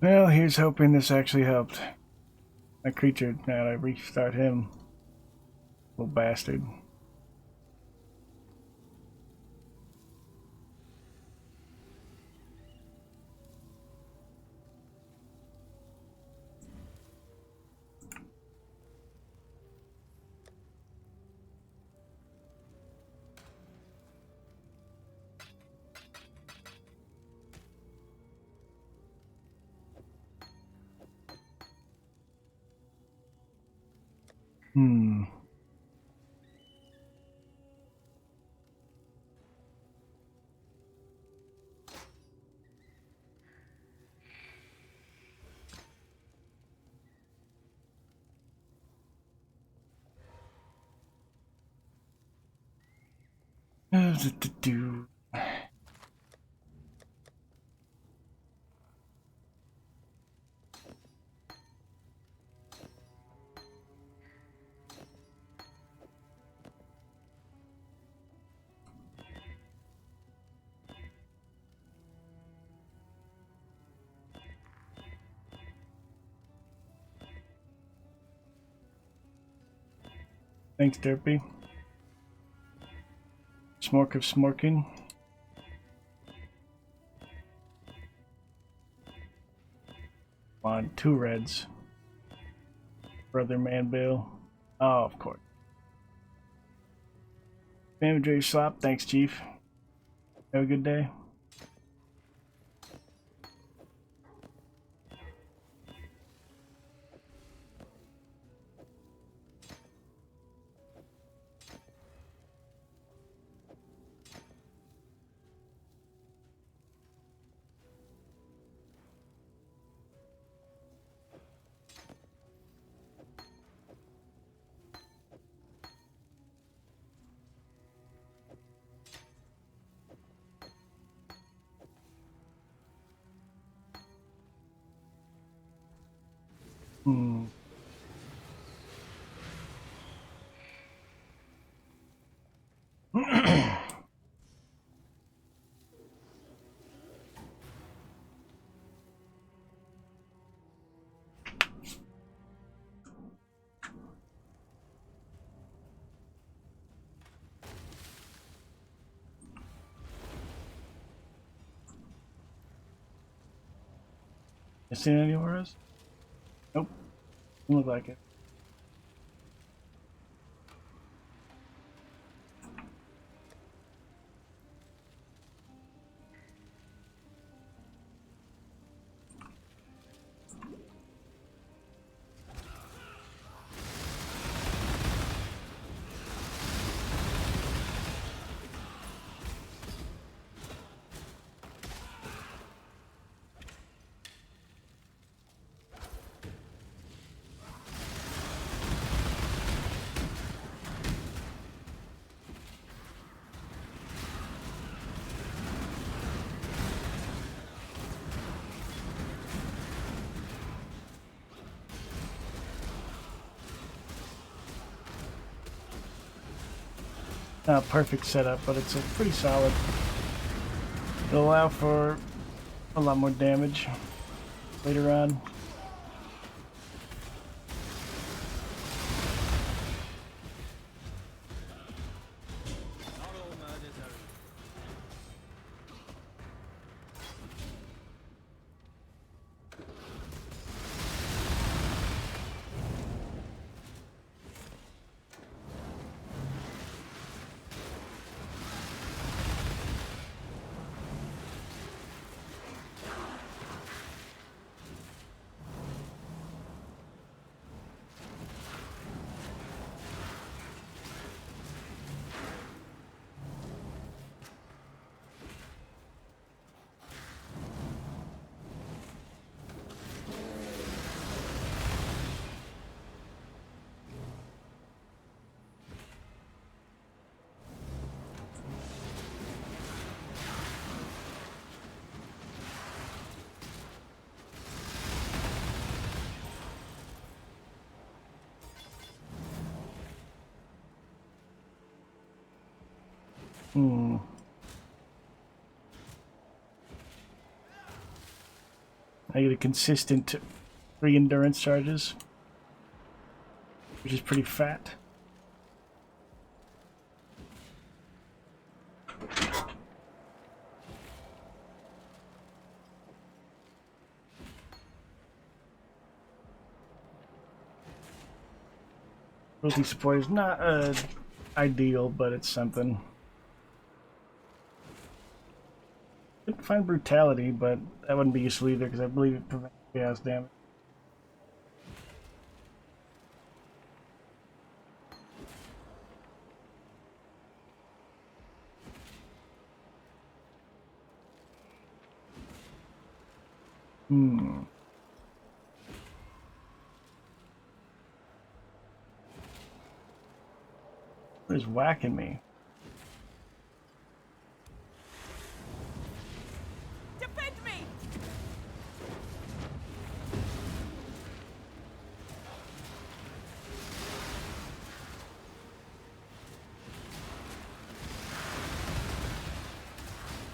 Well, here's hoping this actually helped. My creature, now I restart him. Little bastard. Hmm. Do. Thanks, Derpy. Smork of smorking. On 2 reds. Brother Man Bill. Oh, of course. Family Slop. Thanks, Chief. Have a good day. Hmm. You seen anywhere else? Nope. Doesn't look like it. Not a perfect setup, but it's a pretty solid. It'll allow for a lot more damage later on. I get a consistent 3 endurance charges, which is pretty fat. Cruelty support is not ideal, but it's something. Couldn't find brutality, but that wouldn't be useful either because I believe it prevents chaos damage. What is whacking me? Defend me!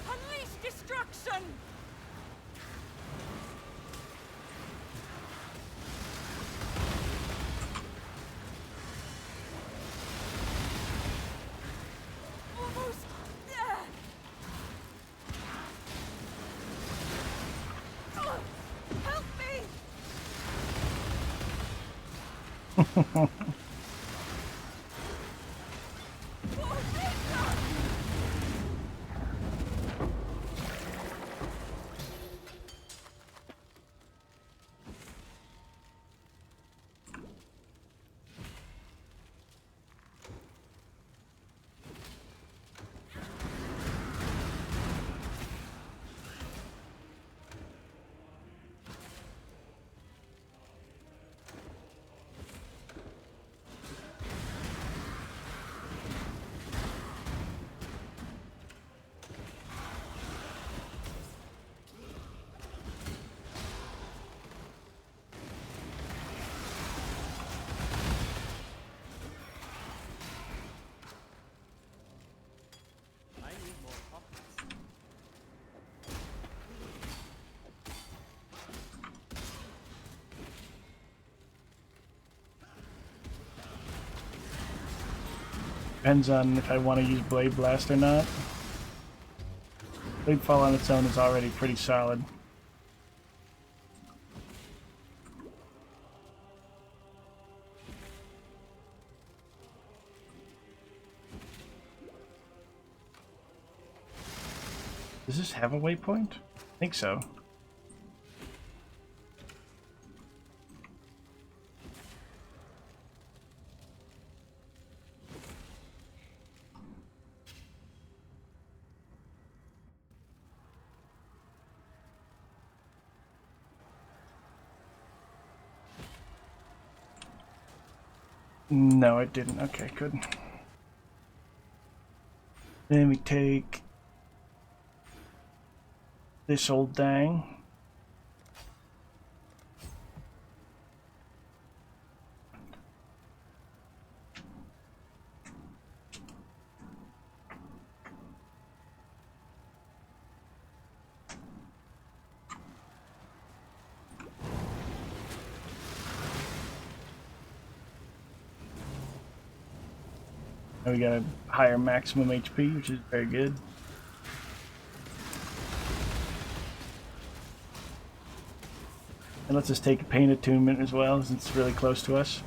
Unleash destruction! Almost there! Help me! For Victor! Depends on if I want to use Blade Blast or not. Blade Fall on its own is already pretty solid. Does this have a waypoint? I think so. No, it didn't. Okay, good. Then we take this old dang. And we got a higher maximum HP, which is very good. And let's just take a pain attunement as well, since it's really close to us.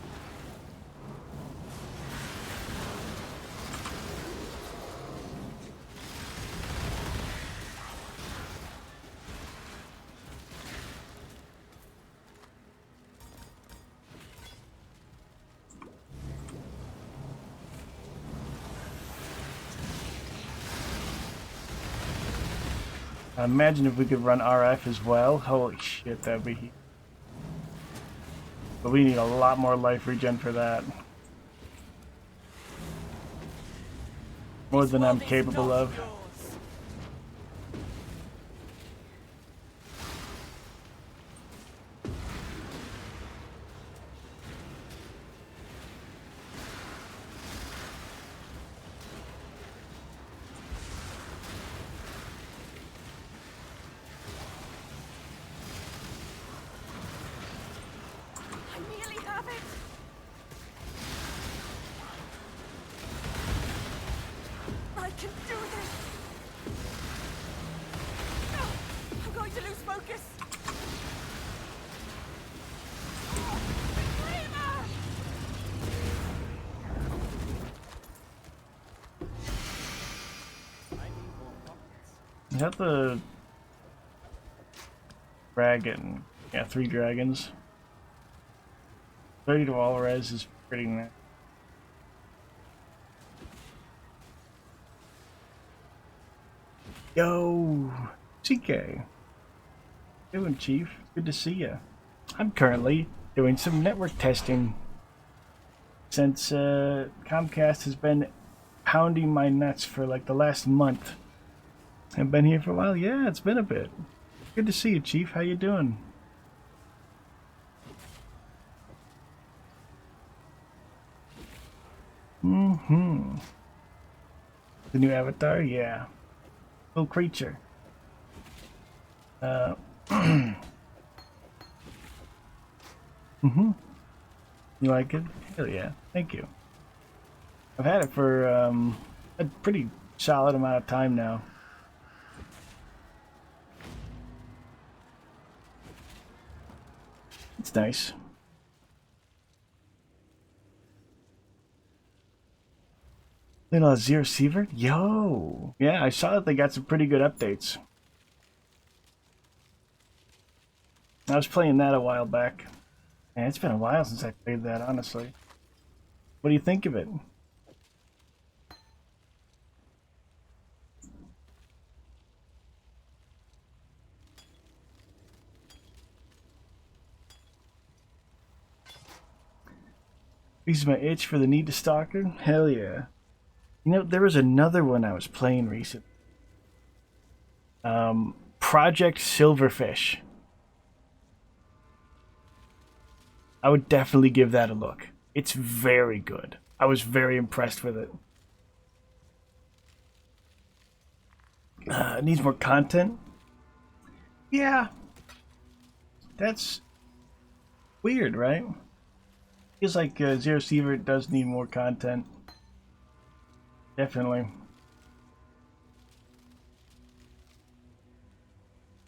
Imagine if we could run RF as well. Holy shit, that'd be... But we need a lot more life regen for that. More than I'm capable of. I nearly have it. I can do this. No, I'm going to lose focus. Dreamer! Is that the dragon? Yeah, 3 dragons. 30 to all res is pretty nice. Yo, CK. Doing, Chief? Good to see you. I'm currently doing some network testing since Comcast has been pounding my nuts for like the last month. I've been here for a while. Yeah, it's been a bit. Good to see you, Chief. How you doing? Mm-hmm. The new avatar? Yeah. Little creature. Mm-hmm. You like it? Hell yeah. Thank you. I've had it for a pretty solid amount of time now. It's nice. Little Zero Sievert? Yo! Yeah, I saw that they got some pretty good updates. I was playing that a while back. Man, it's been a while since I played that, honestly. What do you think of it? Eases my itch for the need to stalker? Hell yeah. You know, there was another one I was playing recently. Project Silverfish. I would definitely give that a look. It's very good. I was very impressed with it. It needs more content? Yeah. That's weird, right? Feels like Zero Sievert does need more content. Definitely.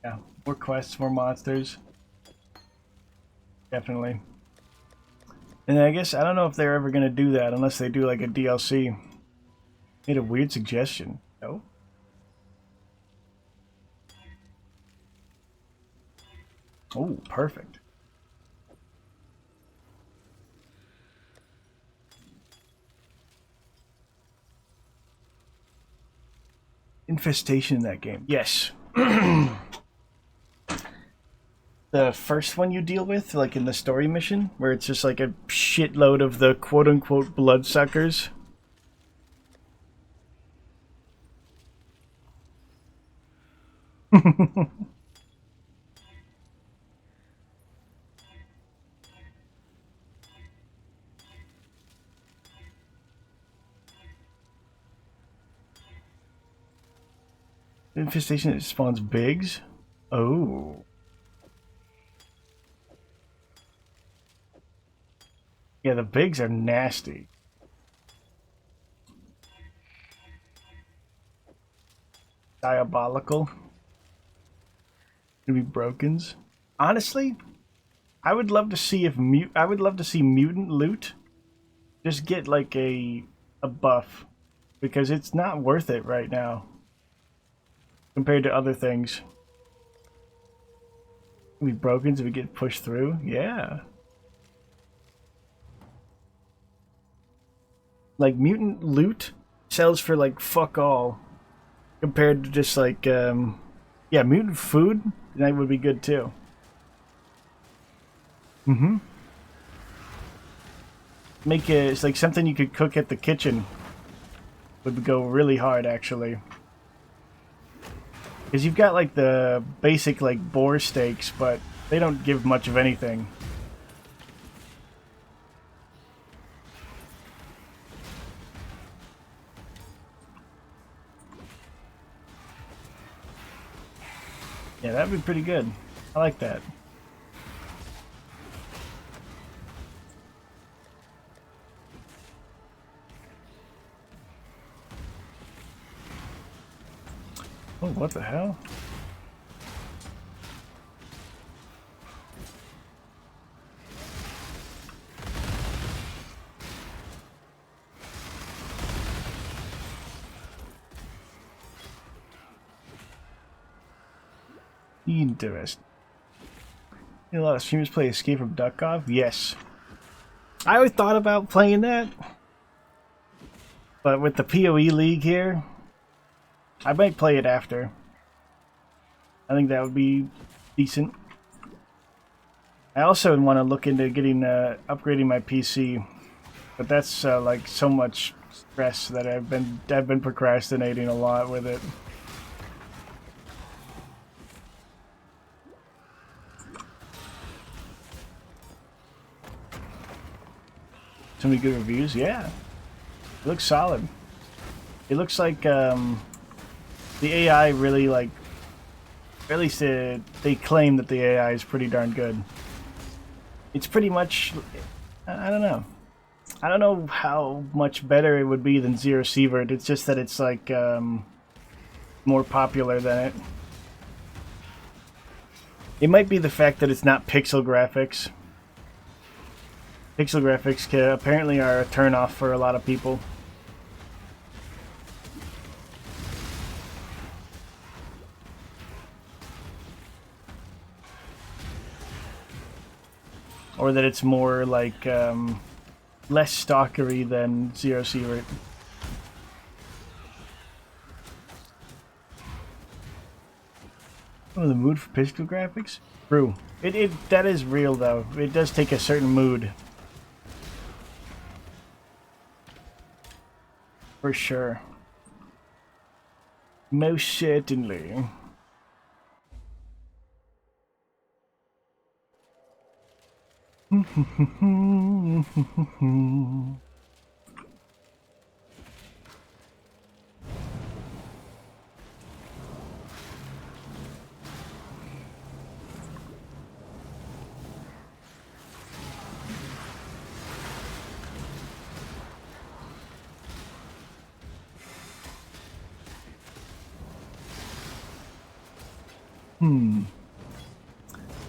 Yeah, more quests, more monsters. Definitely. And I guess, I don't know if they're ever going to do that unless they do like a DLC. Made a weird suggestion. No? Oh, perfect. Infestation in that game. Yes. The first one you deal with, like in the story mission, where it's just like a shitload of the quote-unquote bloodsuckers. Infestation that spawns bigs? Oh. Yeah, the bigs are nasty. Diabolical. Gonna be brokens. Honestly, I would love to see if I would love to see mutant loot just get like a buff, because it's not worth it right now compared to other things. We brokens if we get pushed through. Yeah. Like mutant loot sells for like fuck all compared to just like yeah, mutant food that would be good too. Mm-hmm. Make it, it's like something you could cook at the kitchen. Would go really hard actually. Because you've got like the basic like boar steaks, but they don't give much of anything. Yeah, that'd be pretty good. I like that. Oh, what the hell? Interesting. A lot of streamers play Escape from Duckov? Yes. I always thought about playing that. But with the PoE League here, I might play it after. I think that would be decent. I also want to look into getting upgrading my PC, but that's like so much stress that I've been procrastinating a lot with it. So many good reviews, yeah. It looks solid. It looks like the AI really like. At least they claim that the AI is pretty darn good. It's pretty much, I don't know. I don't know how much better it would be than Zero Sievert. It's just that it's like more popular than it. It might be the fact that it's not pixel graphics. Pixel graphics apparently are a turnoff for a lot of people. Or that it's more like less stalkery than Zero Sievert. Oh, the mood for pixel graphics? True. That is real though. It does take a certain mood. For sure. Most certainly.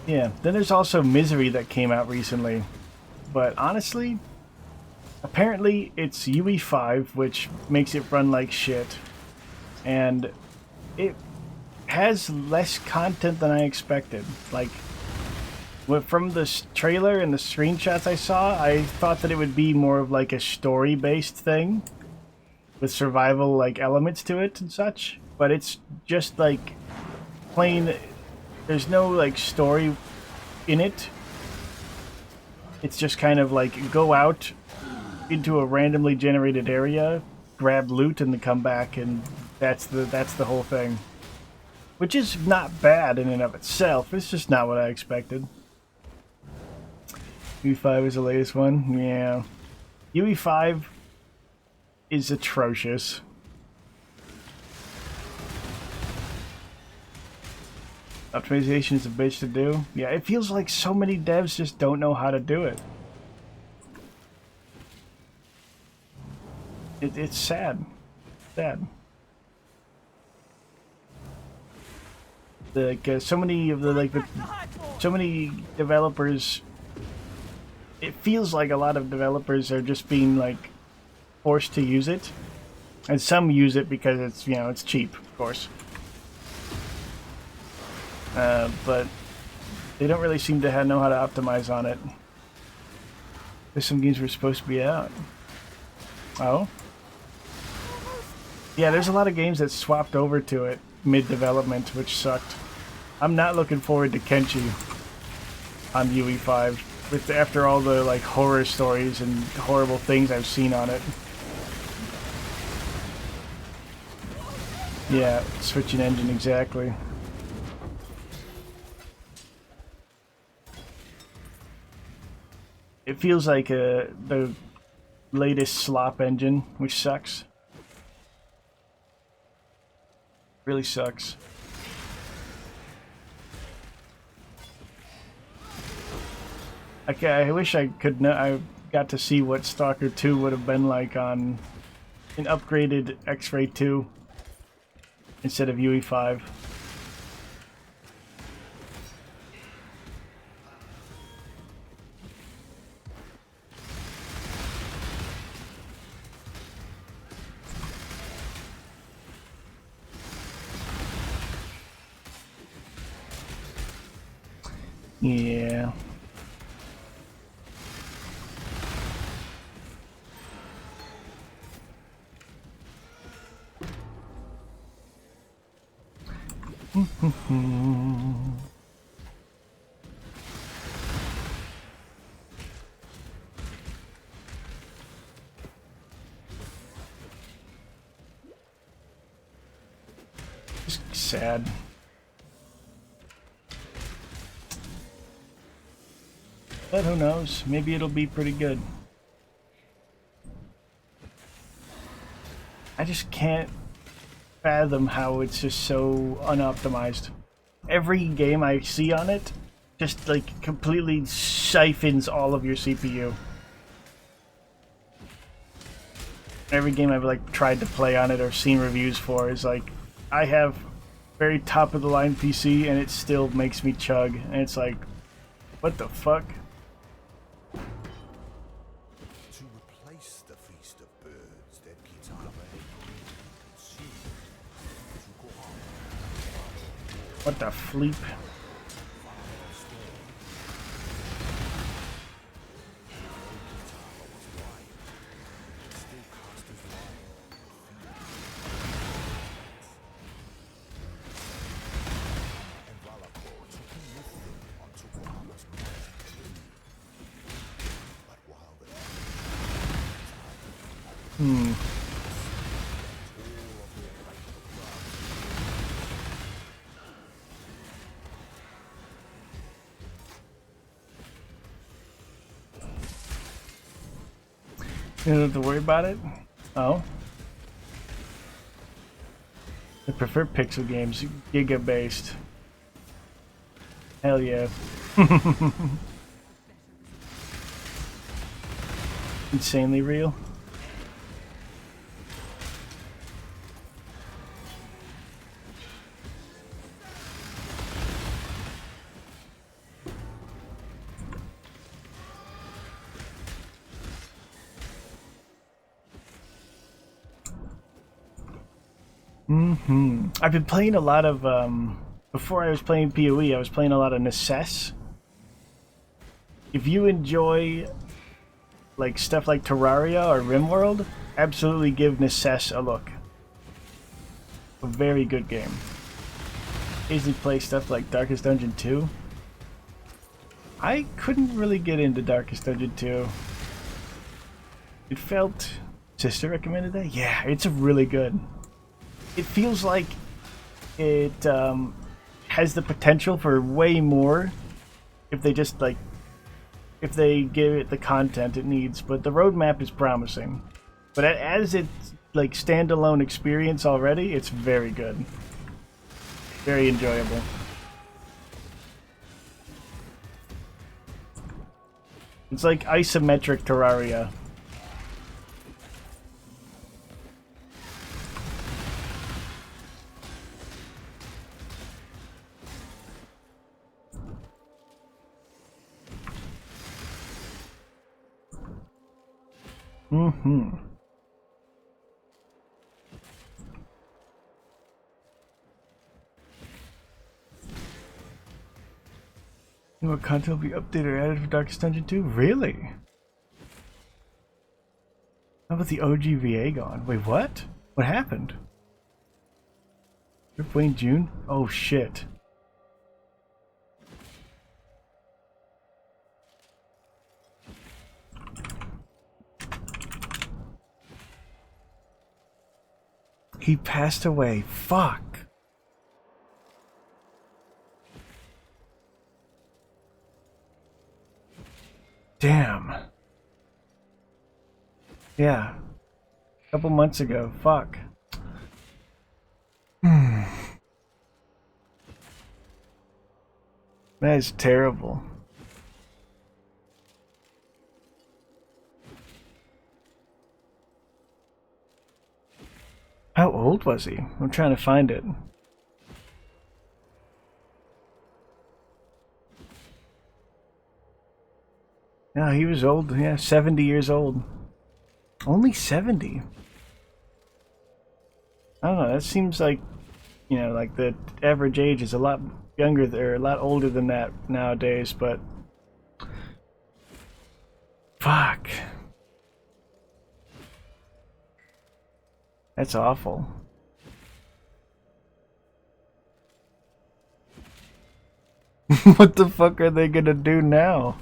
Yeah, then there's also Misery that came out recently. But honestly, apparently it's UE5, which makes it run like shit. And it has less content than I expected. Like, from the trailer and the screenshots I saw, I thought that it would be more of like a story-based thing with survival like elements to it and such. But it's just like plain. There's no like story in it. It's just kind of like go out into a randomly generated area, grab loot, and then come back, and that's the whole thing. Which is not bad in and of itself. It's just not what I expected. UE5 is the latest one? Yeah. UE5 is atrocious. Optimization is a bitch to do. Yeah, it feels like so many devs just don't know how to do it. It's sad. Sad. So many of the so many developers. It feels like a lot of developers are just being like forced to use it, and some use it because it's it's cheap, of course. But they don't really seem to know how to optimize on it. There's some games were supposed to be out. Oh? Yeah, there's a lot of games that swapped over to it mid-development, which sucked. I'm not looking forward to Kenshi on UE5 after all the like horror stories and horrible things I've seen on it. Yeah, switching engine exactly. It feels like the latest slop engine, which sucks. Really sucks. I wish I could know. I got to see what Stalker 2 would have been like on an upgraded X-Ray 2. instead of UE5. Yeah. Just sad. But who knows? Maybe it'll be pretty good. I just can't fathom how it's just so unoptimized. Every game I see on it just like completely siphons all of your CPU. Every game I've like tried to play on it or seen reviews for is like, I have very top of the line PC and it still makes me chug, and it's like, what the fuck? To replace the feast of birds that Kitara consumed, What the fleep? You don't have to worry about it? Oh. I prefer pixel games, giga based. Hell yeah. Insanely real. I've been playing a lot of, before I was playing PoE, I was playing a lot of Necess. If you enjoy, like, stuff like Terraria or RimWorld, absolutely give Necess a look. A very good game. Occasionally play stuff like Darkest Dungeon 2. I couldn't really get into Darkest Dungeon 2. It felt... Sister recommended that? Yeah, it's really good. It feels like it has the potential for way more if they just like if they give it the content it needs, but the roadmap is promising. But as its like standalone experience already, it's very good, very enjoyable. It's like isometric Terraria. What content will be updated or added for Darkest Dungeon 2? Really? How about the OG VA gone? Wait, what? What happened? Rip Wayne June? Oh shit. He passed away. Fuck. Damn. Yeah. A couple months ago. Fuck. That is terrible. How old old was he? I'm trying to find it. No, he was old. Yeah, 70 years old. Only 70. I don't know. That seems like, you know, like the average age is a lot younger or a lot older than that nowadays, but fuck. That's awful. What the fuck are they gonna do now?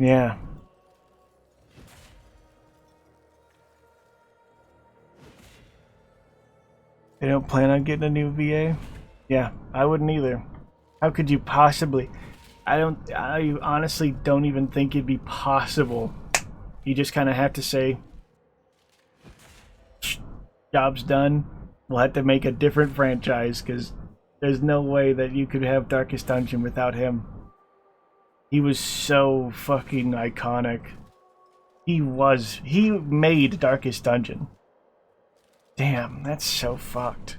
Yeah. They don't plan on getting a new VA? Yeah, I wouldn't either. How could you possibly? I honestly don't even think it'd be possible. You just kind of have to say, job's done. We'll have to make a different franchise because there's no way that you could have Darkest Dungeon without him. He was so fucking iconic. He made Darkest Dungeon. Damn, that's so fucked.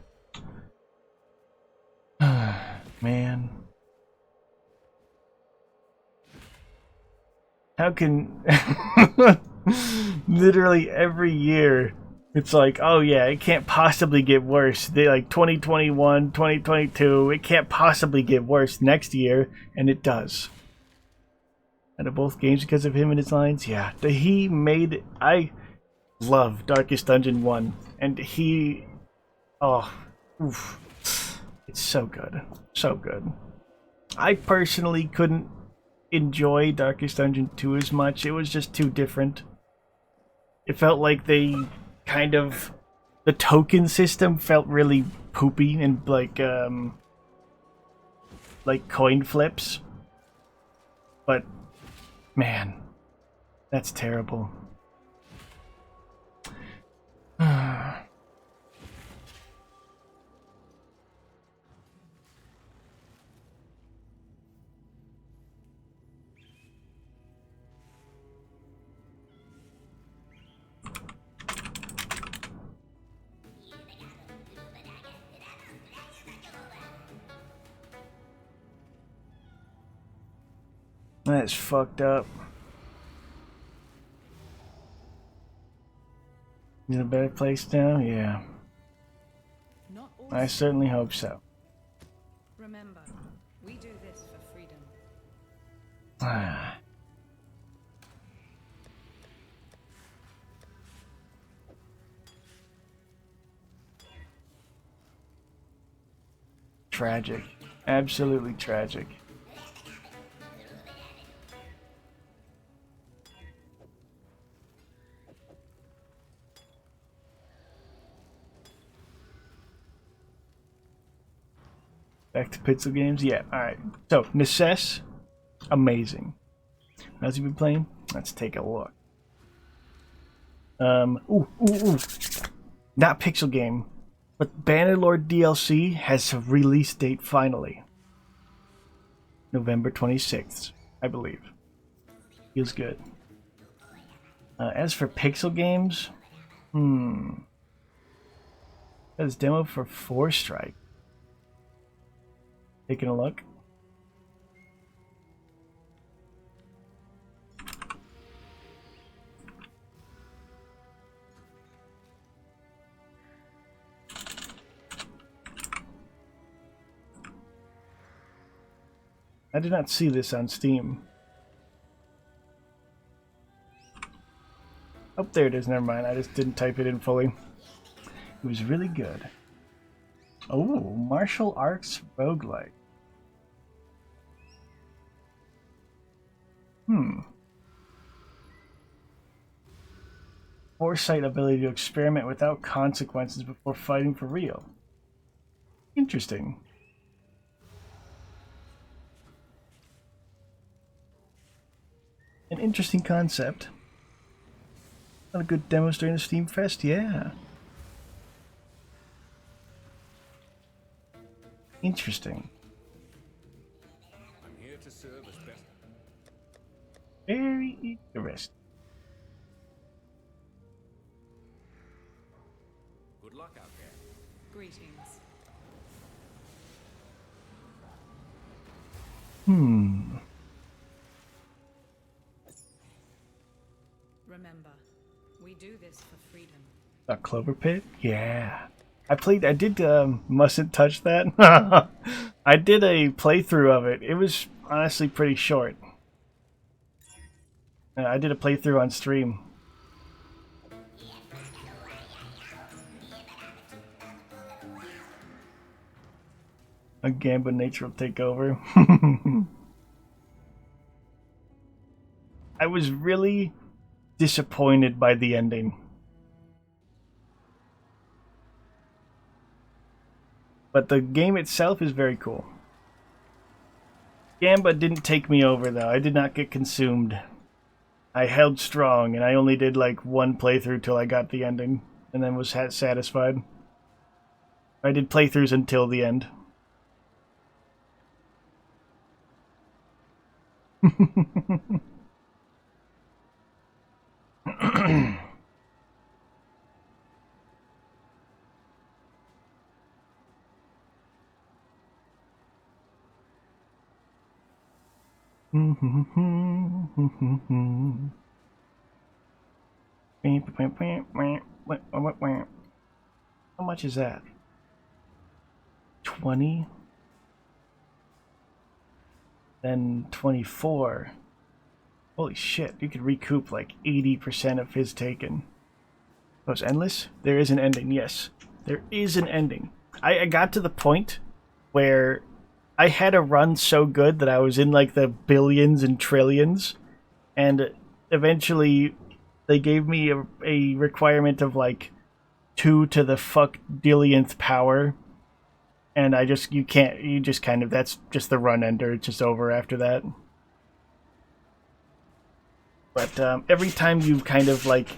Man. How can... Literally every year, it's like, oh yeah, it can't possibly get worse. They like 2021, 2022, it can't possibly get worse next year, and it does. Out of both games because of him and his lines, yeah. He made... I love Darkest Dungeon 1, and he... Oh, oof. It's so good. So good. I personally couldn't enjoy Darkest Dungeon 2 as much. It was just too different. It felt like they kind of... The token system felt really poopy and like coin flips. But, man, that's terrible. That's fucked up. In a better place now? Yeah. I certainly hope so. Remember, we do this for freedom. Tragic. Absolutely tragic. Back to Pixel games? Yeah, alright. So, Necess, amazing. How's he been playing? Let's take a look. Ooh. Not Pixel game, but Bannerlord DLC has a release date finally. November 26th, I believe. Feels good. As for Pixel games, That's demo for 4 Strike. Taking a look. I did not see this on Steam. Oh, there it is. Never mind. I just didn't type it in fully. It was really good. Oh, martial arts roguelike. Foresight ability to experiment without consequences before fighting for real. Interesting. An interesting concept. Not a good demos during the Steam Fest, yeah. Interesting. I'm here to serve as best. Very interesting. Good luck out there. Greetings. Remember, we do this for freedom. A Clover Pit? Yeah. I did, mustn't touch that. I did a playthrough of it. It was honestly pretty short. I did a playthrough on stream. A Gamba nature will take over. I was really disappointed by the ending. But the game itself is very cool. Gamba didn't take me over though. I did not get consumed. I held strong and I only did like one playthrough till I got the ending and then was satisfied. I did playthroughs until the end. How much is that? 20? Then 24. Holy shit, you could recoup like 80% of his taken. Oh, it's endless? There is an ending, yes. There is an ending. I got to the point where I had a run so good that I was in like the billions and trillions, and eventually they gave me a requirement of like 2 to the fuck dillionth power, and you just kind of, that's just the run ender, it's just over after that. But every time you kind of like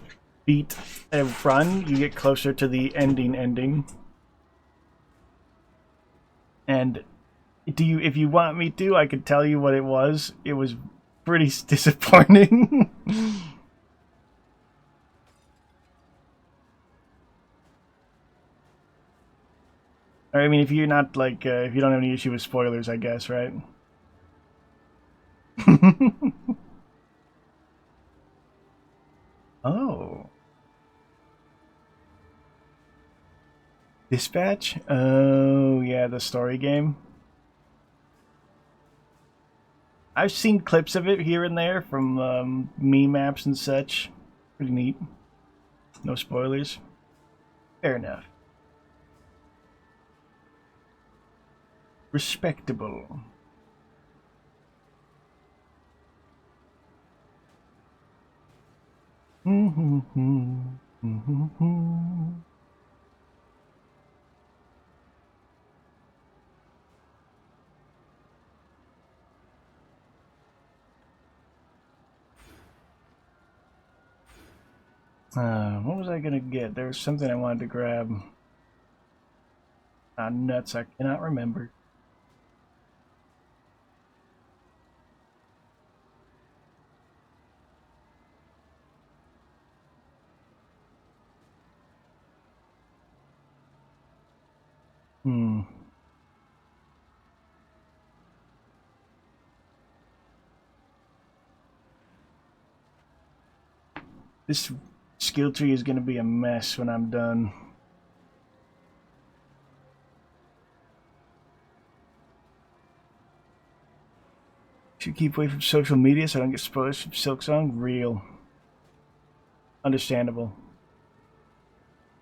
beat a run, you get closer to the ending. And if you want me to, I could tell you what it was. It was pretty disappointing. I mean, if you're not like, if you don't have any issue with spoilers, I guess, right? Oh. Dispatch? Oh, yeah, the story game. I've seen clips of it here and there from meme apps and such. Pretty neat. No spoilers. Fair enough. Respectable. What was I gonna get? There was something I wanted to grab. Ah, nuts, I cannot remember. Hmm. This skill tree is gonna be a mess when I'm done. Should keep away from social media so I don't get spoilers from Silksong. Real. Understandable.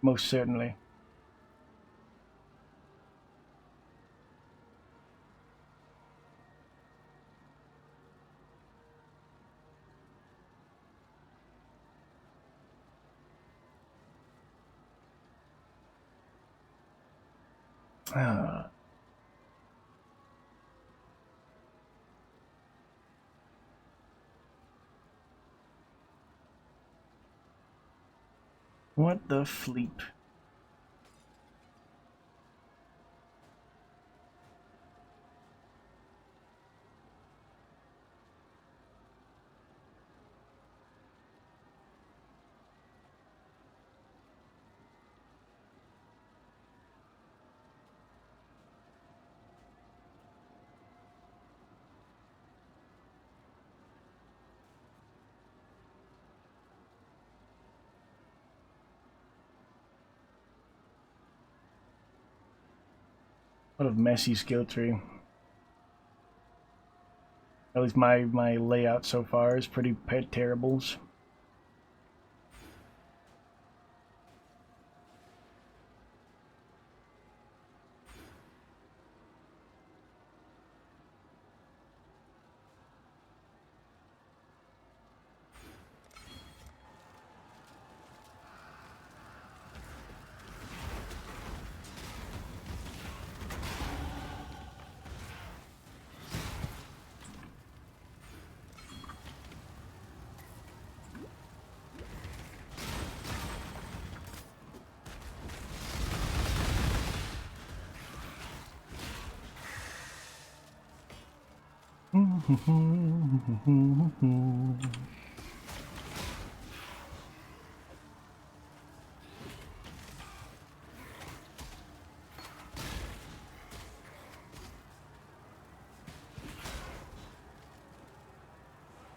Most certainly. Ah. What the fleep? What a messy skill tree. At least my layout so far is pretty terribles.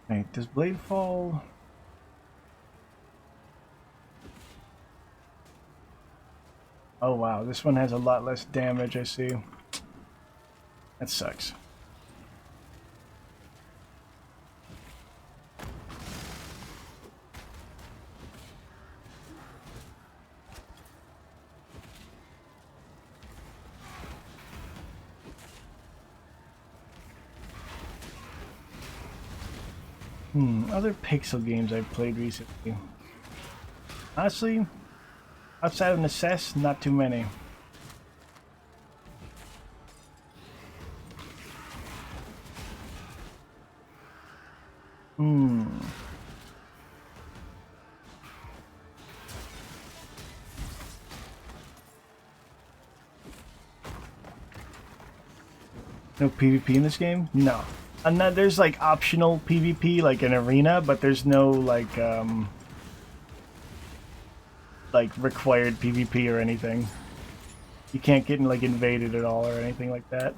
Wait, does blade fall? Oh wow, this one has a lot less damage, I see. That sucks. Other pixel games I've played recently. Honestly, outside of Necess, not too many. No PvP in this game? No. There's like optional PvP, like an arena, but there's no like required PvP or anything. You can't get like invaded at all or anything like that.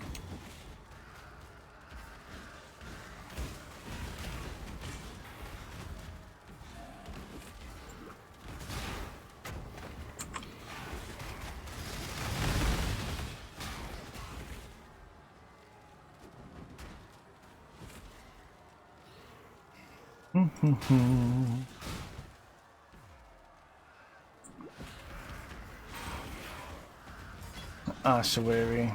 Ossuary.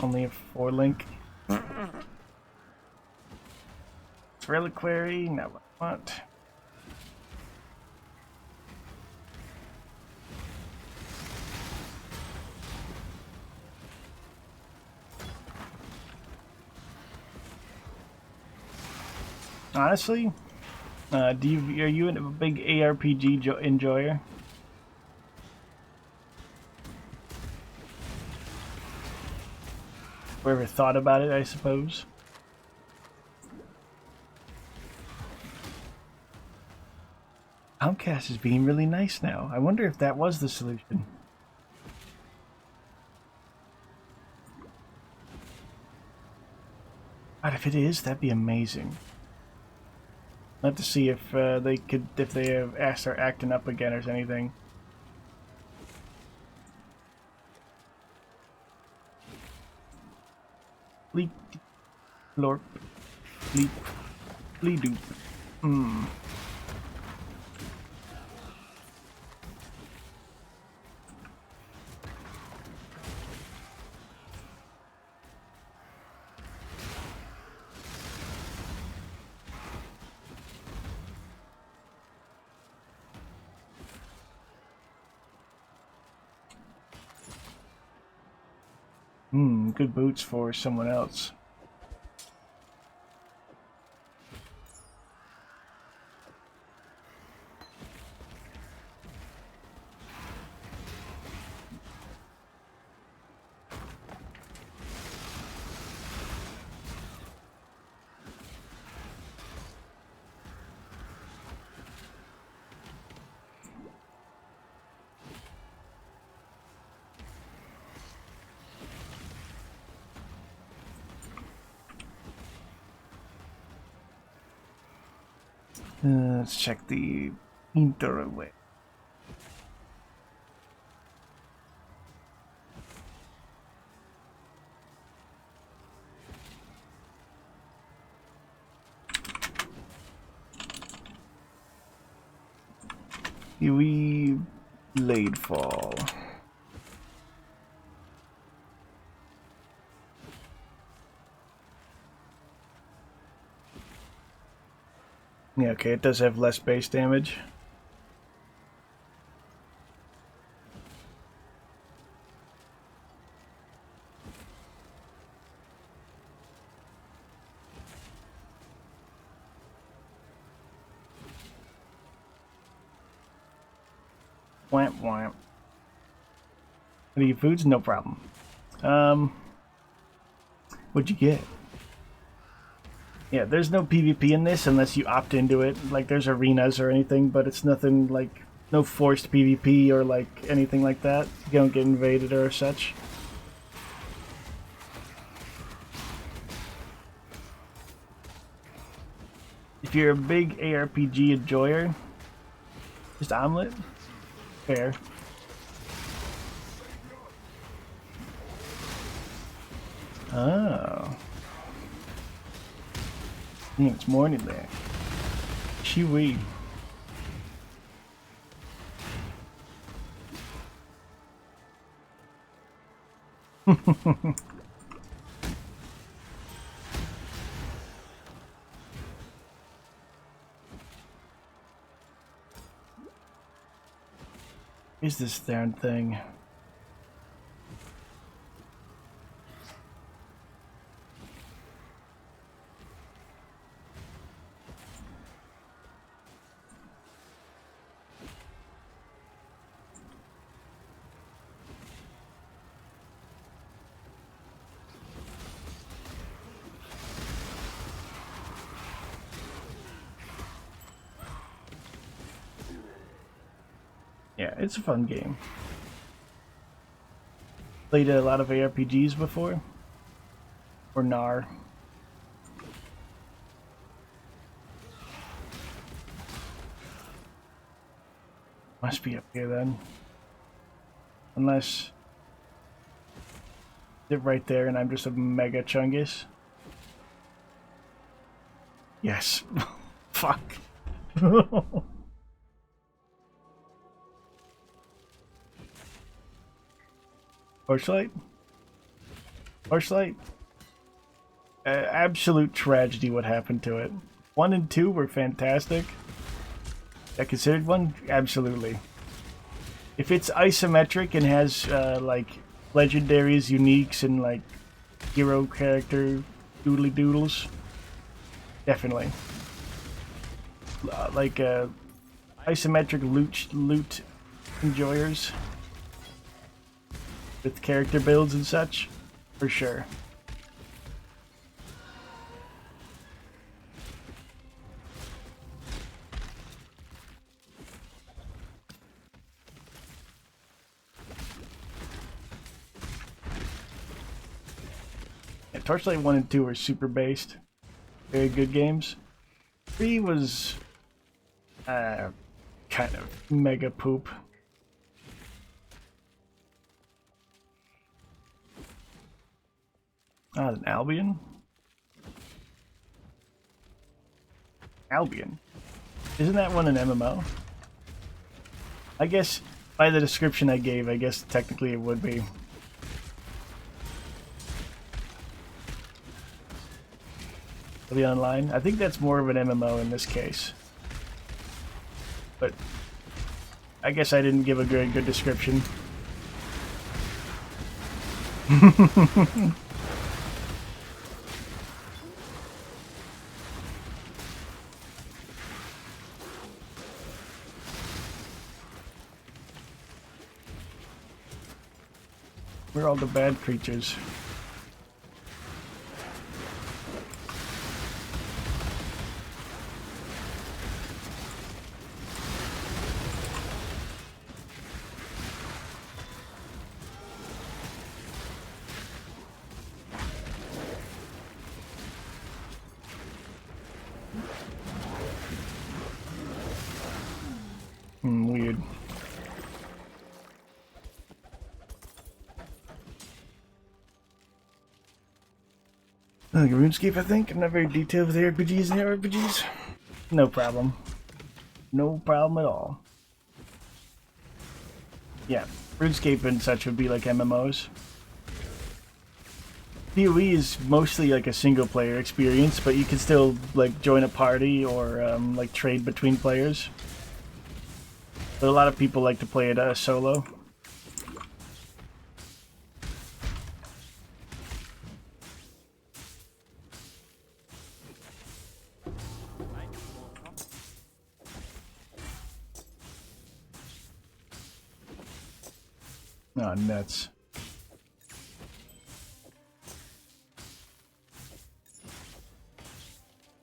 Only a 4-link. Reliquary, not what I want. Honestly, are you a big ARPG enjoyer? Or ever thought about it, I suppose? Comcast is being really nice now. I wonder if that was the solution. God, if it is, that'd be amazing. I'd have to see if if they have start acting up again or anything. Bleep, lorp, bleep, bleedoop. Good boots for someone else. Let's check the interway. We blade fall. Yeah, okay, it does have less base damage. Whamp whamp. Any foods? No problem. What'd you get? Yeah, there's no PvP in this unless you opt into it. Like, there's arenas or anything, but it's nothing like, no forced PvP or like anything like that. You don't get invaded or such. If you're a big ARPG enjoyer, just omelet? Fair. Oh. It's morning there. Chewy. Is this darn thing? Yeah, it's a fun game. Played a lot of ARPGs before. Or NAR. Must be up here then. Unless they're right there and I'm just a mega chungus. Yes. Fuck. Torchlight? Torchlight? Absolute tragedy what happened to it. 1 and 2 were fantastic. I considered one? Absolutely. If it's isometric and has like legendaries, uniques, and like hero character doodly doodles, definitely. Like isometric loot enjoyers with character builds and such, for sure. Yeah, Torchlight 1 and 2 were super based. Very good games. 3 was kind of mega poop. Ah, an Albion? Albion? Isn't that one an MMO? I guess, by the description I gave, I guess technically it would be. Will be online? I think that's more of an MMO in this case. But I guess I didn't give a very good description. We're all the bad creatures. Weird. Like RuneScape, I think. I'm not very detailed with RPGs and RPGs. No problem. No problem at all. Yeah, RuneScape and such would be like MMOs. PoE is mostly like a single player experience, but you can still like join a party or like trade between players. But a lot of people like to play it solo. Oh, nuts.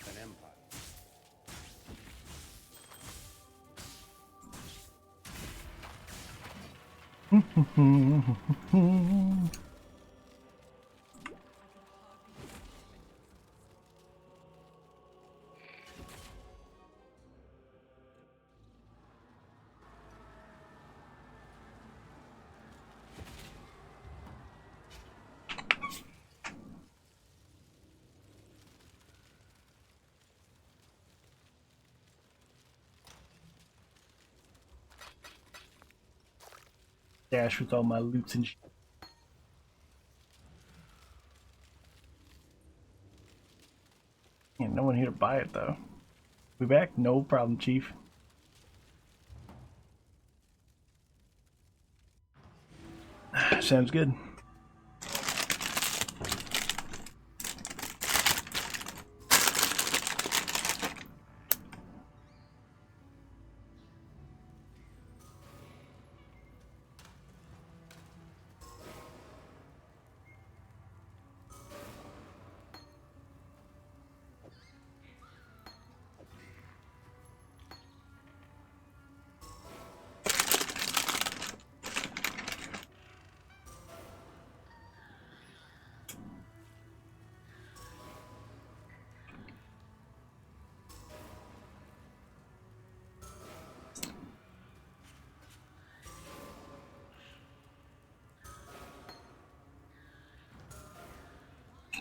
An empire. Dash with all my loots and shit. Yeah, no one here to buy it though. We back? No problem, Chief. Sounds good.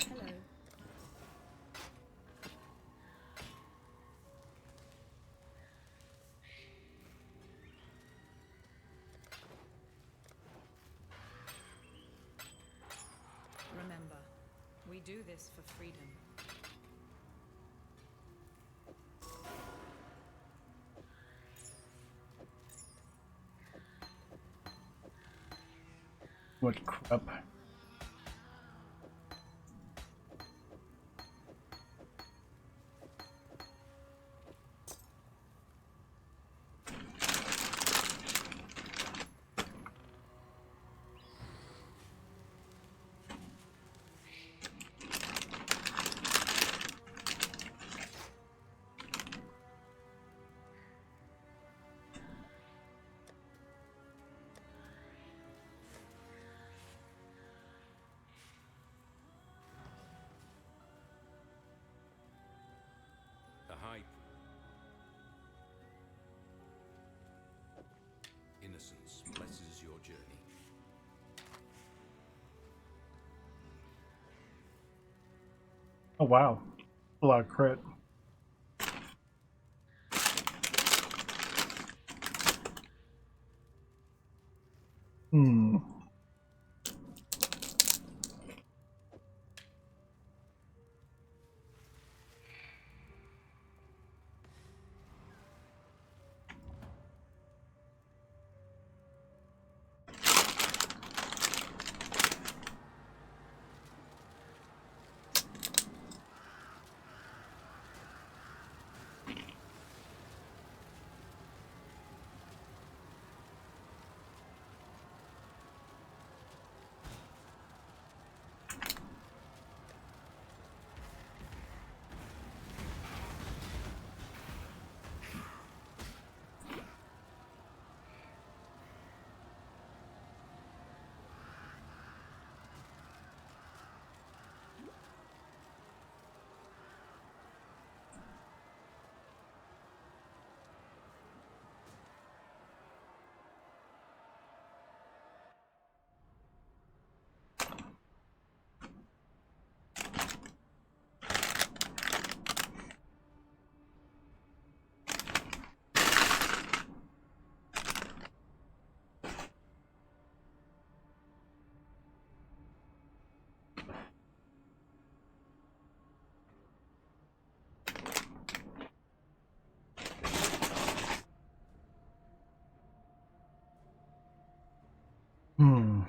Hello. Remember, we do this for freedom. What crap. The hype. Innocence blesses your journey. Oh wow. A lot of crit. Hmm. Hmm.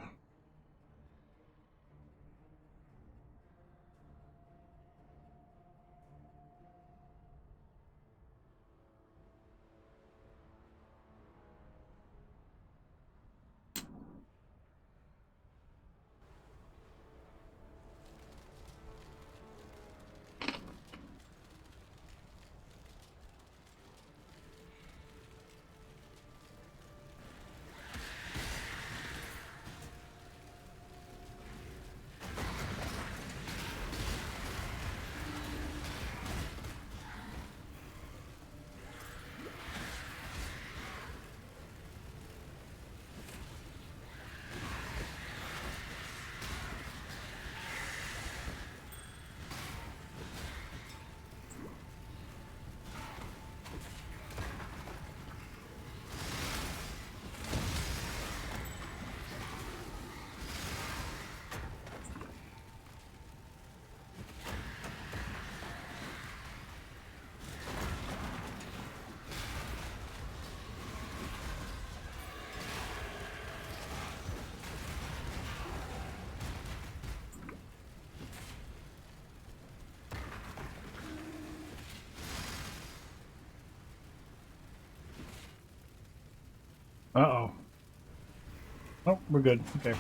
Uh-oh. Oh, we're good. Okay.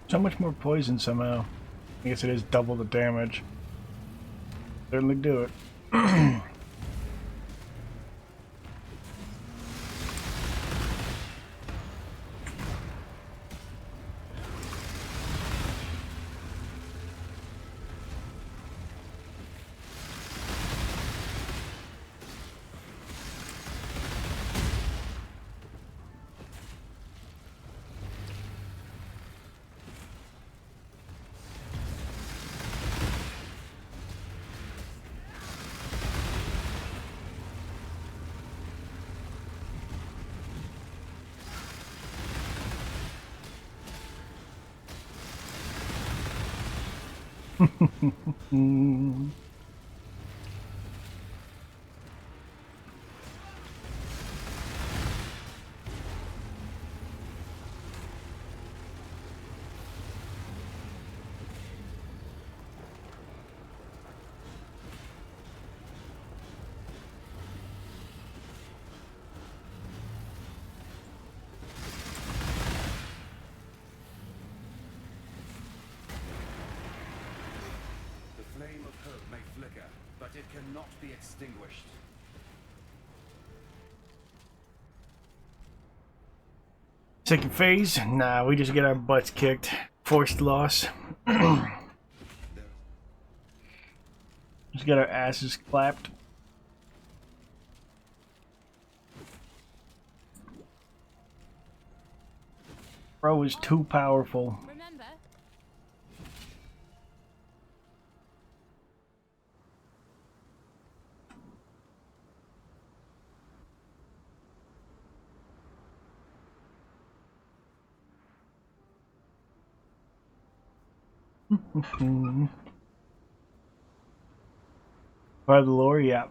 So much more poison somehow. I guess it is double the damage. Certainly do it. Mm. The flame of hope may flicker, but it cannot be extinguished. Second phase? Nah, we just get our butts kicked. Forced loss. Just get our asses clapped. Bro is too powerful. Remember? Part of the lore, yeah.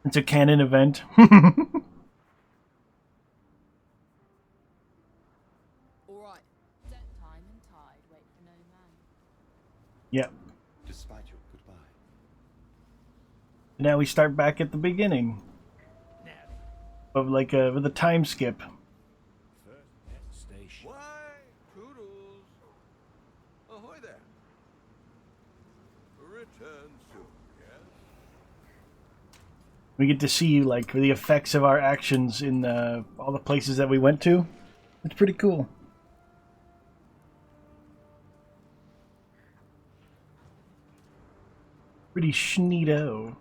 It's a canon event. All right. Set time and tide wait for no man. Yep. Despite your goodbye. Now we start back at the beginning. Of like with a time skip. Why, poodles? Ahoy there. Return soon, yes? We get to see like the effects of our actions in all the places that we went to. It's pretty cool. Pretty schneedo.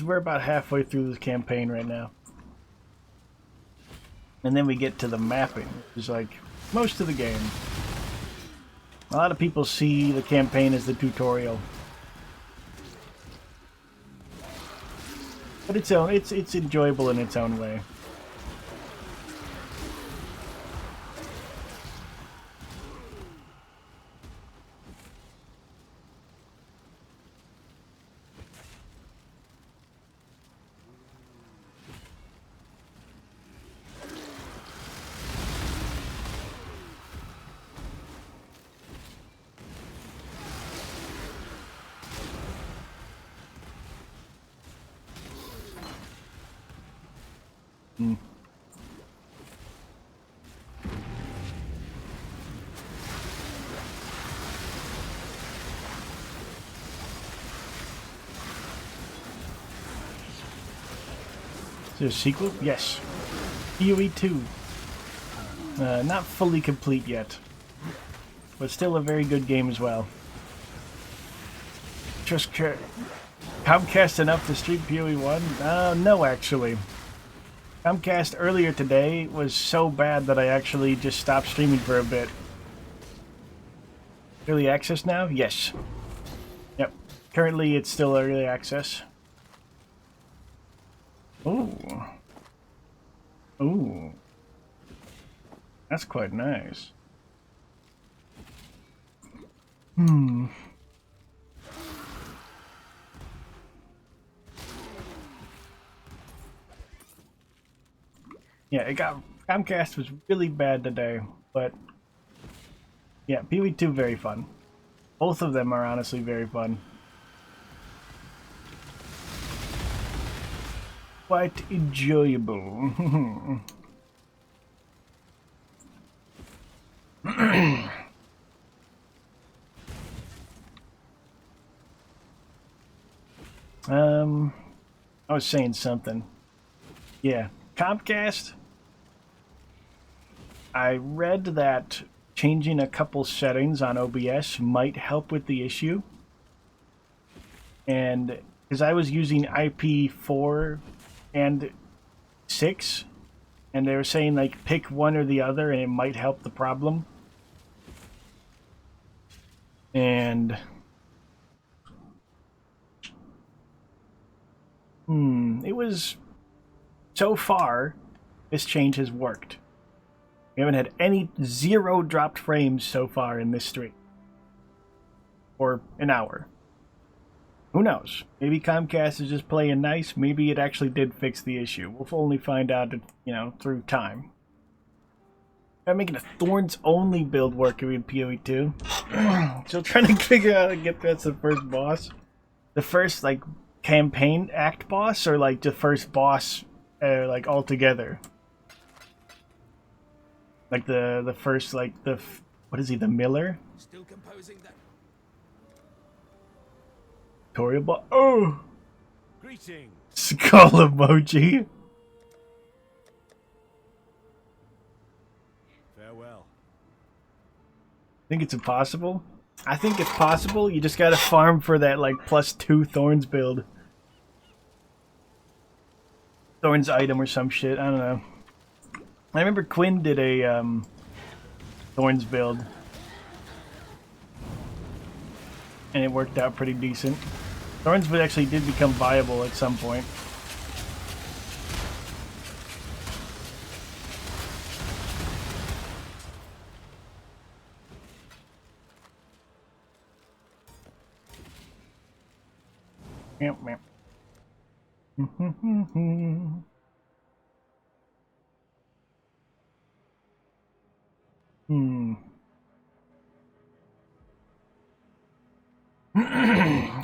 We're about halfway through this campaign right now. And then we get to the mapping, which is like most of the game. A lot of people see the campaign as the tutorial. But it's enjoyable in its own way. Is there a sequel? Yes. PoE 2. Not fully complete yet. But still a very good game as well. Just Comcast enough to stream PoE 1? No, actually. Comcast earlier today was so bad that I actually just stopped streaming for a bit. Early access now? Yes. Yep. Currently it's still early access. Ooh. Ooh. That's quite nice. Yeah, Comcast was really bad today, but yeah, PoE 2 very fun. Both of them are honestly very fun. Quite enjoyable. I was saying something. Yeah, Comcast. I read that changing a couple settings on OBS might help with the issue. And because I was using IP4 and 6, and they were saying like pick one or the other and it might help the problem. And it was so far this change has worked. We haven't had any zero dropped frames so far in this stream. Or an hour. Who knows? Maybe Comcast is just playing nice. Maybe it actually did fix the issue. We'll only find out, through time. I'm making a Thorns only build working in PoE 2. Still trying to figure out how to get past the first boss. The first, campaign act boss or like the first boss, like altogether? Like the first like what is he, the Miller? Still composing that. Tutorial boss. Oh, Greetings. skull emoji. Farewell. Think it's impossible? I think it's possible. You just gotta farm for that like +2 Thorns build. Thorns item or some shit. I don't know. I remember Quinn did a Thorns build. And it worked out pretty decent. Thorns actually did become viable at some point. Yep, yep.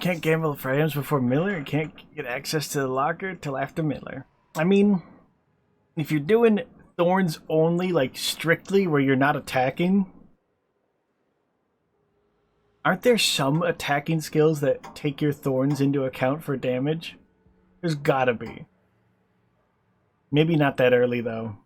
Can't gamble for items before Miller. Can't get access to the locker till after Miller. I mean, if you're doing Thorns only, like strictly where you're not attacking, aren't there some attacking skills that take your Thorns into account for damage? There's gotta be. Maybe not that early though.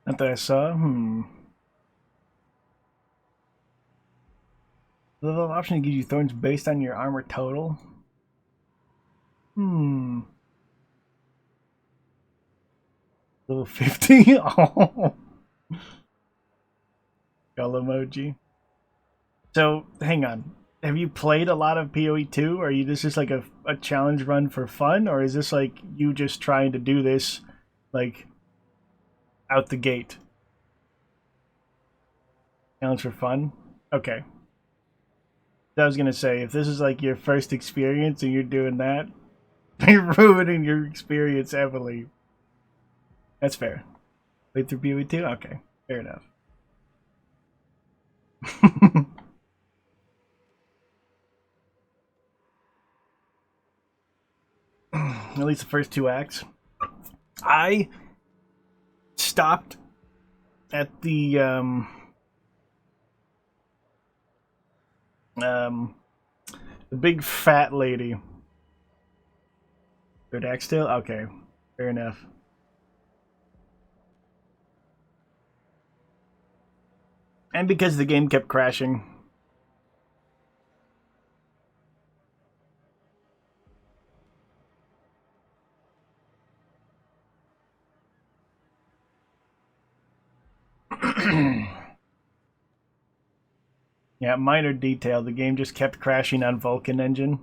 Not that I saw. The level option gives you thorns based on your armor total. Level 50? Oh. Skull emoji. So, hang on. Have you played a lot of PoE 2? Or are you this just like a challenge run for fun? Or is this like you just trying to do this like out the gate? Challenge for fun? Okay. I was gonna say, if this is like your first experience and you're doing that, you're ruining your experience heavily. That's fair. Played through PoE 2? Okay, fair enough. At least the first 2 acts. I stopped at the big fat lady. Third act still? Okay, fair enough. And because the game kept crashing. Yeah, minor detail. The game just kept crashing on Vulkan engine.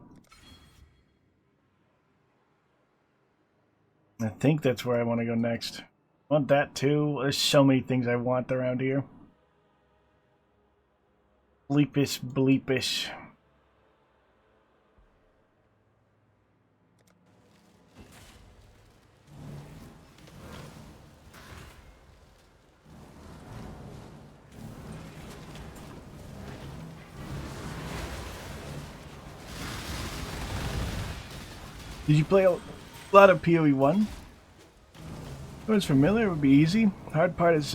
I think that's where I want to go next. I want that too. There's so many things I want around here. Bleepish, bleepish. Did you play a lot of PoE 1? If it was familiar, it would be easy. The hard part is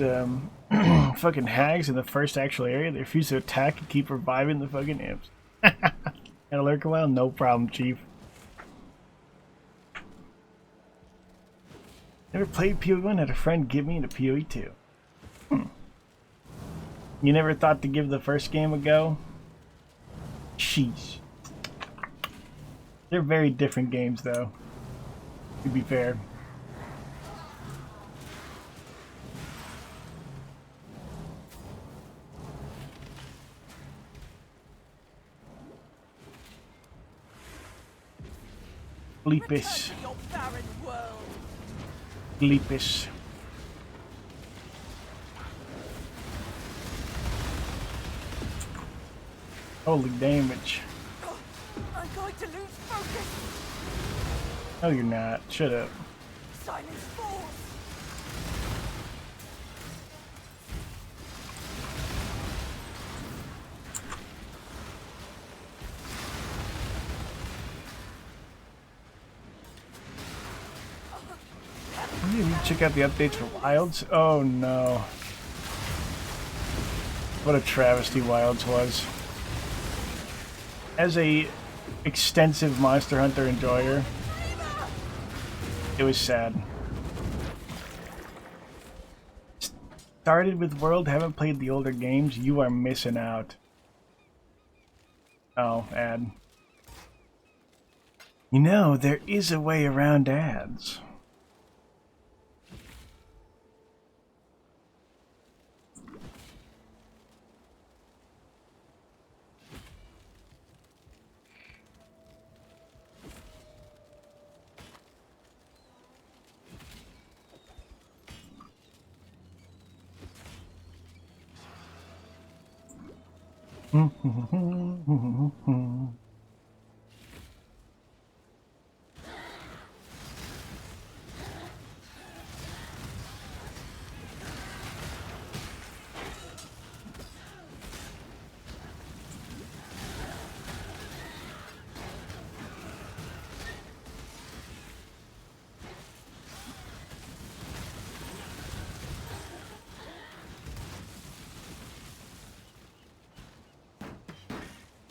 fucking hags in the first actual area. They refuse to attack and keep reviving the fucking imps. Gotta lurk a while? No problem, Chief. Never played PoE 1, had a friend give me into PoE 2. You never thought to give the first game a go? Sheesh. They're very different games, though, to be fair. Bleepish. Return to your barren world. Bleepish. Holy damage. I'm going to lose focus. No, you're not. Shut up. Silence falls. You need to check out the updates for Wilds. Oh no. What a travesty Wilds was. As a extensive Monster Hunter enjoyer, it was sad. Started with World, haven't played the older games, you are missing out. Oh, ad. You know, there is a way around ads.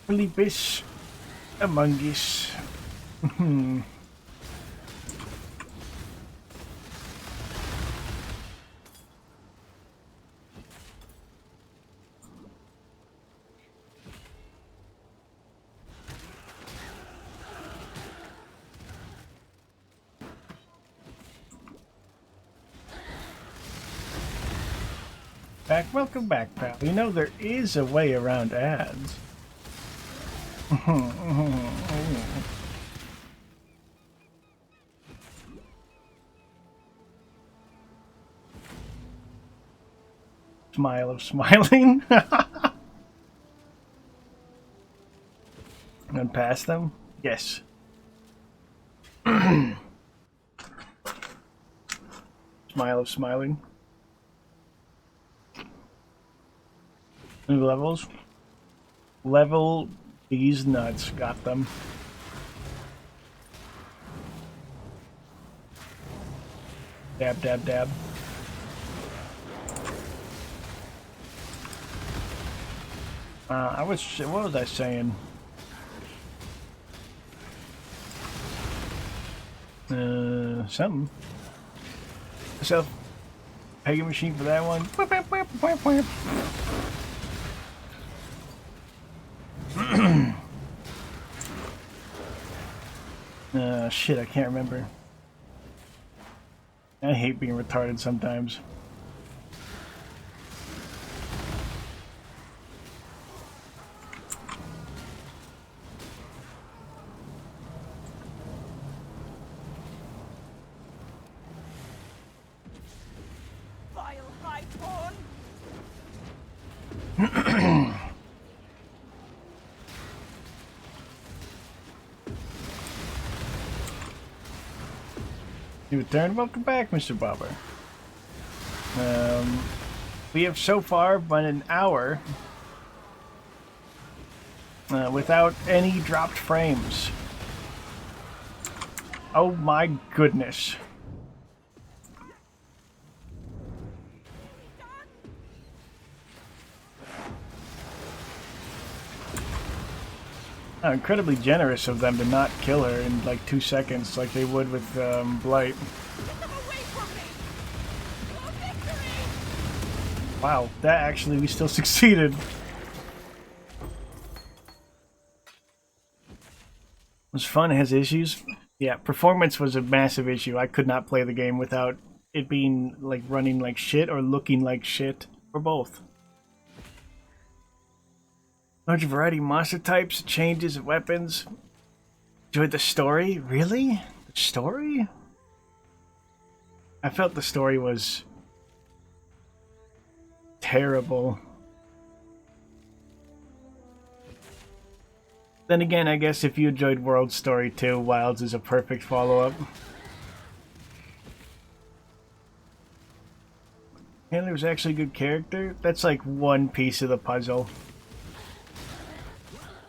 Sleepish Among Us. Welcome back, pal. You know, there is a way around ads. Smile of smiling. And pass them? Yes. Smile of smiling. New levels. Level these nuts. Got them. Dab, dab, dab. What was I saying? Something. So, pegging machine for that one. Shit, I can't remember. I hate being retarded sometimes. Vile high torn. You return. Welcome back, Mr. Bobber. We have so far been an hour without any dropped frames. Oh my goodness. How incredibly generous of them to not kill her in like 2 seconds like they would with Blight. Get them away from me. For victory. Wow, that actually we still succeeded. It was fun, it has issues. Yeah, performance was a massive issue. I could not play the game without it being like running like shit or looking like shit, or both. Large variety of monster types, changes of weapons. Enjoyed the story? Really? The story? I felt the story was terrible. Then again, I guess if you enjoyed World Story 2, Wilds is a perfect follow-up. Handler's actually a good character. That's like one piece of the puzzle.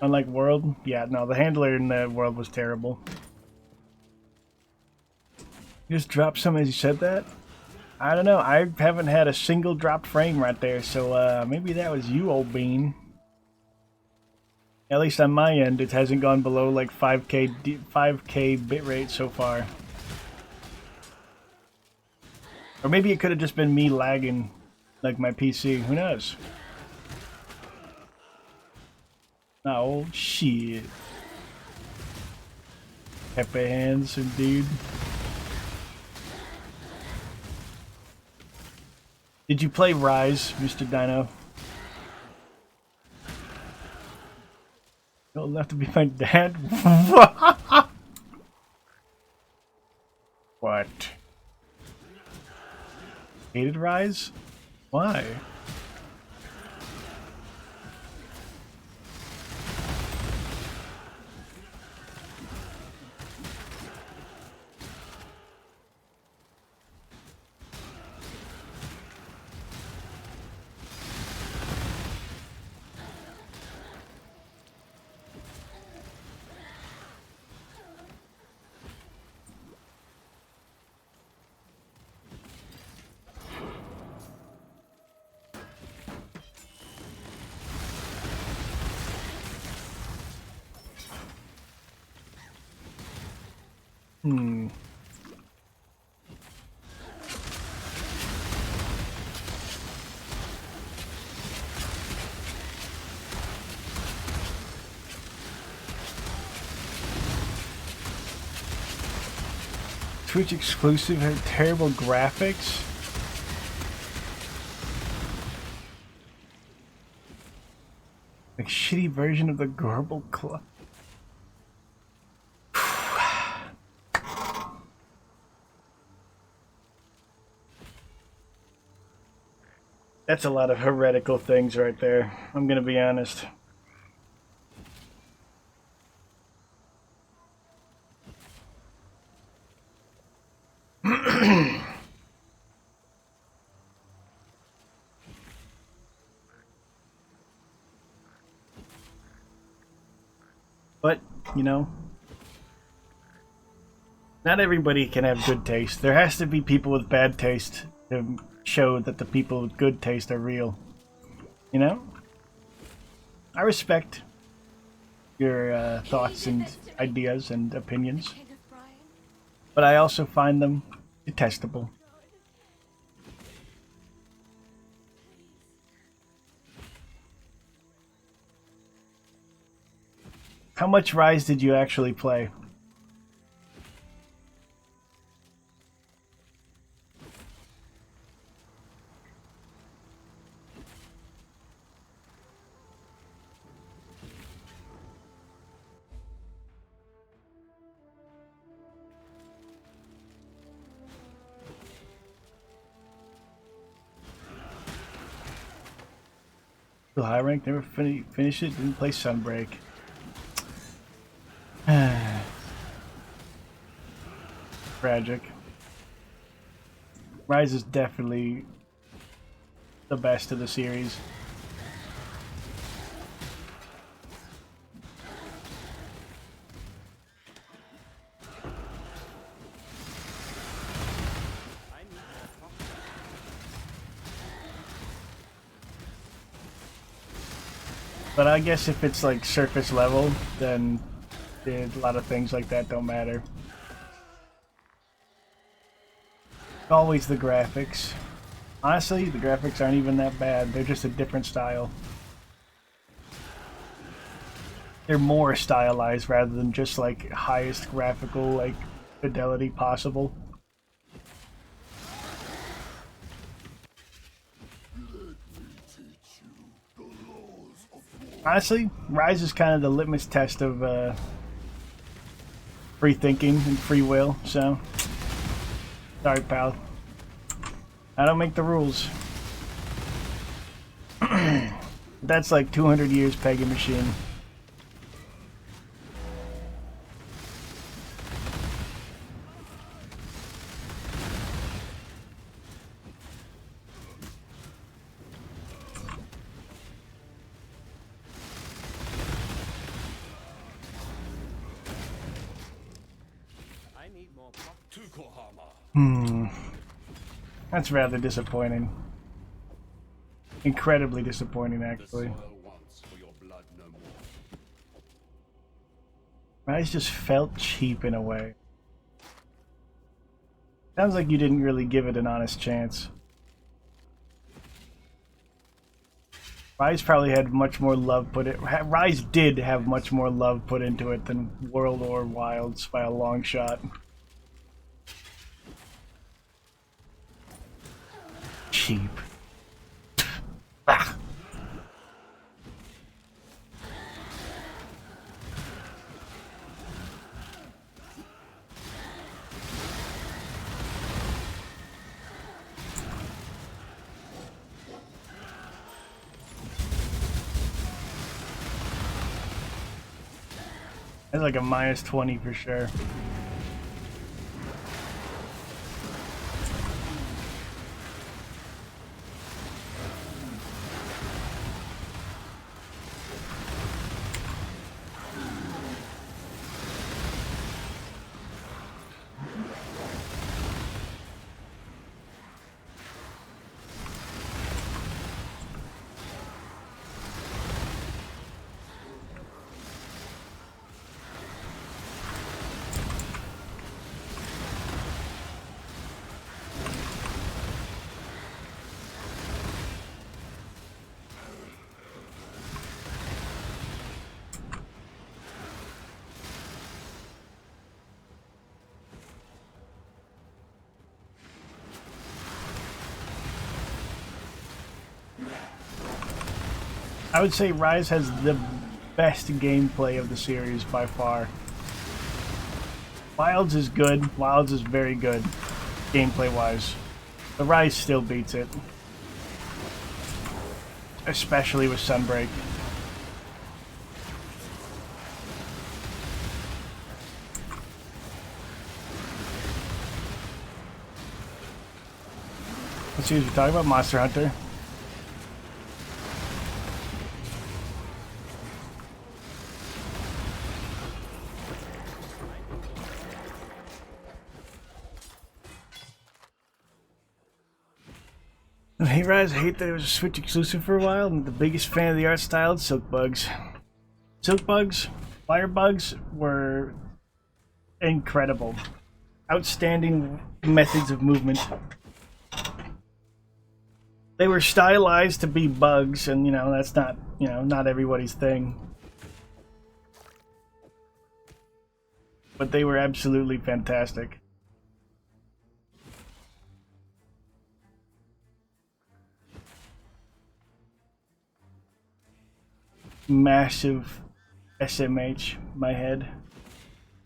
Unlike World, yeah, no, the handler in the World was terrible. You just dropped some as you said that? I don't know, I haven't had a single dropped frame right there, so maybe that was you, old bean. At least on my end, it hasn't gone below like 5K bitrate so far. Or maybe it could have just been me lagging, like my PC. Who knows? Oh, shit. Pepe hands, indeed. Did you play Rise, Mr. Dino? You'll have to be my dad? What? Hated Rise? Why? Twitch exclusive had terrible graphics. Like shitty version of the Garble Club. That's a lot of heretical things right there. I'm gonna be honest. But, you know, not everybody can have good taste. There has to be people with bad taste to show that the people with good taste are real. You know? I respect your thoughts and ideas and opinions, but I also find them detestable. How much Rise did you actually play? Still high rank, never finish it, didn't play Sunbreak. Tragic. Rise is definitely the best of the series. But I guess if it's like surface level, then a lot of things like that don't matter. Always the graphics. Honestly, the graphics aren't even that bad. They're just a different style. They're more stylized rather than just like highest graphical like fidelity possible. Honestly, Rise is kind of the litmus test of free thinking and free will, so sorry, pal. I don't make the rules. That's like 200 years pegging machine. That's rather disappointing. Incredibly disappointing, actually. Rise just felt cheap in a way. Sounds like you didn't really give it an honest chance. Rise probably had much more love put it. Rise did have much more love put into it than World or Wilds by a long shot. Cheap. Ah. That's like a minus 20 for sure. I would say Rise has the best gameplay of the series by far. Wilds is good. Wilds is very good, gameplay-wise. The Rise still beats it. Especially with Sunbreak. Let's see what we're talking about. Monster Hunter. Hey Rise, I hate that it was a Switch exclusive for a while. I'm the biggest fan of the art style of Silk Bugs. Silk Bugs, Fire Bugs were incredible. Outstanding methods of movement. They were stylized to be bugs, and that's not, not everybody's thing. But they were absolutely fantastic. Massive SMH in my head.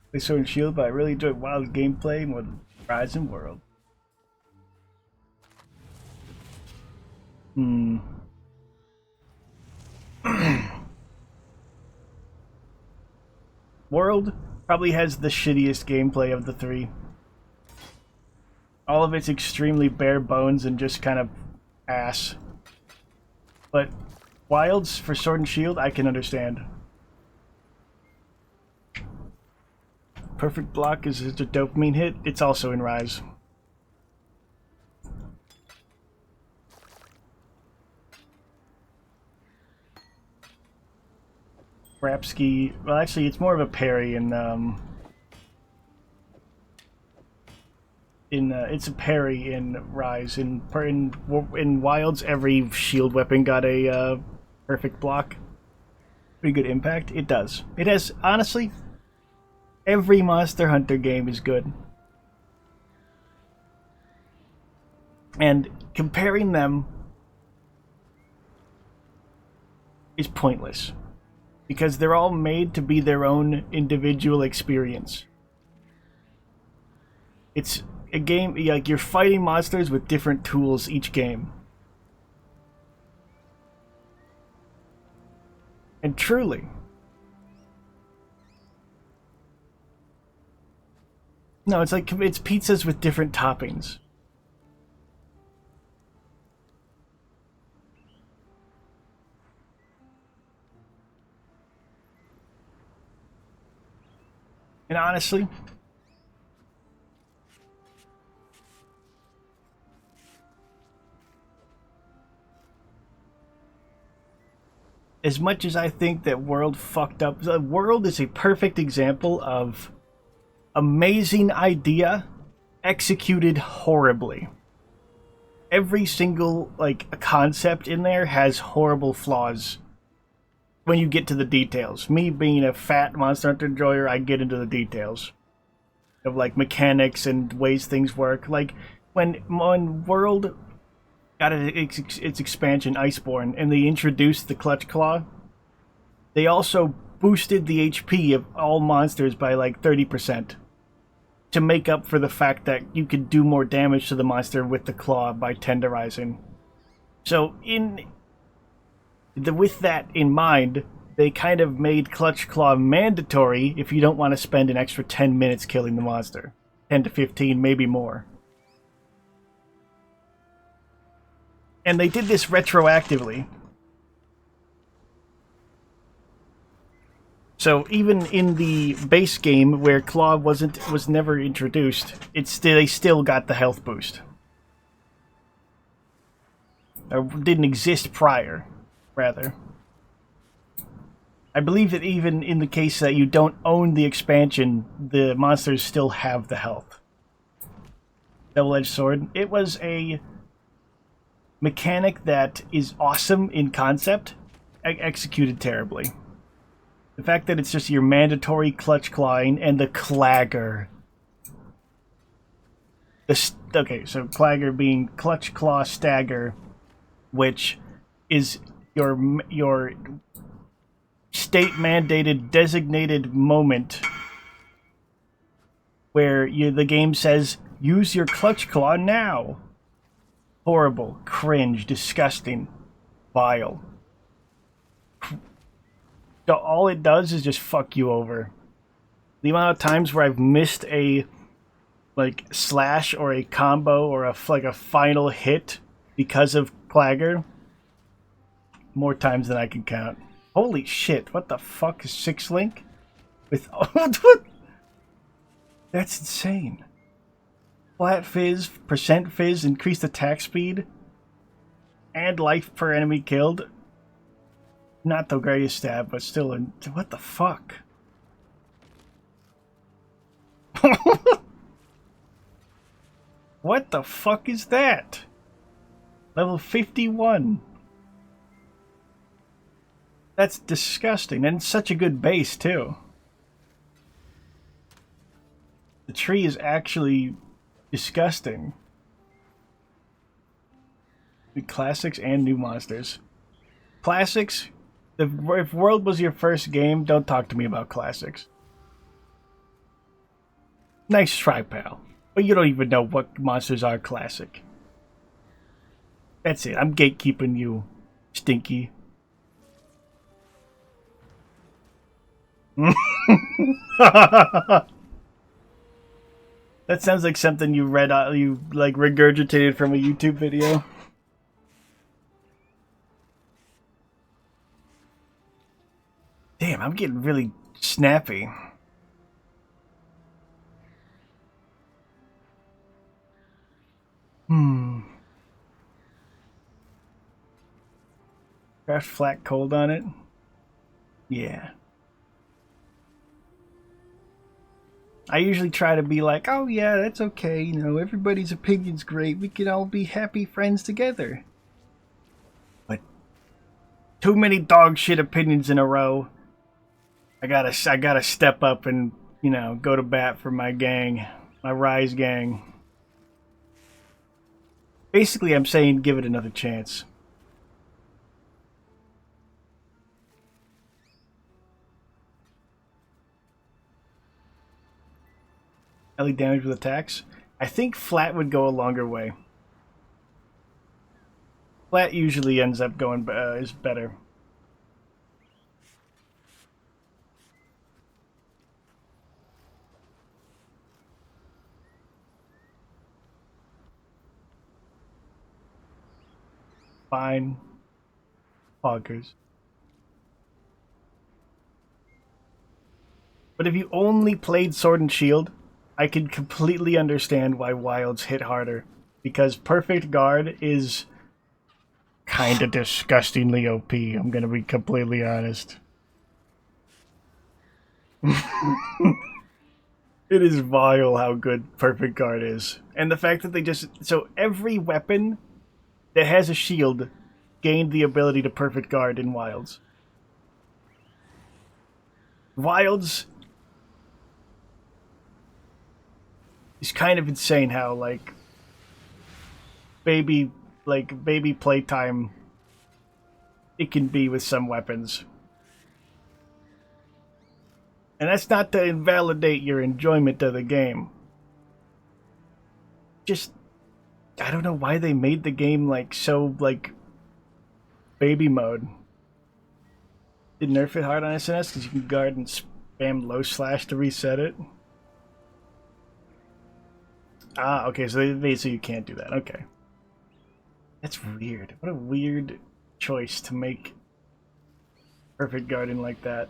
Play Sword and Shield, but I really enjoy Wild gameplay more than Rise and World. World probably has the shittiest gameplay of the three. All of it's extremely bare bones and just kind of ass. But Wilds for Sword and Shield, I can understand. Perfect Block is a dopamine hit. It's also in Rise. Rapski, well actually it's more of a parry it's a parry in Rise. In Wilds, every shield weapon got a perfect block. Pretty good impact. It does. It has, honestly, every Monster Hunter game is good. And comparing them is pointless. Because they're all made to be their own individual experience. It's a game, like, you're fighting monsters with different tools each game. And truly, no, it's like, it's pizzas with different toppings. And honestly, as much as I think that World fucked up, the World is a perfect example of amazing idea executed horribly. Every single concept in there has horrible flaws when you get to the details. Me being a fat Monster Hunter enjoyer, I get into the details of mechanics and ways things work. Like when World got its expansion Iceborne and they introduced the Clutch Claw, they also boosted the HP of all monsters by 30% to make up for the fact that you could do more damage to the monster with the claw by tenderizing. So with that in mind, they kind of made Clutch Claw mandatory if you don't want to spend an extra 10 minutes killing the monster. 10 to 15, maybe more. And they did this retroactively. So even in the base game where Claw was never introduced, they still got the health boost. Or didn't exist prior, rather. I believe that even in the case that you don't own the expansion, the monsters still have the health. Double-edged sword. It was a mechanic that is awesome in concept, executed terribly. The fact that it's just your mandatory clutch clawing and the clagger. Okay, so clagger being clutch claw stagger, which is your state mandated designated moment where the game says use your clutch claw now. Horrible, cringe, disgusting, vile. All it does is just fuck you over. The amount of times where I've missed a slash or a combo or a final hit because of Clagger, more times than I can count. Holy shit! What the fuck is 6-link? With that's insane. Flat fizz, percent fizz, increased attack speed, and life per enemy killed. Not the greatest stab, but still, what the fuck? What the fuck is that? Level 51. That's disgusting, and such a good base, too. The tree is actually disgusting. The classics and new monsters. Classics? If World was your first game, don't talk to me about classics. Nice try, pal. But you don't even know what monsters are classic. That's it. I'm gatekeeping you, Stinky. That sounds like something you read, regurgitated from a YouTube video. Damn, I'm getting really snappy. Craft flat cold on it? Yeah. I usually try to be like, oh yeah, that's okay, everybody's opinion's great, we can all be happy friends together. But too many dog shit opinions in a row. I gotta step up and, go to bat for my gang, my Rise gang. Basically, I'm saying give it another chance. Melee damage with attacks? I think flat would go a longer way. Flat usually ends up going is better. Fine. Poggers. But if you only played Sword and Shield, I can completely understand why Wilds hit harder. Because Perfect Guard is kind of disgustingly OP. I'm gonna be completely honest. It is vile how good Perfect Guard is. And the fact that they just... So every weapon that has a shield gained the ability to Perfect Guard in Wilds. Wilds is kind of insane how, like, baby playtime it can be with some weapons. And that's not to invalidate your enjoyment of the game. Just, I don't know why they made the game, like, so, like, baby mode. Did nerf it hard on SNS because you can guard and spam low slash to reset it? Ah, okay, so so you can't do that. Okay. That's weird. What a weird choice to make Perfect Guardian like that.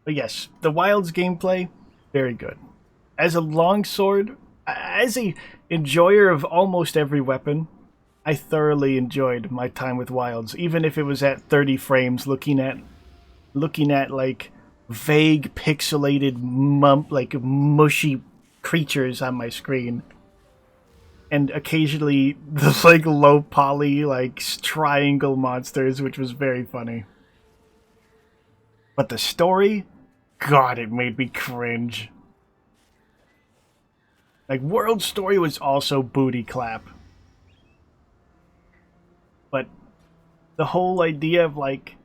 But yes, the Wilds gameplay, very good. As a longsword, as a enjoyer of almost every weapon, I thoroughly enjoyed my time with Wilds, even if it was at 30 frames, looking at like vague pixelated like mushy creatures on my screen, and occasionally the like low poly like triangle monsters, which was very funny. But the story, God, it made me cringe. Like, World Story was also booty clap. But the whole idea of, like,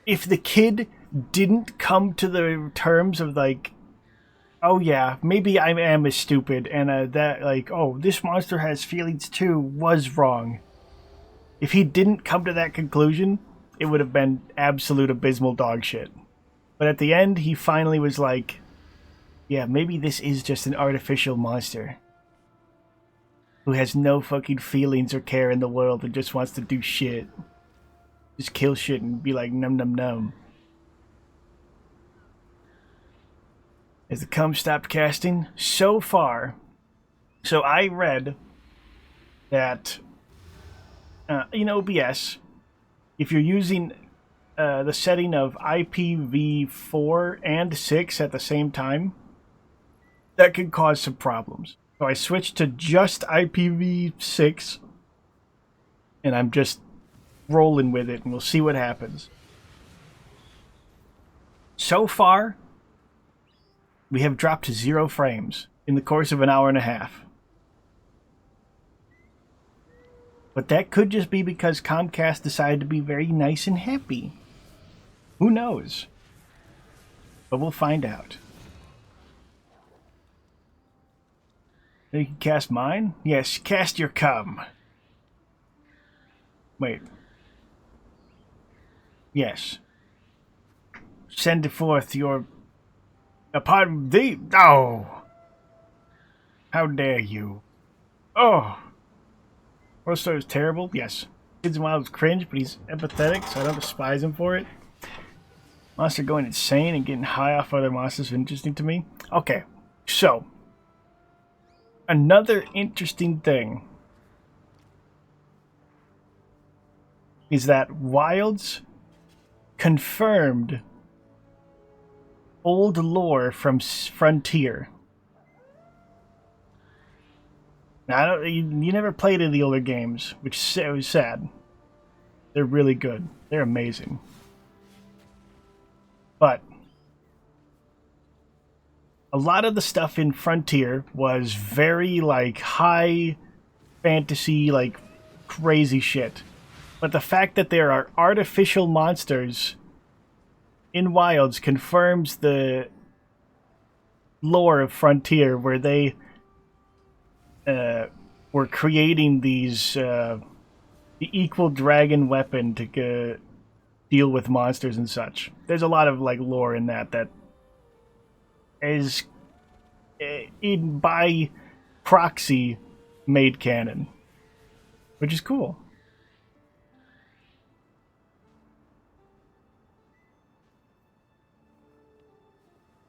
if the kid didn't come to the terms of, like, oh yeah, maybe I am as stupid, and that, like, oh, this monster has feelings too, was wrong. If he didn't come to that conclusion, it would have been absolute abysmal dog shit. But at the end, he finally was like, yeah, maybe this is just an artificial monster who has no fucking feelings or care in the world and just wants to do shit. Just kill shit and be like, num num num. Has the cum stopped casting? So far. So I read that in OBS, if you're using the setting of IPv4 and 6 at the same time, that could cause some problems. So I switched to just IPv6, and I'm just rolling with it, and we'll see what happens. So far, we have dropped to 0 frames in the course of an hour and a half. But that could just be because Comcast decided to be very nice and happy. Who knows? But we'll find out. You can cast mine? Yes, cast your cum. Wait. Yes. Send forth your... Upon thee... Oh! How dare you? Oh! World Story is terrible? Yes. Kids in Wild is cringe, but he's empathetic, so I don't despise him for it. Monster going insane and getting high off other monsters is interesting to me. Okay, so... Another interesting thing is that Wilds confirmed old lore from Frontier. Now, you never played any of the older games, which was sad. They're really good. They're amazing. But a lot of the stuff in Frontier was very, like, high fantasy, like, crazy shit. But the fact that there are artificial monsters in Wilds confirms the lore of Frontier, where they were creating these the equal dragon weapon to deal with monsters and such. There's a lot of like lore in that is in by proxy made canon, which is cool.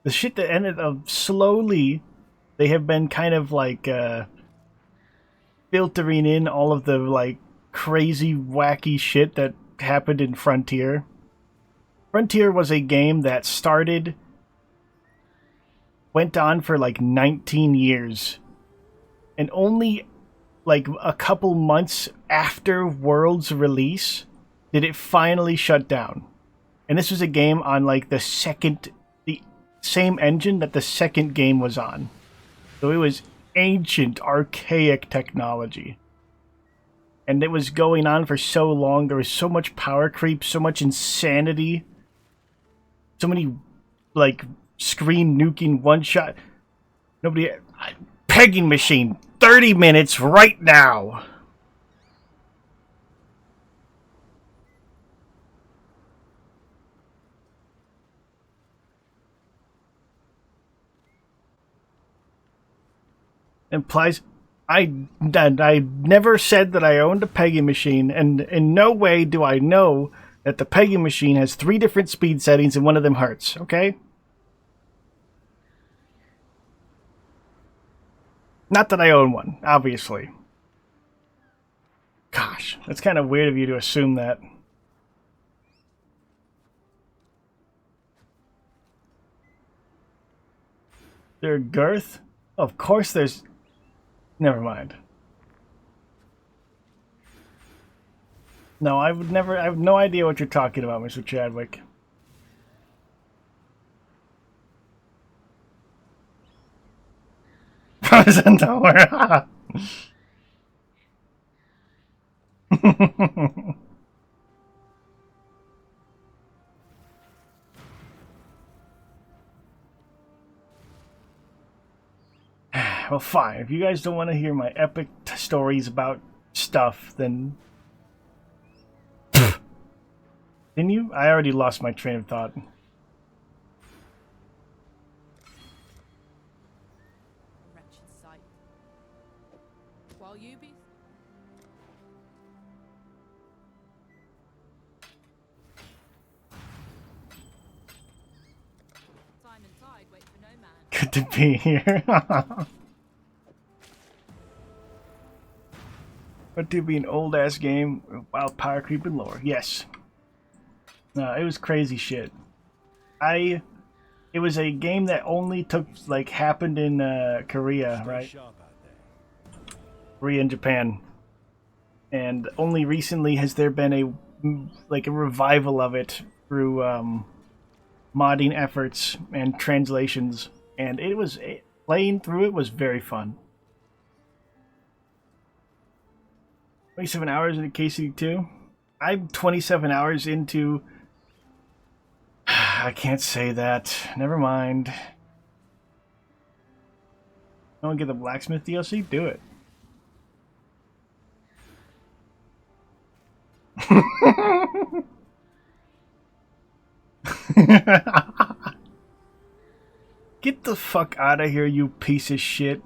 The shit that ended up slowly, they have been kind of like filtering in all of the like crazy wacky shit that happened in Frontier. Frontier was a game that went on for like 19 years, and only like a couple months after World's release did it finally shut down. And this was a game on like the same engine that the second game was on. So it was ancient, archaic technology. And it was going on for so long. There was so much power creep, so much insanity, so many like screen nuking one shot. Nobody. Pegging machine, 30 minutes right now. Implies I never said that I owned a pegging machine, and in no way do I know that the pegging machine has 3 different speed settings and one of them hurts, okay? Not that I own one, obviously. Gosh, that's kind of weird of you to assume that. There girth? Of course there's... Never mind. No, I would never... I have no idea what you're talking about, Mr. Chadwick. Frozen Tower. Well, fine. If you guys don't want to hear my epic stories about stuff, then... Didn't you? I already lost my train of thought. Wretched sight. While you be... Time and tide wait for no man. Good to be here. But to be an old-ass game, wild power creep and lore. Yes. No, it was crazy shit. It was a game that only happened in Korea, right? Korea and Japan. And only recently has there been a revival of it through modding efforts and translations. And playing through it was very fun. 27 hours into KCD2? I'm 27 hours into... I can't say that. Never mind. I want to get the Blacksmith DLC? Do it. Get the fuck out of here, you piece of shit.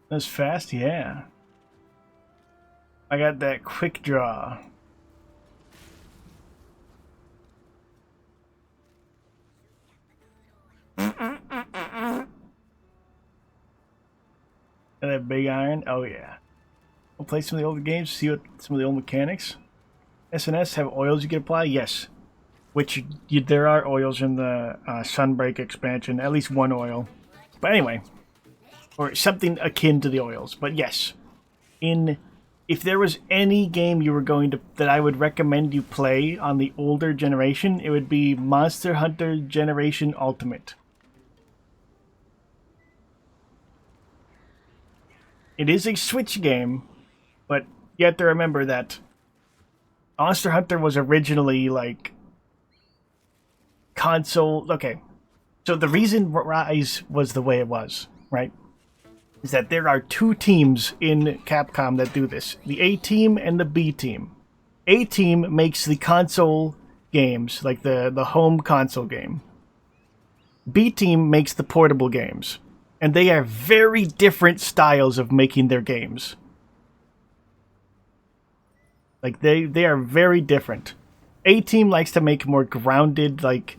That's fast, yeah. I got that quick draw. And that big iron, oh yeah. We'll play some of the older games, see what some of the old mechanics. SNS have oils you can apply, yes. Which there are oils in the Sunbreak expansion, at least one oil. But anyway. Or something akin to the oils, but yes. If there was any game you were that I would recommend you play on the older generation, it would be Monster Hunter Generation Ultimate. It is a Switch game, but you have to remember that Monster Hunter was originally console. Okay, so the reason Rise was the way it was, right? Is that there are 2 teams in Capcom that do this. The A team and the B team. A team makes the console games, like the home console game. B team makes the portable games. And they are very different styles of making their games. Like, they are very different. A-Team likes to make more grounded, like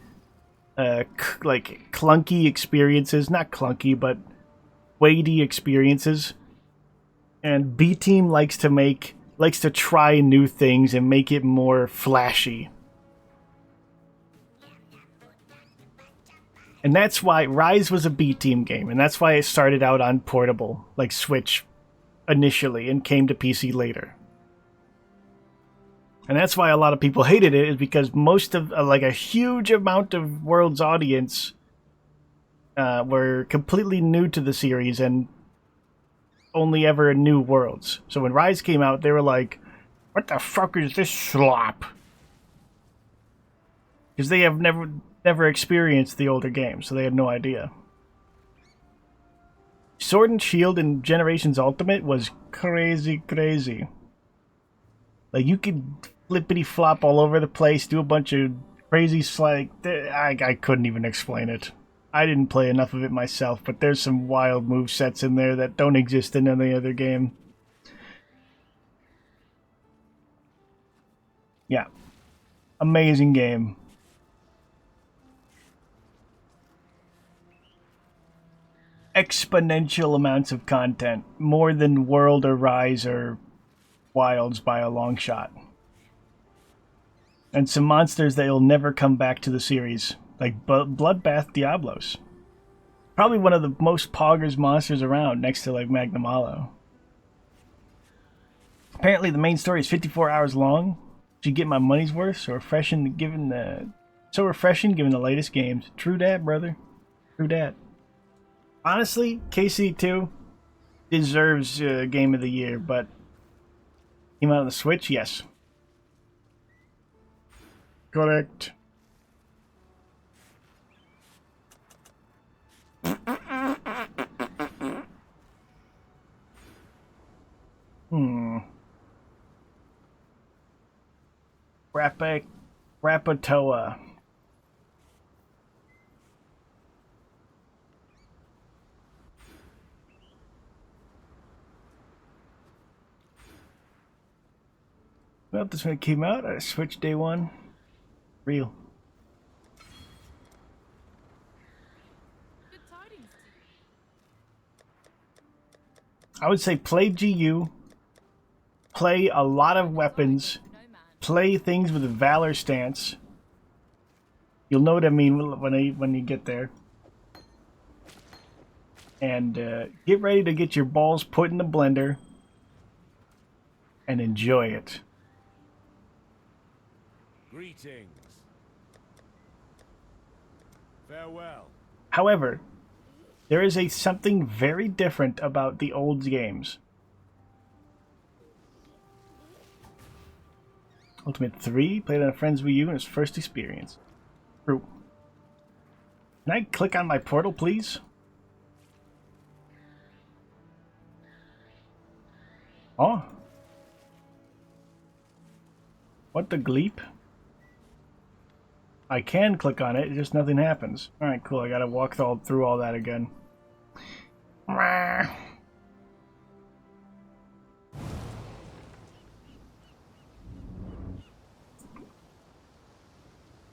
clunky experiences. Not clunky, but weighty experiences. And B-Team likes to try new things and make it more flashy. And that's why Rise was a B-Team game, and that's why it started out on portable, like Switch initially, and came to PC later. And that's why a lot of people hated it, is because most of, like a huge amount of World's audience were completely new to the series and only ever knew Worlds. So when Rise came out, they were like, what the fuck is this slop? Because they have never experienced the older games, so they had no idea. Sword and Shield in Generations Ultimate was crazy. Like, you could flippity flop all over the place, do a bunch of crazy I couldn't even explain it. I didn't play enough of it myself, but there's some wild move sets in there that don't exist in any other game. Yeah. Amazing game. Exponential amounts of content. More than World or Rise or Wilds by a long shot. And some monsters that will never come back to the series. Like Bloodbath Diablos. Probably one of the most poggers monsters around, next to like Magnum Hollow. Apparently the main story is 54 hours long. Should get my money's worth. So refreshing given the latest games. True dat, brother. True dat. Honestly, KC2 deserves Game of the Year, but came out on the Switch, yes. Correct. Rapatoa. Well, this one came out. I switched day one. Real. Good tidings to you. I would say play GU. Play a lot of weapons. No man. Play things with a Valor stance. You'll know what I mean when you get there. And get ready to get your balls put in the blender. And enjoy it. Greetings. Farewell. However, there is something very different about the old games. Ultimate 3, played on a friend's Wii U in its first experience. True. Can I click on my portal, please? Oh. What the gleep? I can click on it, just nothing happens. Alright, cool. I gotta walk through all that again.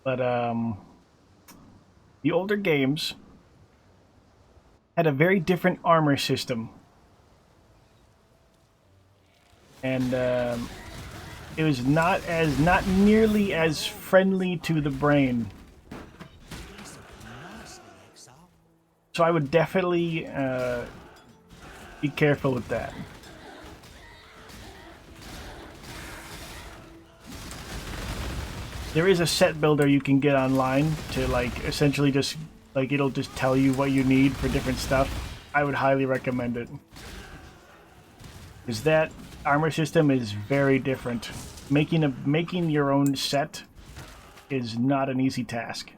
But, the older games had a very different armor system. And, it was not nearly as friendly to the brain. So I would definitely be careful with that. There is a set builder you can get online to like essentially just like it'll just tell you what you need for different stuff. I would highly recommend it. Because that armor system is very different. Making your own set is not an easy task.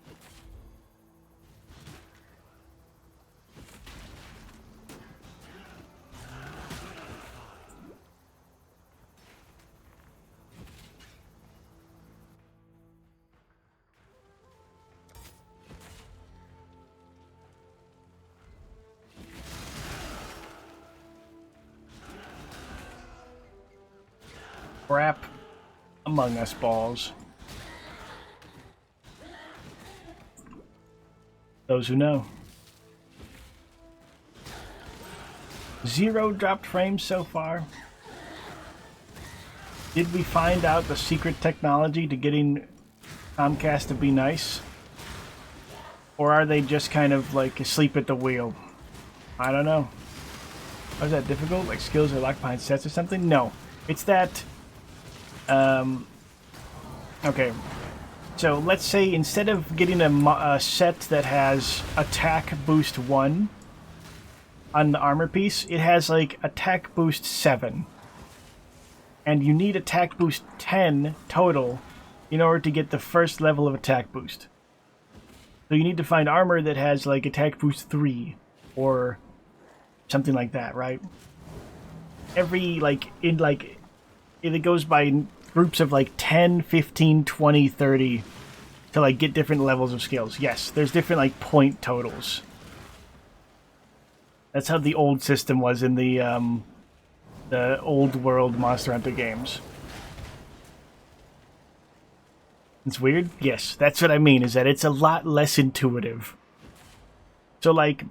Crap. Among Us balls. Those who know. 0 dropped frames so far. Did we find out the secret technology to getting Comcast to be nice? Or are they just kind of like asleep at the wheel? I don't know. Was that difficult? Like skills are locked behind sets or something? No. It's that... okay. So let's say instead of getting a set that has attack boost 1 on the armor piece, it has like attack boost 7. And you need attack boost 10 total in order to get the first level of attack boost. So you need to find armor that has like attack boost 3 or something like that, right? Every it goes by groups of like 10, 15, 20, 30 to like get different levels of skills. Yes, there's different like point totals. That's how the old system was in the old world Monster Hunter games. It's weird? Yes, that's what I mean, is that it's a lot less intuitive. So like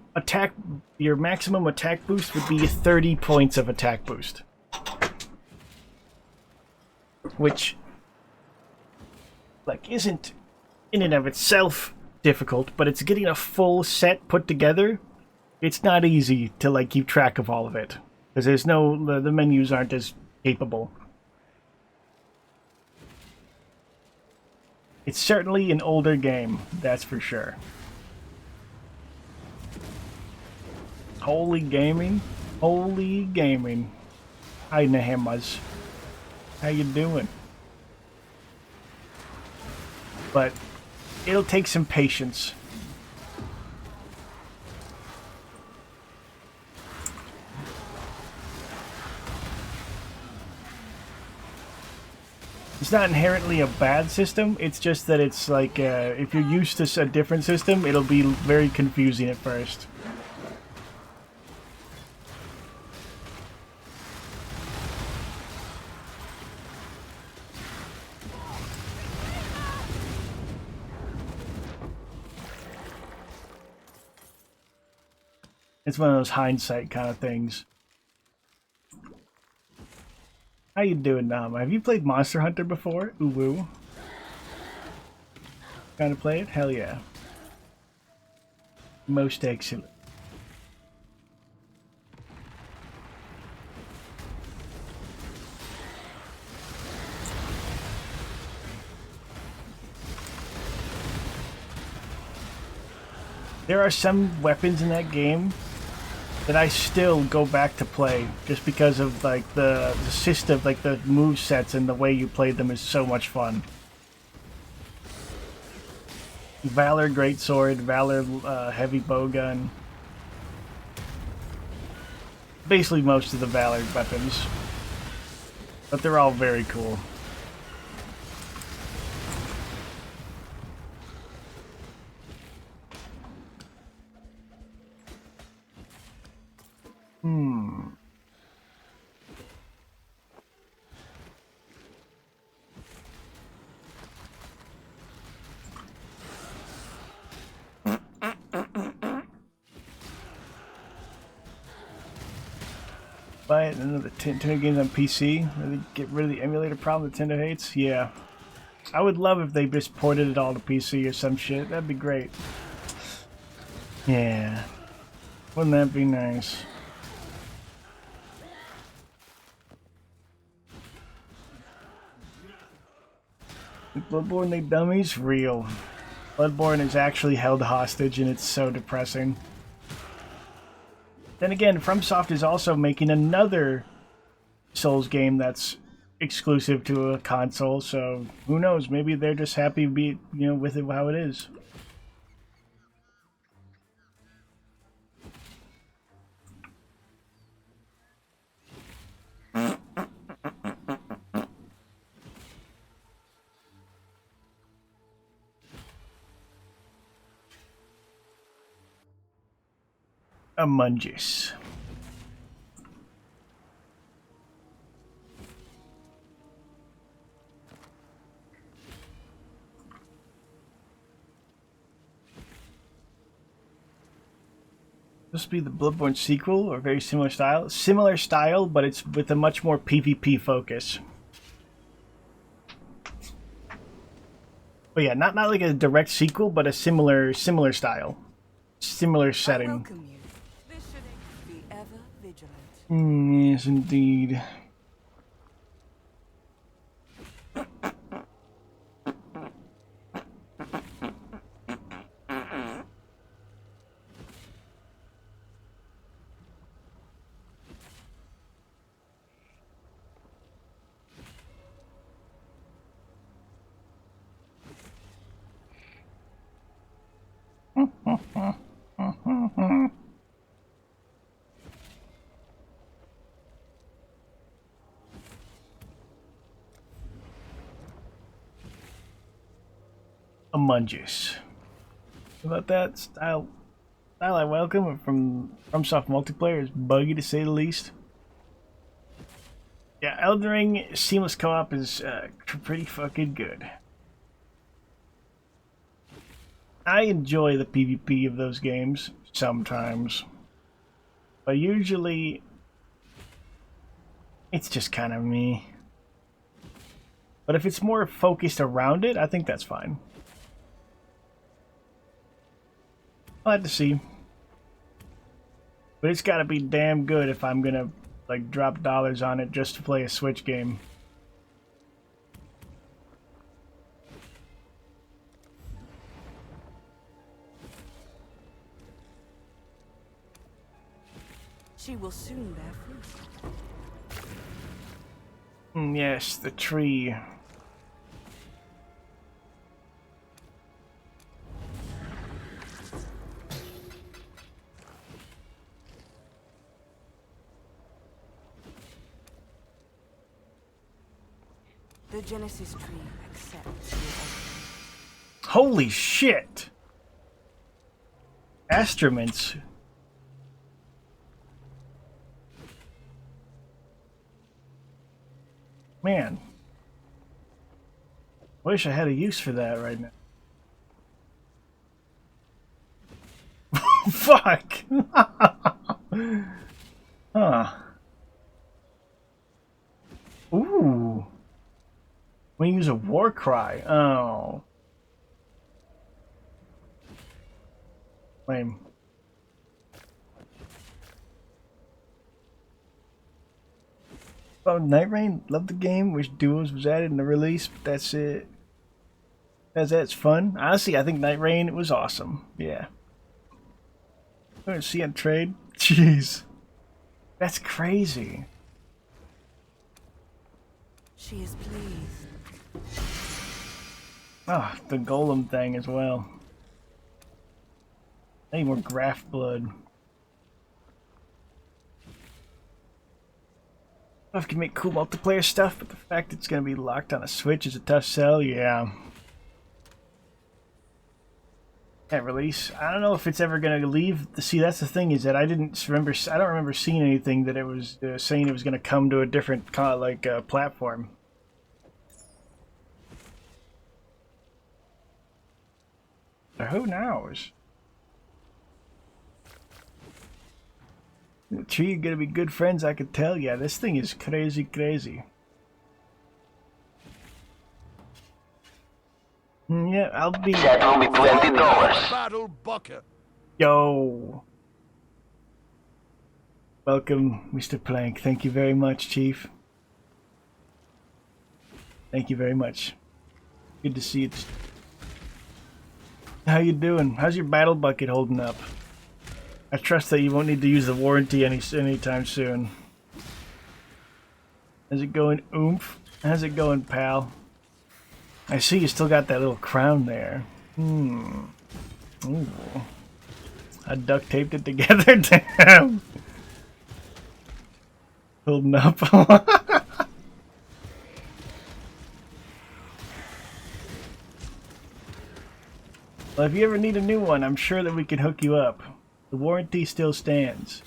your maximum attack boost would be 30 points of attack boost. Which like isn't in and of itself difficult, but it's getting a full set put together. It's not easy to like keep track of all of it. Because there's the menus aren't as capable. It's certainly an older game, that's for sure. Holy gaming. Holy gaming. Hi Nahemas. How you doing? But it'll take some patience. It's not inherently a bad system, it's just that it's like, if you're used to a different system, it'll be very confusing at first. It's one of those hindsight kind of things. How you doing, Nam? Have you played Monster Hunter before? Ooh woo. Gotta play it? Hell yeah. Most excellent. There are some weapons in that game that I still go back to play just because of like the system, like the move sets and the way you played them is so much fun. Valor Greatsword, Valor Heavy Bowgun. Basically most of the Valor weapons. But they're all very cool. Buy it, another Nintendo games on PC. Really get rid of the emulator problem Nintendo hates. Yeah, I would love if they just ported it all to PC or some shit. That'd be great. Yeah, wouldn't that be nice? Bloodborne, they dummies? Real. Bloodborne is actually held hostage and it's so depressing. Then again, FromSoft is also making another Souls game that's exclusive to a console, so who knows? Maybe they're just happy with it how it is. Among Us. Supposed to be the Bloodborne sequel or very similar style. Similar style, but it's with a much more PvP focus. But yeah, not like a direct sequel, but a similar style. Similar setting. I welcome you. Be ever vigilant. Yes, indeed. Amungus. How about that style I welcome from FromSoft multiplayer is buggy to say the least. Yeah, Elden Ring seamless co-op is pretty fucking good. I enjoy the PvP of those games sometimes, but usually it's just kind of me. But if it's more focused around it, I think that's fine. I'll have to see. But it's gotta be damn good if I'm gonna like drop dollars on it just to play a Switch game. She will soon bear fruit. Yes, the tree. The Genesis tree accepts your offering. Holy shit! Astroments. Man. Wish I had a use for that right now. Fuck! Huh. Ooh. We use a war cry. Oh. Lame. Oh, Night Rain, love the game. Wish Duos was added in the release, but that's it. That's fun. Honestly, I think Night Rain was awesome. Yeah. I'm gonna see on trade. Jeez. That's crazy. She is pleased. Oh, the golem thing as well. I need more graft blood. I can make cool multiplayer stuff, but the fact it's going to be locked on a Switch is a tough sell, yeah. Can't release. I don't know if it's ever going to leave. See, that's the thing is that I don't remember seeing anything that it was saying it was going to come to a different platform. So who knows? The tree are gonna be good friends, I could tell. Yeah, this thing is crazy, crazy. Yeah, I'll be. Settle me $20. Battle bucket. Yo. Welcome, Mr. Plank. Thank you very much, Chief. Thank you very much. Good to see you. How you doing? How's your battle bucket holding up? I trust that you won't need to use the warranty anytime soon. How's it going, oomph? How's it going, pal? I see you still got that little crown there. Ooh. I duct taped it together. Damn. Holding up. Well, if you ever need a new one, I'm sure that we can hook you up. The warranty still stands.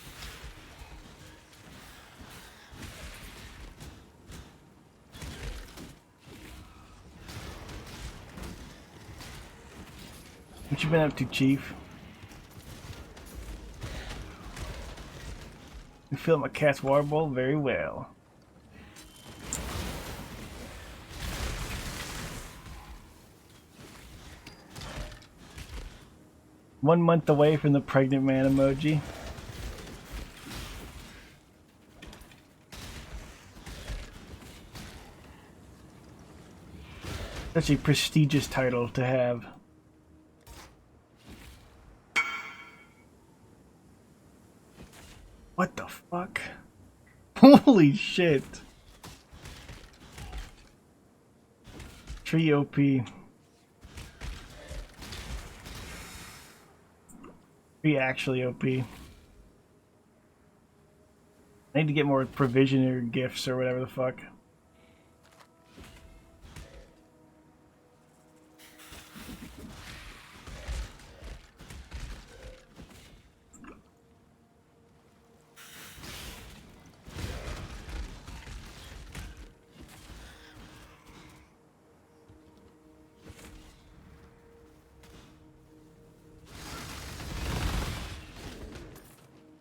What you been up to, Chief? You feel my cat's water bowl very well. One month away from the pregnant man emoji. Such a prestigious title to have. What the fuck? Holy shit. Tree OP. Tree actually OP. I need to get more provisioner gifts or whatever the fuck.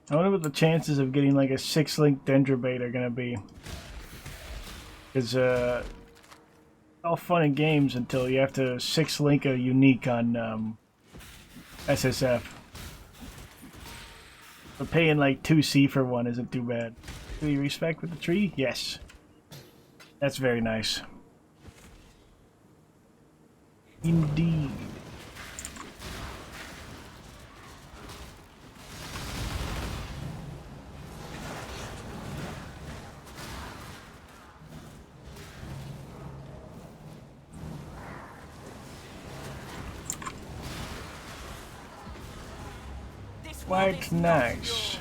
I wonder what the chances of getting like a 6-link dendrobate are gonna be. Because all fun and games until you have to 6-link a unique on SSF. But paying like 2C for one isn't too bad. Do you respect with the tree? Yes. That's very nice. Indeed. Quite nice.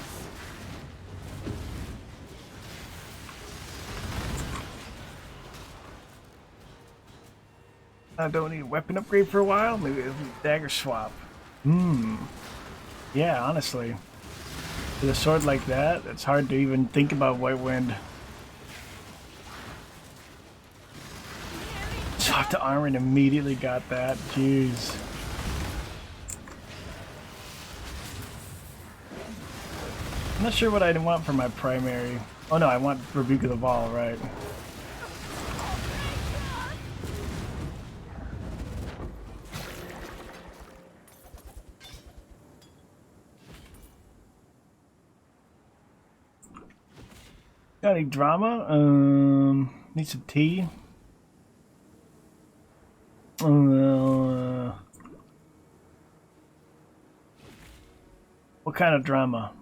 I don't need a weapon upgrade for a while. Maybe a dagger swap. Yeah, honestly. With a sword like that, it's hard to even think about White Wind. Swapped to armor and immediately got that. Jeez. I'm not sure what I want for my primary. Oh no, I want Rebuke of the Ball, right? Got any drama? Need some tea. What kind of drama?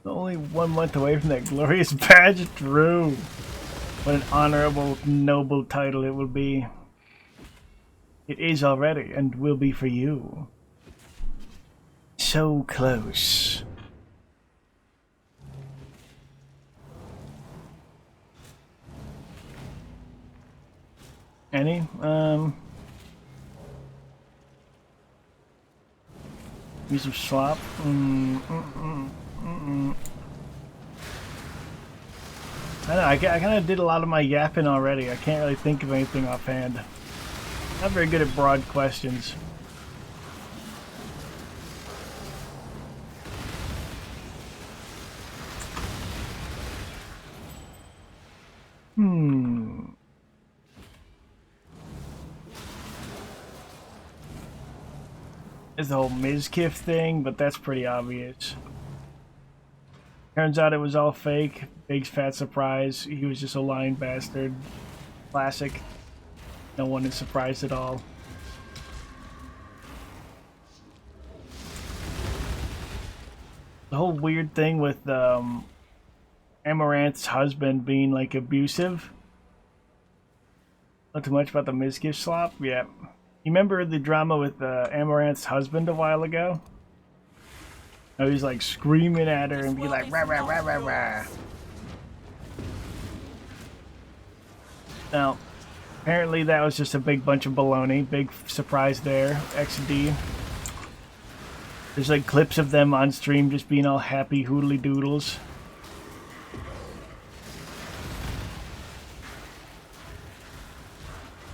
Only 1 month away from that glorious badge, Drew. What an honorable, noble title it will be. It is already, and will be for you. So close. Any? Use some slop. I know, I kind of did a lot of my yapping already. I can't really think of anything offhand. Not very good at broad questions. There's the whole Mizkif thing, but that's pretty obvious. Turns out it was all fake. Big fat surprise. He was just a lying bastard. Classic. No one is surprised at all. The whole weird thing with Amaranth's husband being like abusive. Not too much about the Mizkif slop? Yeah. You remember the drama with Amaranth's husband a while ago? How he's like screaming at her and be like rah rah rah rah rah. Now, apparently that was just a big bunch of baloney. Big surprise there. XD. There's like clips of them on stream just being all happy hoodly doodles.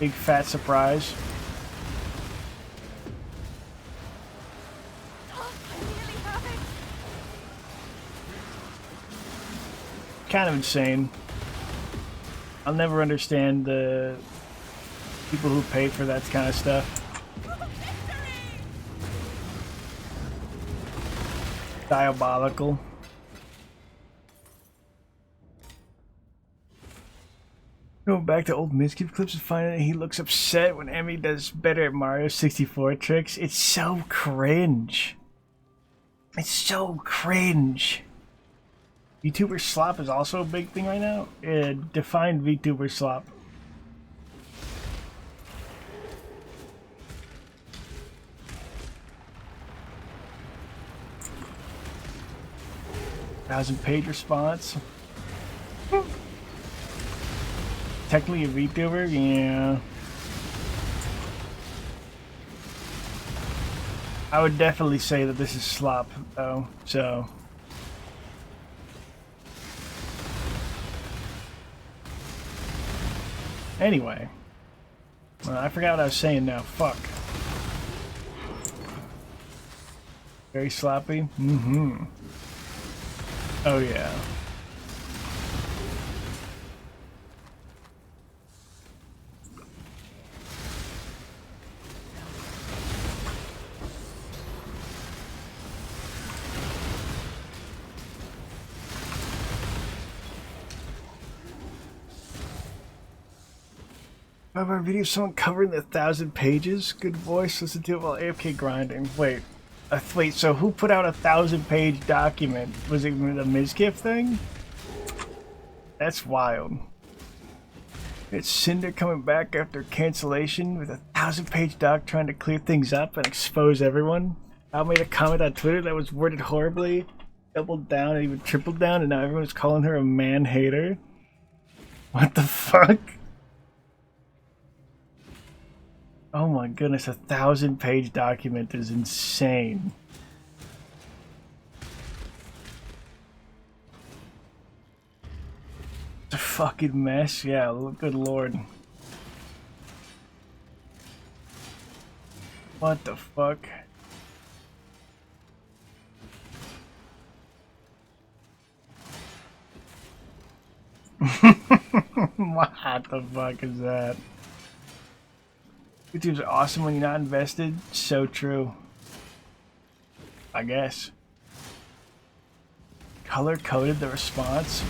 Big fat surprise. kind of insane. I'll never understand the people who pay for that kind of stuff. Diabolical. Going back to old Miskif clips and finding that he looks upset when Emmy does better at Mario 64 tricks. It's so cringe. It's so cringe. VTuber slop is also a big thing right now. Define VTuber slop. Thousand-page response. Technically a VTuber? Yeah. I would definitely say that this is slop, though, so... Anyway. I forgot what I was saying now. Fuck. Very sloppy? Mm-hmm. Oh, yeah. Of our video, someone covering the 1,000 pages. Good voice. Listen to it while AFK grinding. Wait, wait. So who put out a 1,000-page document? Was it the Mizkif thing? That's wild. It's Cinder coming back after cancellation with a 1,000-page doc trying to clear things up and expose everyone. I made a comment on Twitter that was worded horribly, doubled down, and even tripled down, and now everyone's calling her a man-hater. What the fuck? Oh my goodness, a 1,000-page document is insane. It's a fucking mess. Yeah, good lord. What the fuck? What the fuck is that? YouTube's awesome when you're not invested. So true. I guess. Color coded the response.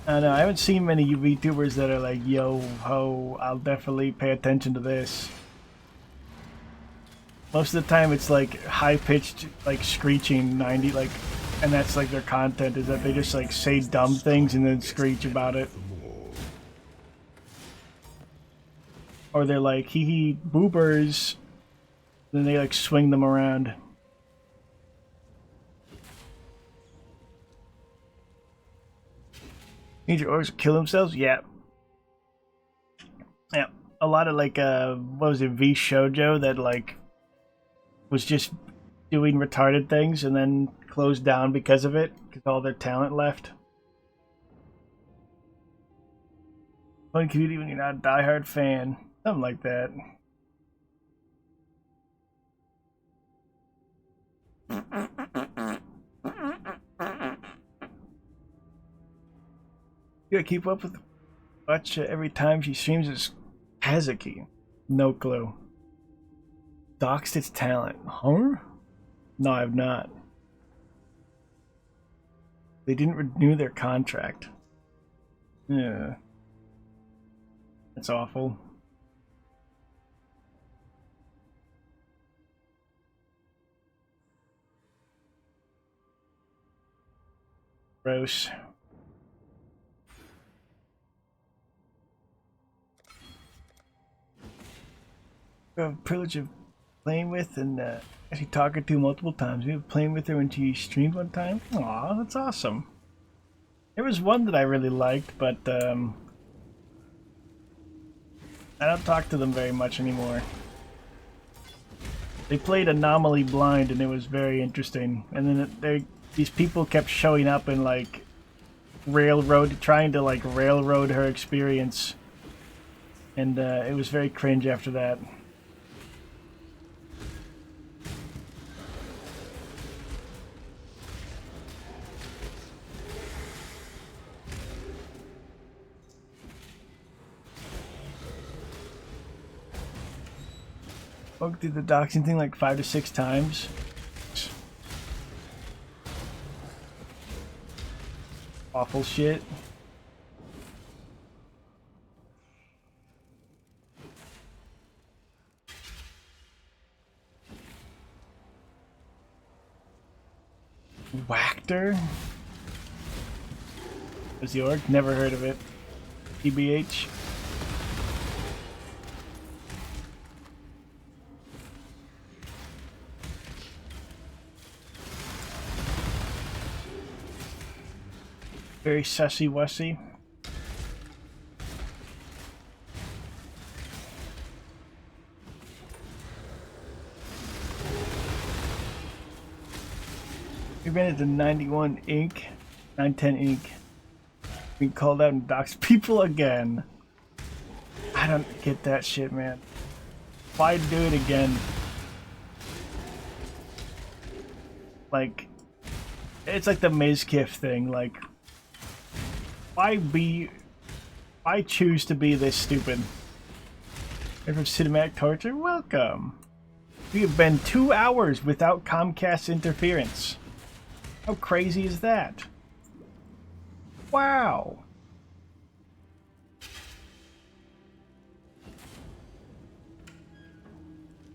I know, I haven't seen many VTubers that are like, yo, ho, I'll definitely pay attention to this. Most of the time it's like high-pitched, like screeching 90, like, and that's like their content, is that they just like say dumb things and then screech about it. Or they're like, hee hee boobers, then they like swing them around. Need your orcs to kill themselves? Yeah. Yeah. A lot of like, what was it, V Shoujo that like was just doing retarded things and then closed down because of it, because all their talent left. Fun community when you're not a diehard fan. Something like that. You gotta keep up with watch every time she streams is Kazuki. No clue. Doxed its talent. Huh? No, I've not. They didn't renew their contract. Yeah. That's awful. Gross. I have the privilege of playing with and actually talking to multiple times. We were playing with her when she streamed one time. Aw, that's awesome. There was one that I really liked, but I don't talk to them very much anymore. They played Anomaly Blind and it was very interesting. And then these people kept showing up and like trying to like railroad her experience. And it was very cringe after that. Spoke through the doxing thing like 5 to 6 times. Awful shit. Whacked her? Was the orc? Never heard of it. TBH. Very sussy wussy. We ran into 91 Inc. 910 Inc. Being called out and doxed people again. I don't get that shit, man. Why do it again? Like, it's like the Mizkif thing. Like, why choose to be this stupid? And from cinematic torture, welcome. We have been 2 hours without Comcast interference. How crazy is that? Wow.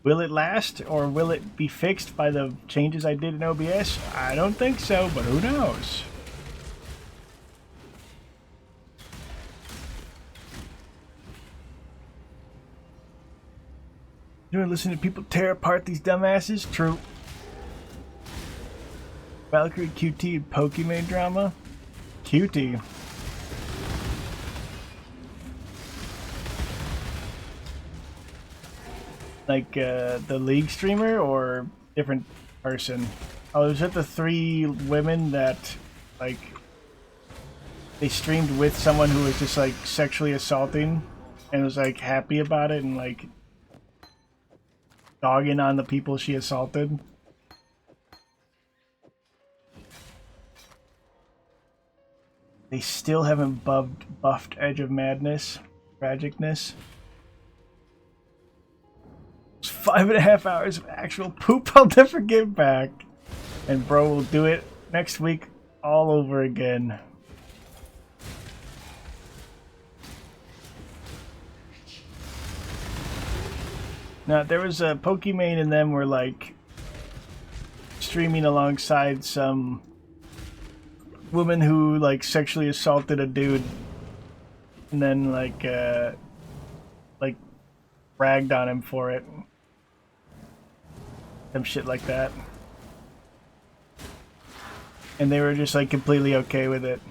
Will it last, or will it be fixed by the changes I did in OBS? I don't think so, but who knows? You know, listen to people tear apart these dumbasses? True. Valkyrie QT and Pokemon drama? QT. Like the League streamer or different person? Oh, was it the 3 women that like they streamed with someone who was just like sexually assaulting and was like happy about it and like dogging on the people she assaulted? They still haven't buffed Edge of Madness, Tragicness. It's 5.5 hours of actual poop I'll never get back. And bro will do it next week all over again. Now, there was a Pokemon and them were like streaming alongside some woman who like sexually assaulted a dude and then like bragged on him for it. Some shit like that. And they were just like completely okay with it.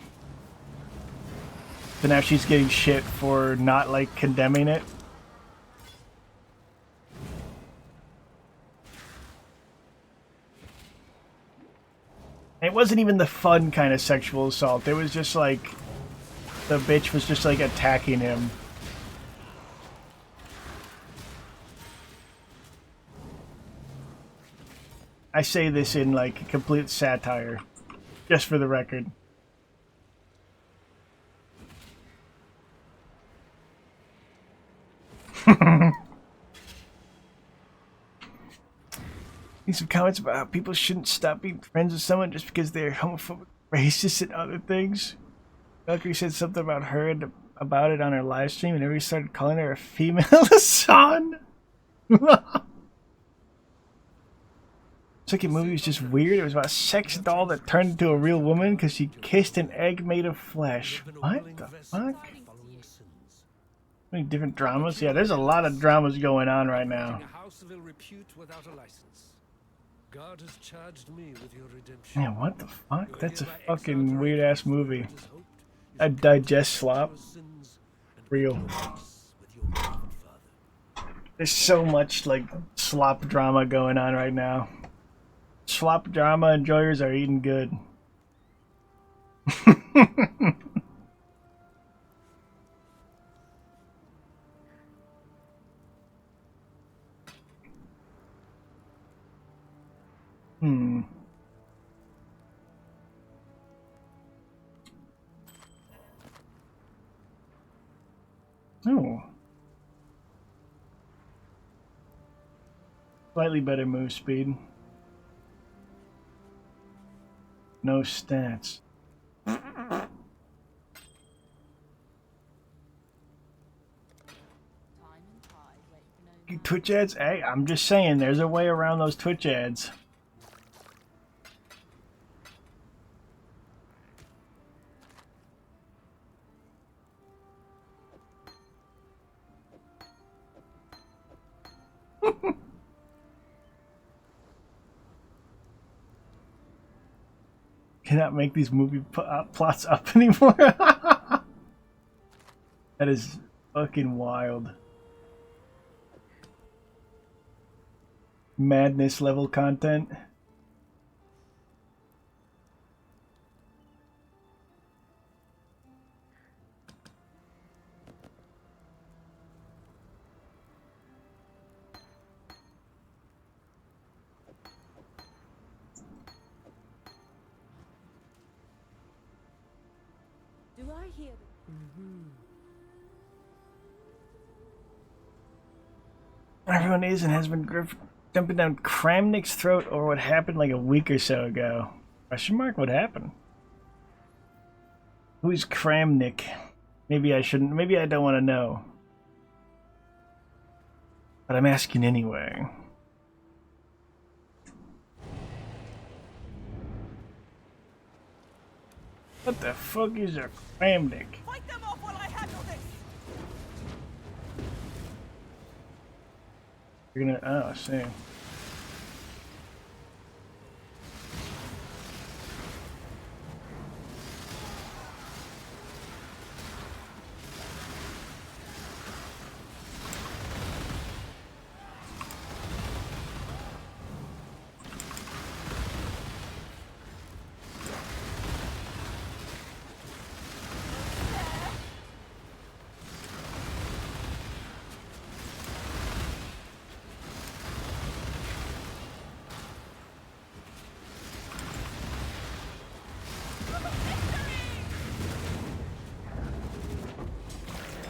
So now she's getting shit for not like condemning it. It wasn't even the fun kind of sexual assault. It was just like the bitch was just like attacking him. I say this in like complete satire, just for the record. Need some comments about how people shouldn't stop being friends with someone just because they're homophobic, racist, and other things. Valkyrie said something about her and about it on her live stream, and everybody started calling her a female son. Second movie was just weird. It was about a sex doll that turned into a real woman because she kissed an egg made of flesh. What the fuck? Many different dramas? Yeah, there's a lot of dramas going on right now. God has charged me with your redemption. Man, what the fuck? That's a fucking weird ass movie. I digest slop. Real. There's so much like slop drama going on right now. Slop drama enjoyers are eating good. Oh. Slightly better move speed. No stats. Twitch ads? Hey, I'm just saying, there's a way around those Twitch ads. Cannot make these movie plots up anymore. That is fucking wild. Madness level content. Do I hear the Everyone is and has been jumping down Kramnik's throat or what happened like a week or so ago. Question mark? What happened? Who's Kramnik? Maybe I shouldn't. Maybe I don't want to know. But I'm asking anyway. What the fuck is a Kramnik? Fight them off while I handle this! You're gonna. Oh, I see.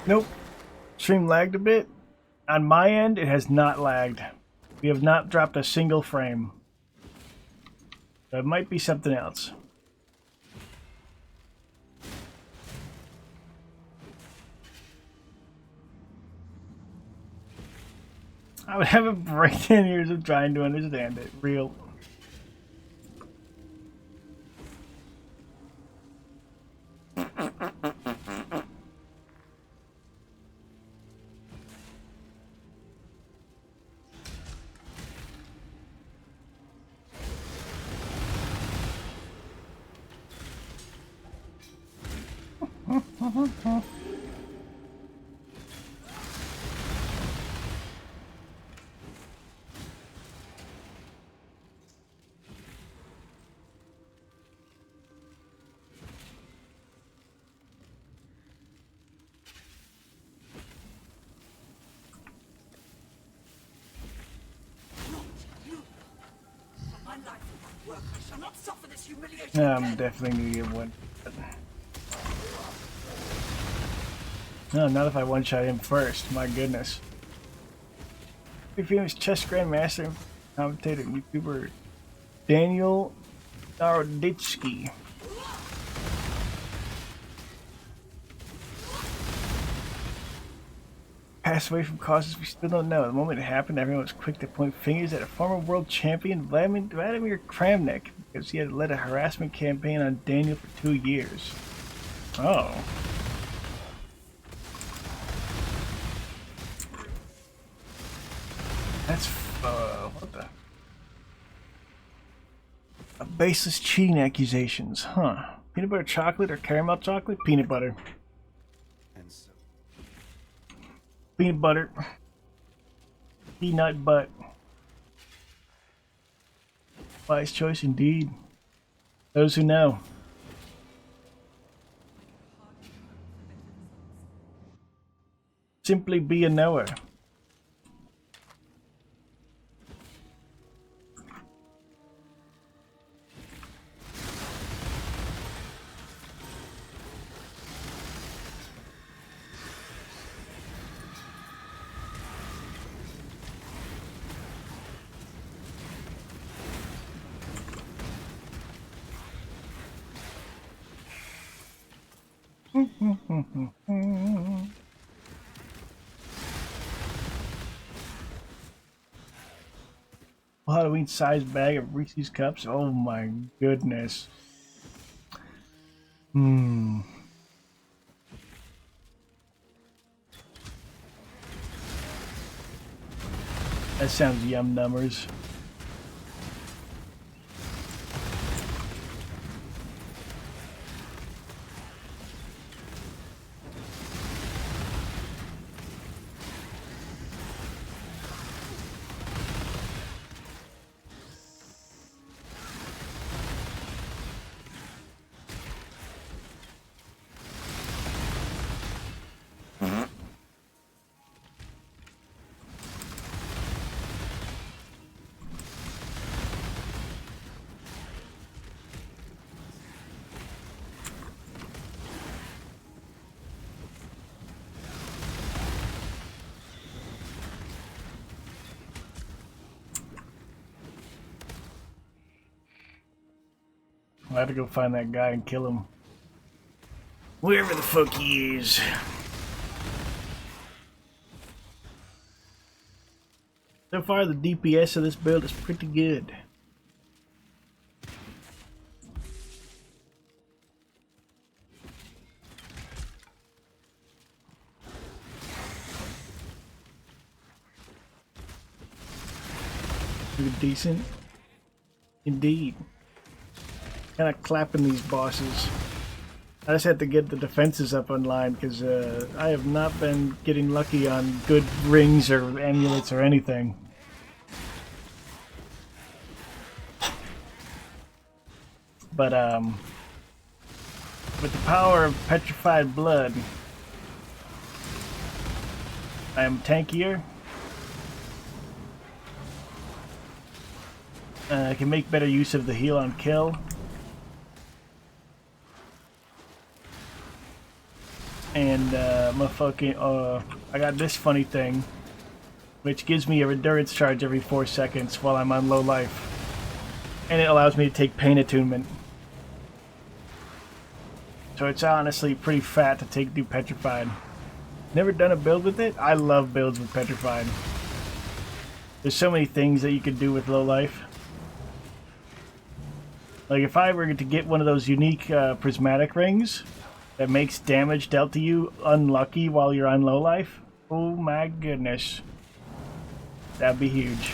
Nope. Stream lagged a bit. On my end, it has not lagged. We have not dropped a single frame. So it might be something else. I would have a breakdown years of trying to understand it. Real. I'm definitely gonna get one. No, not if I one-shot him first. My goodness. Big famous chess grandmaster, commentator, YouTuber Daniel Naroditsky. Passed away from causes we still don't know. The moment it happened, everyone was quick to point fingers at a former world champion, Vladimir Kramnik, because he had led a harassment campaign on Daniel for 2 years. Oh. That's, what the? Baseless cheating accusations, huh? Peanut butter chocolate or caramel chocolate? Peanut butter. And so, Peanut butter. Peanut butt. Wise choice indeed. Those who know. Simply be a knower. Halloween sized bag of Reese's Cups. Oh my goodness. That sounds yum numbers. I have to go find that guy and kill him. Wherever the fuck he is. So far, the DPS of this build is pretty good. Pretty decent. Indeed. Kind of clapping these bosses. I just had to get the defenses up online because I have not been getting lucky on good rings or amulets or anything. But with the power of petrified blood, I am tankier. I can make better use of the heal on kill. And I got this funny thing, which gives me a endurance charge every 4 seconds while I'm on low life. And it allows me to take pain attunement. So it's honestly pretty fat to do petrified. Never done a build with it? I love builds with petrified. There's so many things that you could do with low life. Like if I were to get one of those unique prismatic rings that makes damage dealt to you unlucky while you're on low life, oh my goodness. That'd be huge.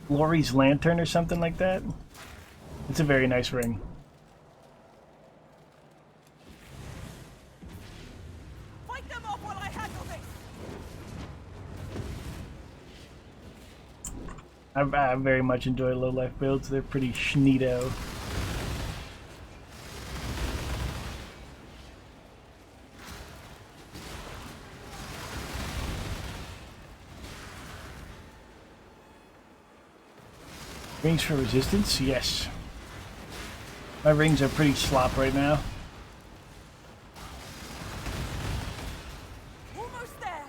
Lori's Lantern or something like that. It's a very nice ring. Fight them off while I handle this. I very much enjoy low life builds. They're pretty schneedo. Rings for resistance? Yes. My rings are pretty slop right now. Almost there.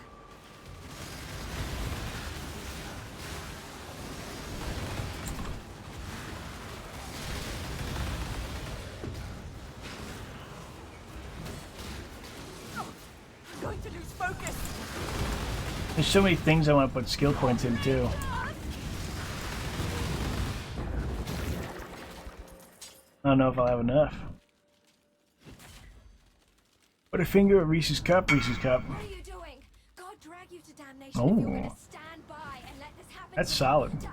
Oh, I'm going to lose focus. There's so many things I want to put skill points in too. I don't know if I'll have enough. Put a finger at Reese's Cup, Reese's Cup. What are you doing? God drag you to damnation if Oh. you're going to stand by and let this happen That's solid. to us.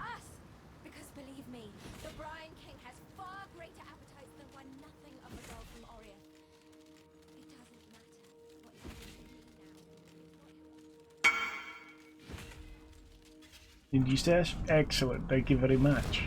Because believe me, the Brian King has far greater appetites than one nothing of a girl from Orient. It doesn't matter what you do to me now. Did you stash? Excellent. Thank you very much.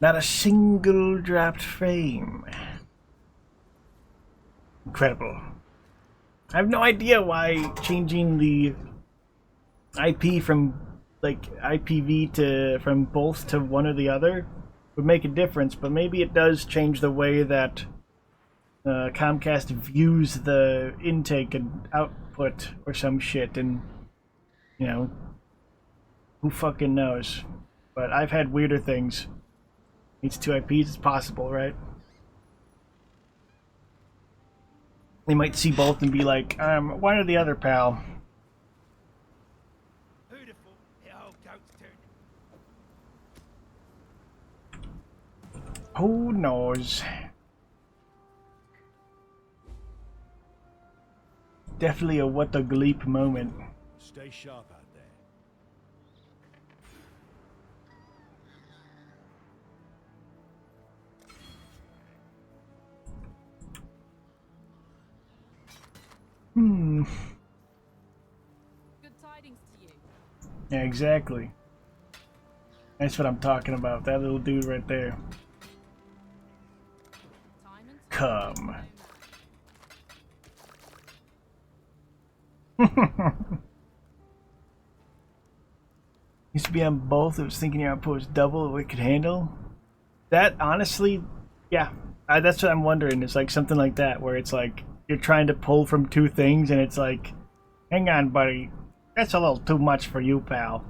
Not a single dropped frame. Incredible. I have no idea why changing the IP from like IPv to from both to one or the other would make a difference, but maybe it does change the way that Comcast views the intake and output or some shit, and you know, who fucking knows. But I've had weirder things. It's two IPs, it's possible, right? They might see both and be like, one or the other, pal. Who knows? Definitely a what the gleep moment. Stay sharp out there. Good tidings to you. Yeah, exactly. That's what I'm talking about. That little dude right there. Time and Come. Used to be on both. It was thinking your output was double what it could handle. That, honestly, yeah. That's what I'm wondering. It's like something like that, where it's like you're trying to pull from two things, and it's like, hang on, buddy. That's a little too much for you, pal.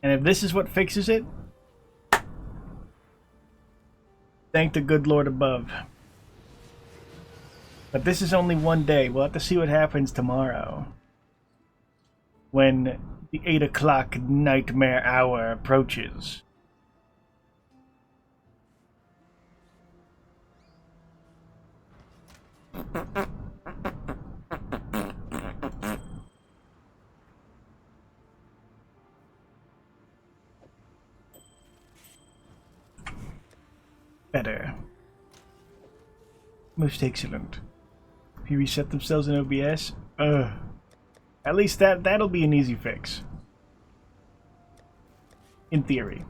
And if this is what fixes it, thank the good Lord above. But this is only one day. We'll have to see what happens tomorrow. When the 8 o'clock nightmare hour approaches. Better. Most excellent. If you reset themselves in OBS, at least that'll be an easy fix. In theory.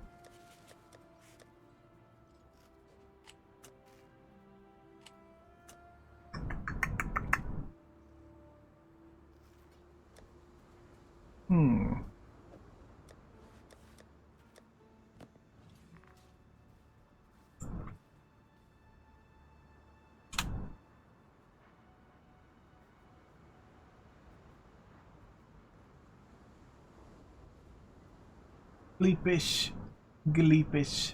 Gleepish. Gleepish.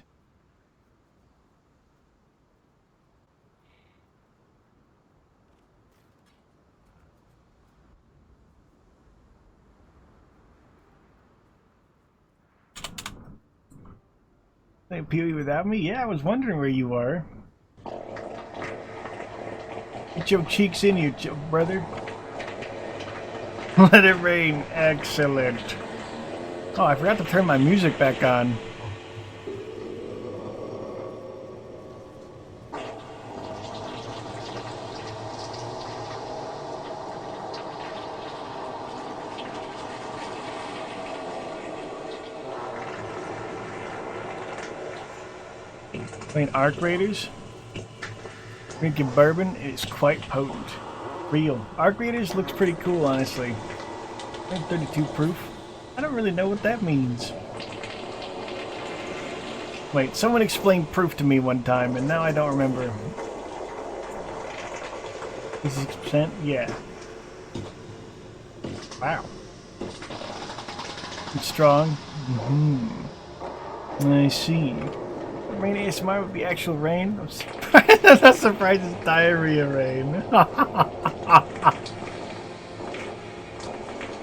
They appeal you without me? Yeah, I was wondering where you are. Get your cheeks in you, brother. Let it rain. Excellent. Oh, I forgot to turn my music back on. Playing Arc Raiders. Drinking bourbon is quite potent. Real. Arc Raiders looks pretty cool, honestly. 32 proof. I don't really know what that means. Wait, someone explained proof to me one time, and now I don't remember. 66%? Yeah. Wow. It's strong? I see. Rain ASMR would be actual rain? I'm not surprised it's diarrhea rain.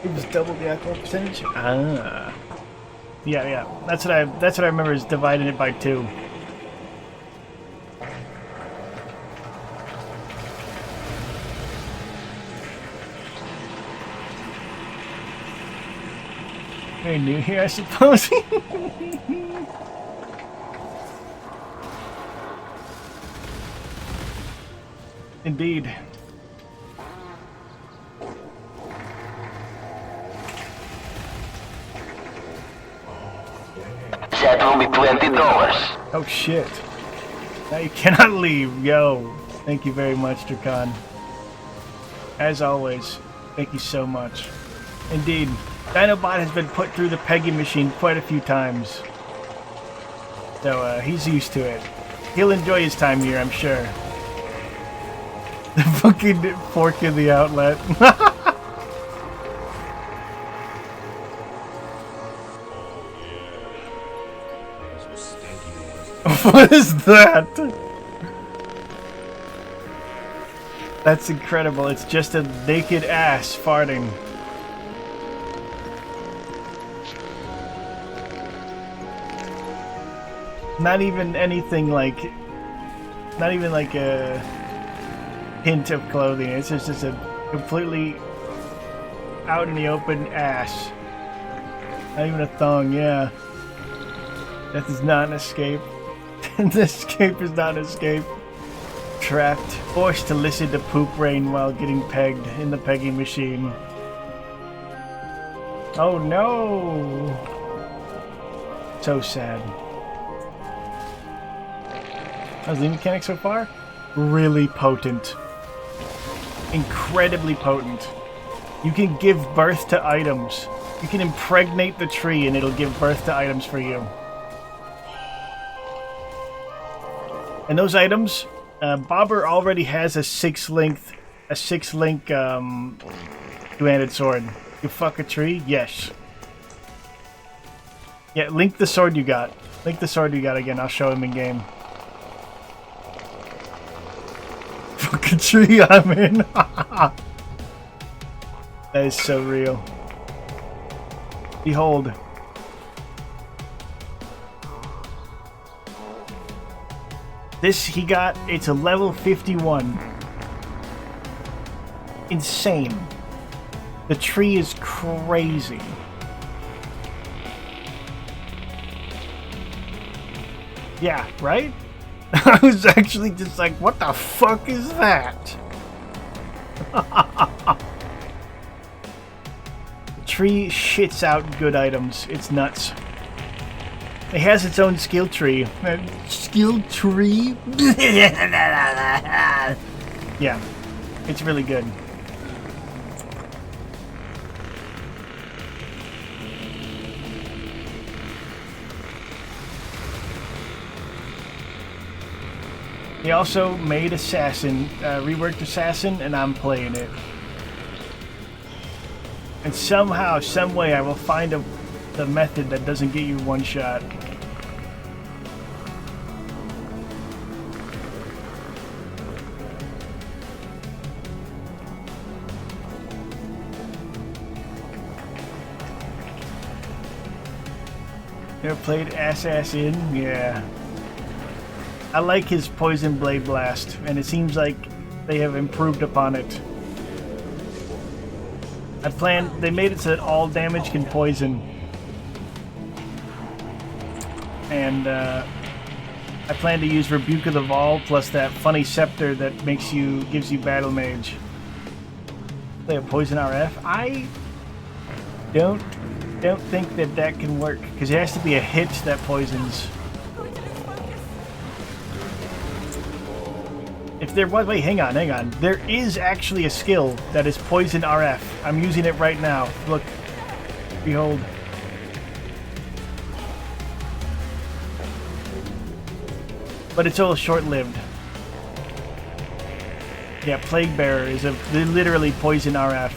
It was double the alcohol percentage? Ah. Yeah. That's what I remember is dividing it by 2. Very new here, I suppose. Indeed. will be $20. Oh shit. Now you cannot leave. Yo. Thank you very much, Drakan. As always, thank you so much. Indeed, Dinobot has been put through the pegging machine quite a few times. So he's used to it. He'll enjoy his time here, I'm sure. The fucking fork in the outlet. What is that? That's incredible. It's just a naked ass farting. Not even anything like... Not even like a hint of clothing. It's just a completely out in the open ass. Not even a thong, yeah. That is not an escape. This escape is not an escape. Trapped. Forced to listen to poop rain while getting pegged in the pegging machine. Oh no! So sad. How's the mechanic so far? Really potent. Incredibly potent. You can give birth to items. You can impregnate the tree and it'll give birth to items for you. And those items, Bobber already has a six link two-handed sword. You fuck a tree? Yes. Yeah, link the sword you got. Link the sword you got again. I'll show him in game. Fuck a tree I'm in. That is so real. Behold. This he got, it's a level 51. Insane. The tree is crazy. Yeah, right? I was actually just like, what the fuck is that? The tree shits out good items. It's nuts. It has its own skill tree. Skill tree? Yeah, it's really good. He also made Assassin, reworked Assassin, and I'm playing it. And somehow, some way, I will find the method that doesn't get you one shot. Ever played Assassin? Yeah. I like his Poison Blade Blast, and it seems like they have improved upon it. They made it so that all damage can poison. And I plan to use Rebuke of the Vol plus that funny scepter that gives you Battle Mage. Play a Poison RF? I don't think that can work, because it has to be a hit that poisons. If there was, wait, hang on. There is actually a skill that is Poison RF. I'm using it right now. Look, behold. But it's all short-lived. Yeah, Plague Bearer is literally Poison RF.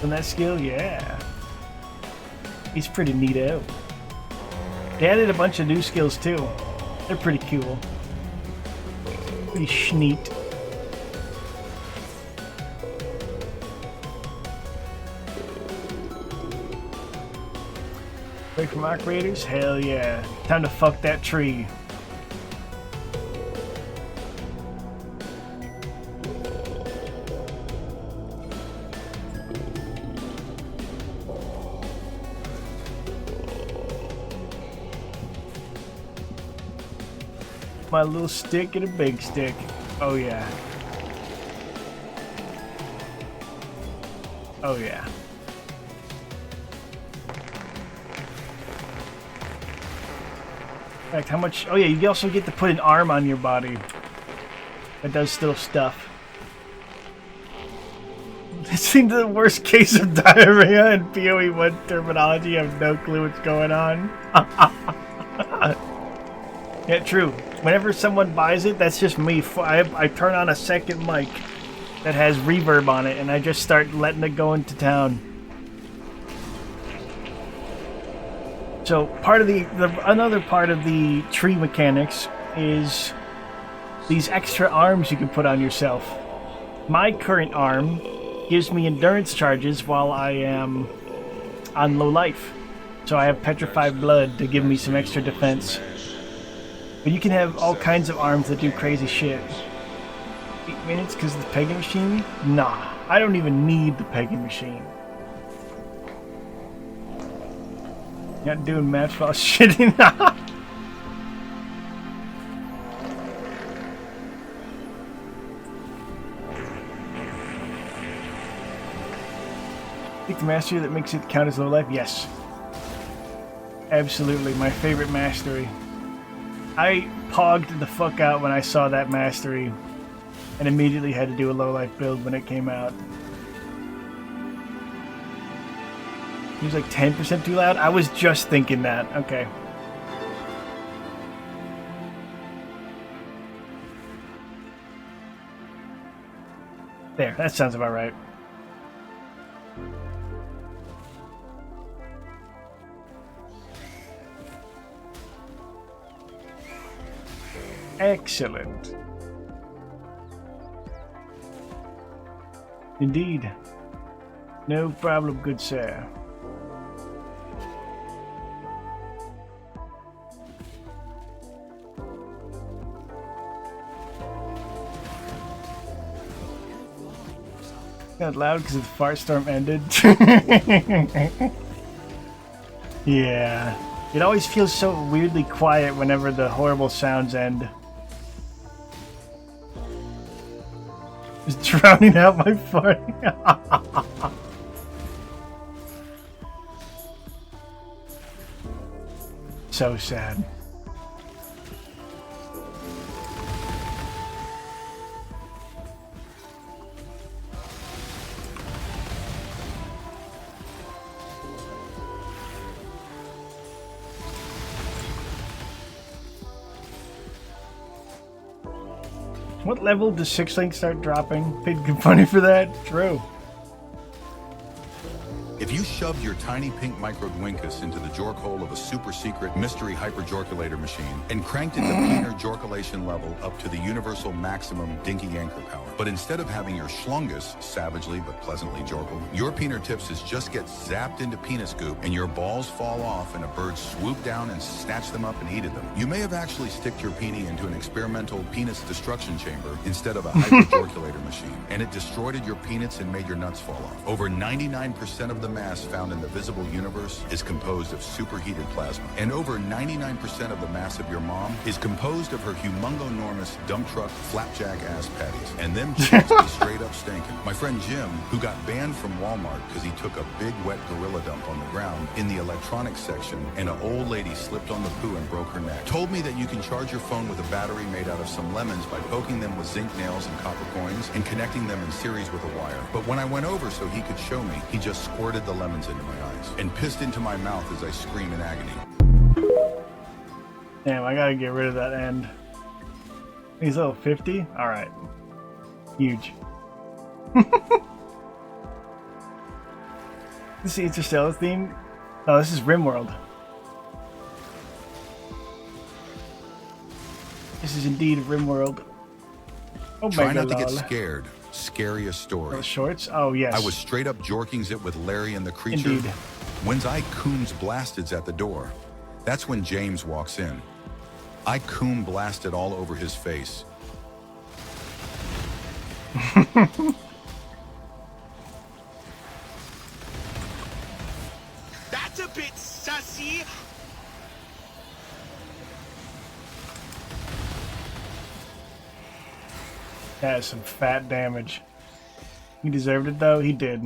And that skill, yeah. He's pretty neato. They added a bunch of new skills too. They're pretty cool. Pretty schneet. Break from Arc Raiders? Hell yeah. Time to fuck that tree. My little stick and a big stick. Oh yeah. Oh yeah. In fact, how much? Oh yeah, you also get to put an arm on your body that does still stuff. This seems the worst case of diarrhea in PoE1 terminology. I have no clue what's going on. Yeah, true. Whenever someone buys it, that's just me. I turn on a second mic that has reverb on it, and I just start letting it go into town. So part of another part of the tree mechanics is these extra arms you can put on yourself. My current arm gives me endurance charges while I am on low life. So I have petrified blood to give me some extra defense. But you can have all kinds of arms that do crazy shit. 8 minutes because of the pegging machine? Nah, I don't even need the pegging machine. Not doing math while shitting. I think the mastery that makes it count as low life? Yes. Absolutely, my favorite mastery. I pogged the fuck out when I saw that mastery and immediately had to do a low life build when it came out. He was like 10% too loud? I was just thinking that. Okay. There, that sounds about right. Excellent. Indeed. No problem, good sir. Got loud because the fart storm ended. Yeah. It always feels so weirdly quiet whenever the horrible sounds end. Just drowning out my farting. So sad. What level does 6 Link start dropping? Paid good money for that? True. If you shoved your tiny pink microdwinkus into the jork hole of a super secret mystery hyperjorkulator machine and cranked its peener jorkulation level up to the universal maximum dinky anchor power, but instead of having your schlungus savagely but pleasantly jorkled, your peener tipses just get zapped into penis goop and your balls fall off and a bird swooped down and snatched them up and eated them. You may have actually sticked your peenie into an experimental penis destruction chamber instead of a hyperjorkulator machine, and it destroyed your peanuts and made your nuts fall off. Over 99% of the mass found in the visible universe is composed of superheated plasma, and over 99% of the mass of your mom is composed of her humongo-normous dump truck flapjack ass patties, and them chicks be straight up stinking. My friend Jim, who got banned from Walmart because he took a big wet gorilla dump on the ground in the electronics section and an old lady slipped on the poo and broke her neck, told me that you can charge your phone with a battery made out of some lemons by poking them with zinc nails and copper coins and connecting them in series with a wire. But when I went over so he could show me, he just squirted the lemons into my eyes and pissed into my mouth as I scream in agony. Damn, I gotta get rid of that end. He's level 50? Alright. Huge. This is the Interstellar theme? Oh, this is RimWorld. This is indeed RimWorld. Oh my god. Try not to get scared. Scariest story. Those shorts? Oh, yes. I was straight up jorkings it with Larry and the creature. Indeed. When's I coombs blasteds at the door. That's when James walks in. I coom blasted all over his face. That's a bit sussy. That is some fat damage. He deserved it though, he did.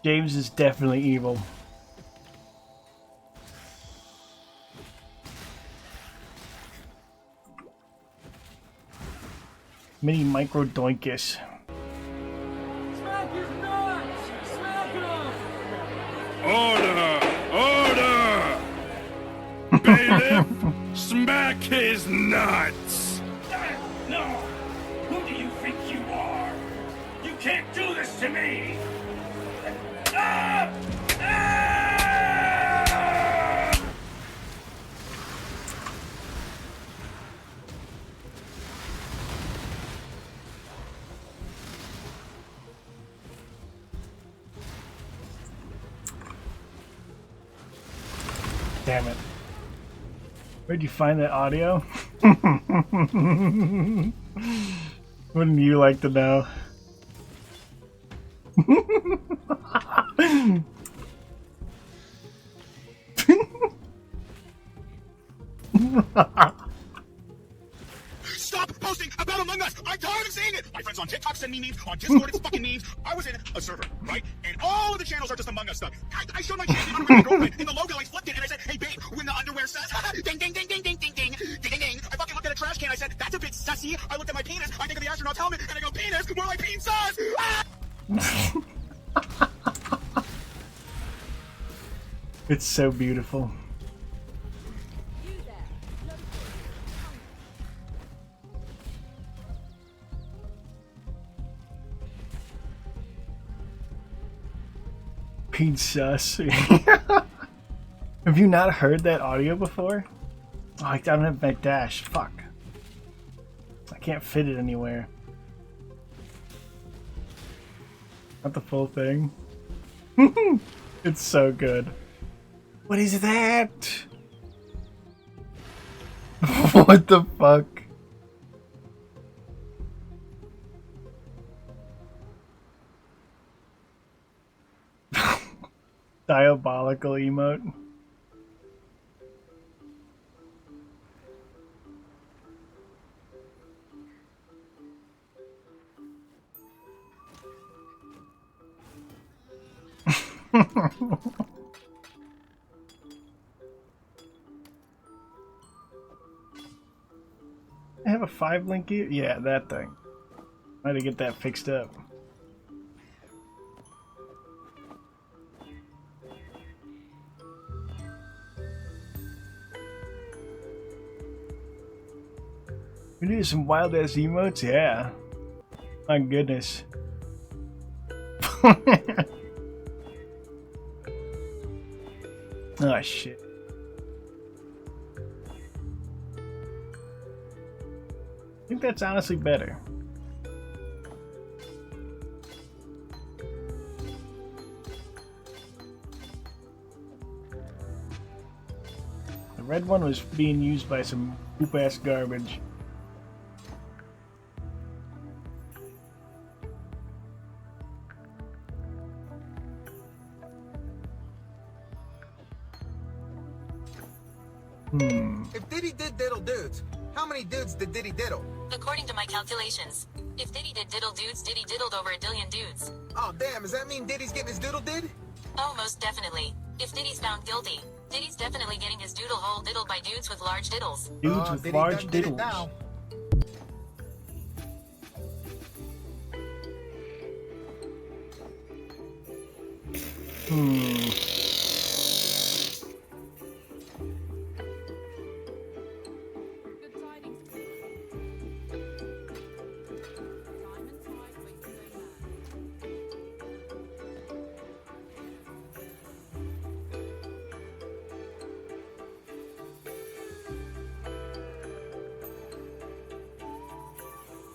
James is definitely evil. Mini micro doinkus. Smack his nuts! Smack him! Order! Order! Bailiff, smack his nuts! No! Who do you think you are? You can't do this to me! Ah! Ah! Damn it. Where'd you find that audio? Wouldn't you like to know? Stop posting about Among Us! I'm tired of seeing it! My friends on TikTok send me memes, on Discord it's fucking memes. I was in a server, right? And all of the channels are just Among Us stuff. I showed my champion underwear girlfriend. In the logo, I flipped it and I said, hey babe, when the underwear says, ding ding ding ding ding ding ding ding ding ding. I fucking looked at a trash can, I said, that's a bit sussy. I looked at my penis, I think of the astronaut's helmet, and I go, penis, more like penis sauce! Ah! It's so beautiful. Pete sus. Have you not heard that audio before? Oh, I don't have my dash. Fuck. I can't fit it anywhere. Not the full thing. It's so good. What is that? What the fuck? Diabolical emote. I have a 5-link here? Yeah, that thing. I had to get that fixed up. We do some wild ass emotes? Yeah. My goodness. Oh shit. I think that's honestly better. The red one was being used by some poop ass garbage. If Diddy did diddle dudes, how many dudes did Diddy diddle? According to my calculations, if Diddy did diddle dudes, Diddy diddled over 1 billion dudes. Oh damn, does that mean Diddy's getting his doodle did? Oh, most definitely. If Diddy's found guilty, Diddy's definitely getting his doodle hole diddled by dudes with large diddles. Dudes with Diddy large done did it diddles. now. Good tidings to you. Time and tide wait for no man.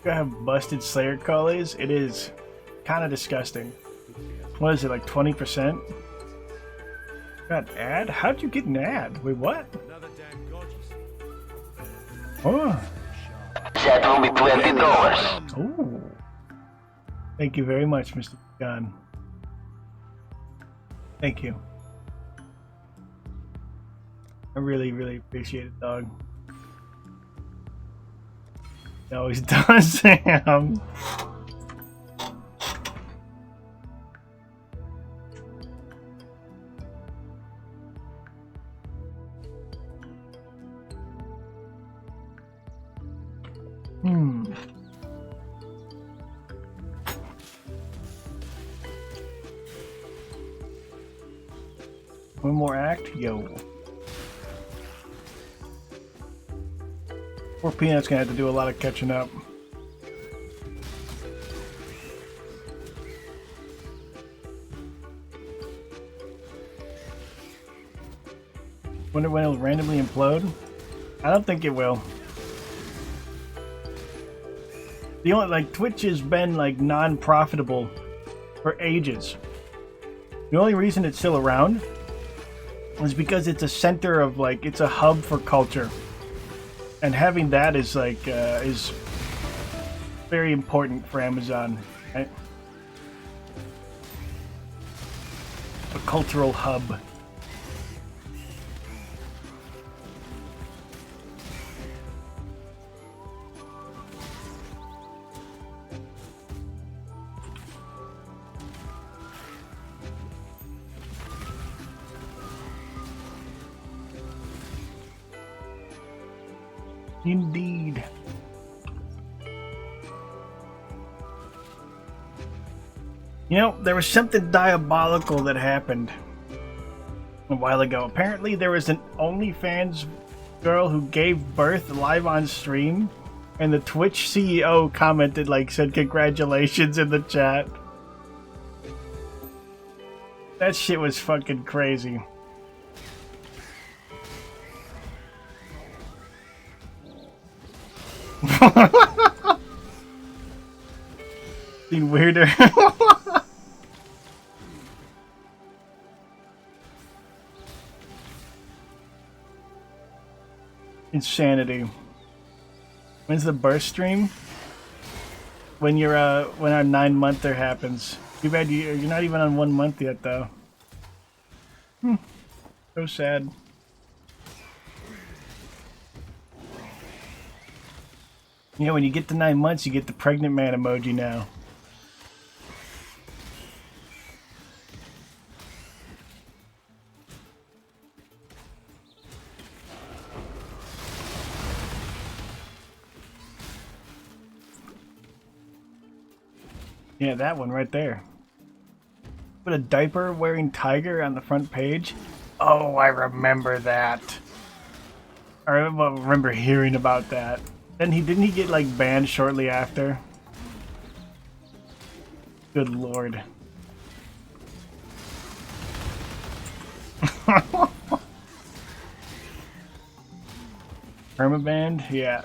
You have busted Slayer colors? It is kind of disgusting. What is it, like 20%? Got an ad? How'd you get an ad? Wait, what? Another damn gorgeous. Oh. Settle me $20. Ooh. Thank you very much, Mr. Gunn. Thank you. I really, really appreciate it, dog. It always does, Sam. One more act? Yo. Poor Peanut's gonna have to do a lot of catching up. Wonder when it'll randomly implode? I don't think it will. The only, like, Twitch has been, like, non-profitable for ages. The only reason it's still around is because it's a center of, like, it's a hub for culture. And having that is, like, is very important for Amazon, right? A cultural hub. Indeed. You know, there was something diabolical that happened a while ago. Apparently there was an OnlyFans girl who gave birth live on stream, and the Twitch CEO commented, like, said congratulations in the chat. That shit was fucking crazy. Being weirder. Insanity. When's the birth stream? When you're when our 9-monther happens. Too bad you're not even on 1 month yet, though. So sad. You know, when you get to 9 months, you get the pregnant man emoji now. Yeah, that one right there. Put a diaper wearing tiger on the front page. Oh, I remember that. I remember hearing about that. Then didn't he get, like, banned shortly after? Good lord. Permabanned? Yeah.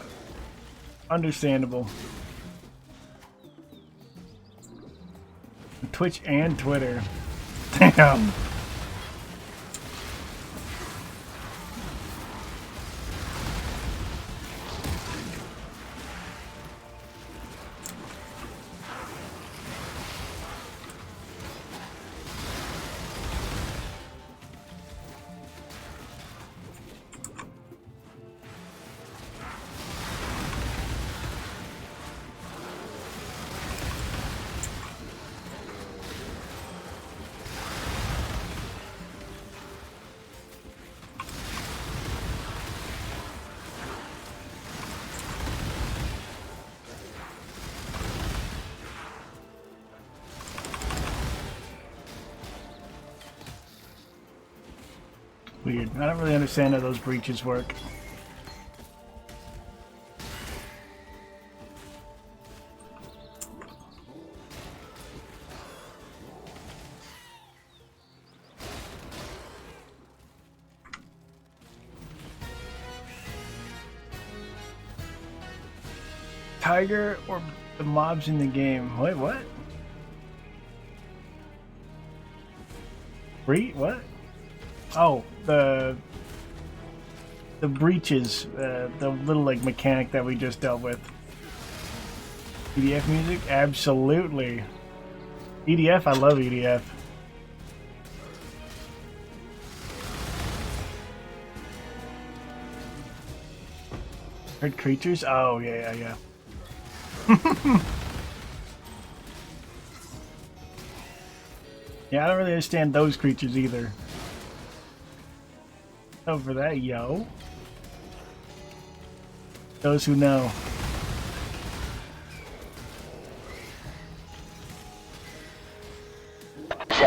Understandable. Twitch and Twitter. Damn. Weird. I don't really understand how those breaches work. Tiger or the mobs in the game? Wait, what? What? Oh, the breaches, the little, like, mechanic that we just dealt with. EDF music? Absolutely. EDF, I love EDF. Heard creatures? Oh, yeah. Yeah, I don't really understand those creatures either. Oh, for that, yo. Those who know.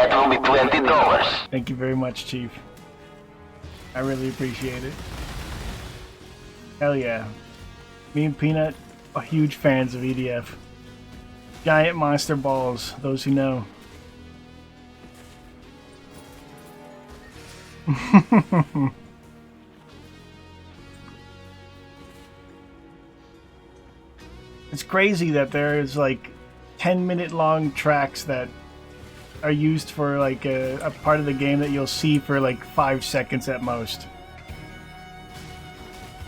Settle me $20. Thank you very much, Chief. I really appreciate it. Hell yeah. Me and Peanut are huge fans of EDF. Giant monster balls, those who know. It's crazy that there's like 10-minute long tracks that are used for like a part of the game that you'll see for like 5 seconds at most.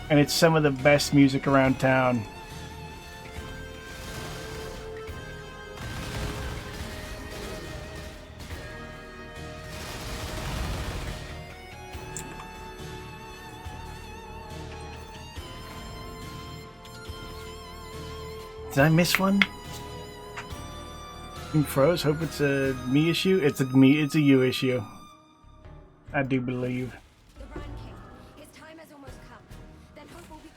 And it's some of the best music around town. Did I miss one? Froze. Hope it's a me issue. It's a you issue. I do believe. The Brine King. His time has almost come. Then hope will be...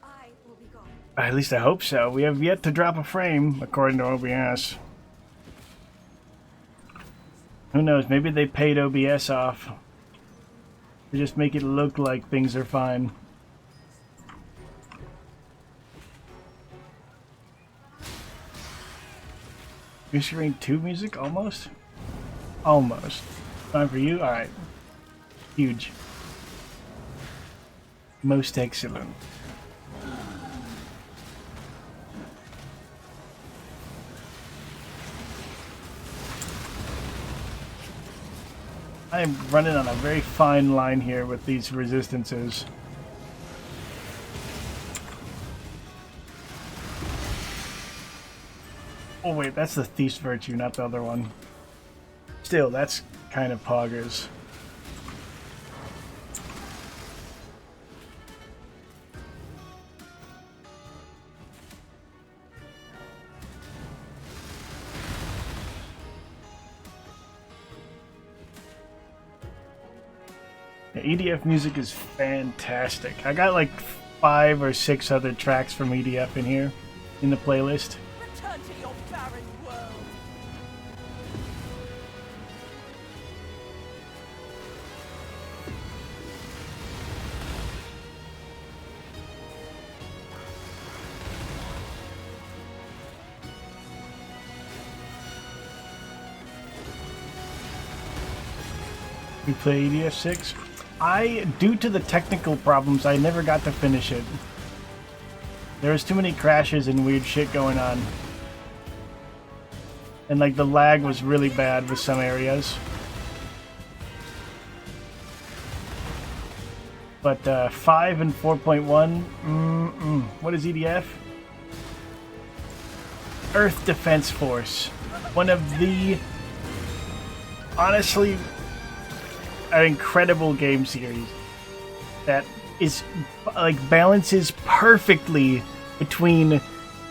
I will be gone. At least I hope so. We have yet to drop a frame, according to OBS. Who knows? Maybe they paid OBS off to just make it look like things are fine. You're screen 2 music? Almost? Almost. Time for you? Alright. Huge. Most excellent. I am running on a very fine line here with these resistances. Oh wait, that's the Thief's Virtue, not the other one. Still, that's kind of poggers. Yeah, EDF music is fantastic. I got like 5 or 6 other tracks from EDF in here, in the playlist. Return to your barren world. We play EDF 6. Due to the technical problems, I never got to finish it. There was too many crashes and weird shit going on. And like the lag was really bad with some areas. But 5 and 4.1, what is EDF? Earth Defense Force. One of the, honestly, an incredible game series that is like balances perfectly between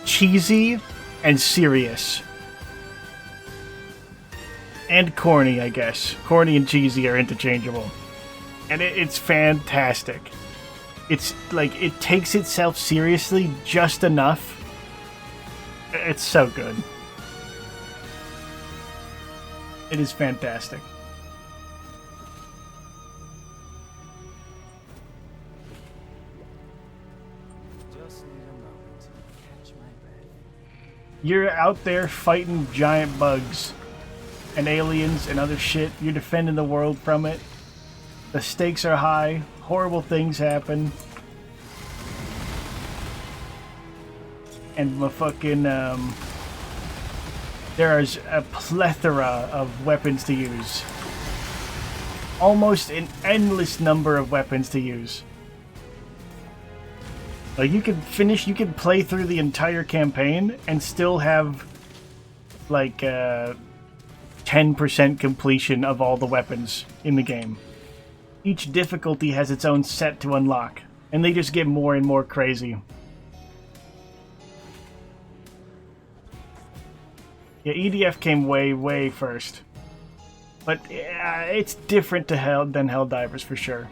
cheesy and serious. And corny, I guess. Corny and cheesy are interchangeable. And it's fantastic. It's like, it takes itself seriously just enough. It's so good. It is fantastic. You're out there fighting giant bugs and aliens and other shit. You're defending the world from it. The stakes are high. Horrible things happen. And there is a plethora of weapons to use. Almost an endless number of weapons to use. Like you can play through the entire campaign and still have like 10% completion of all the weapons in the game. Each difficulty has its own set to unlock, and they just get more and more crazy. Yeah, EDF came way first. But it's different than Helldivers for sure.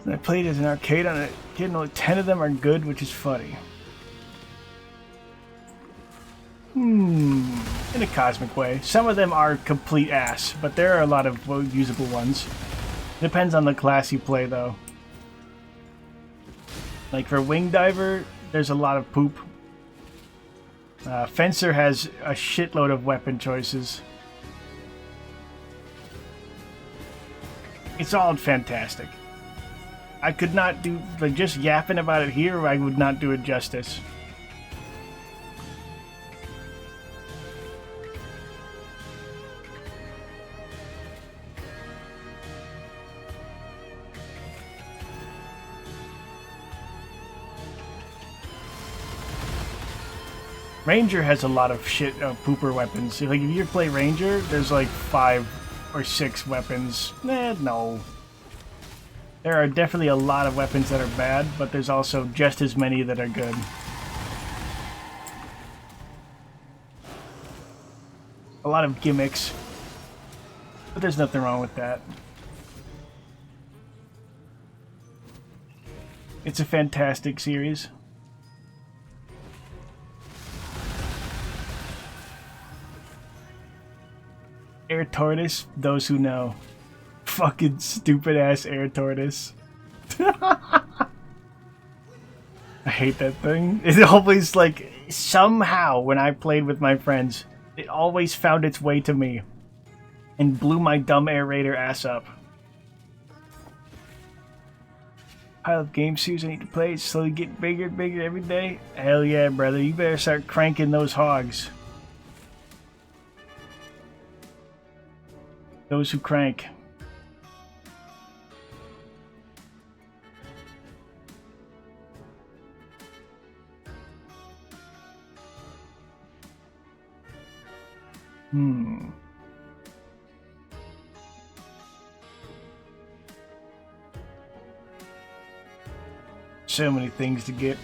I played as an arcade on it. And only 10 of them are good, which is funny. in a cosmic way. Some of them are complete ass, but there are a lot of usable ones. Depends on the class you play, though. Like for Wing Diver, there's a lot of poop. Fencer has a shitload of weapon choices. It's all fantastic. I could not do, like, just yapping about it here, I would not do it justice. Ranger has a lot of shit pooper weapons. Like if you play Ranger, there's like 5 or 6 weapons. No. There are definitely a lot of weapons that are bad, but there's also just as many that are good. A lot of gimmicks, but there's nothing wrong with that. It's a fantastic series. Air Tortoise, those who know. Fucking stupid ass Air Tortoise. I hate that thing. It always, like, somehow when I played with my friends, it always found its way to me and blew my dumb Air Raider ass up. Pile of game series I need to play. It's slowly getting bigger and bigger every day. Hell yeah, brother. You better start cranking those hogs. Those who crank. So many things to get.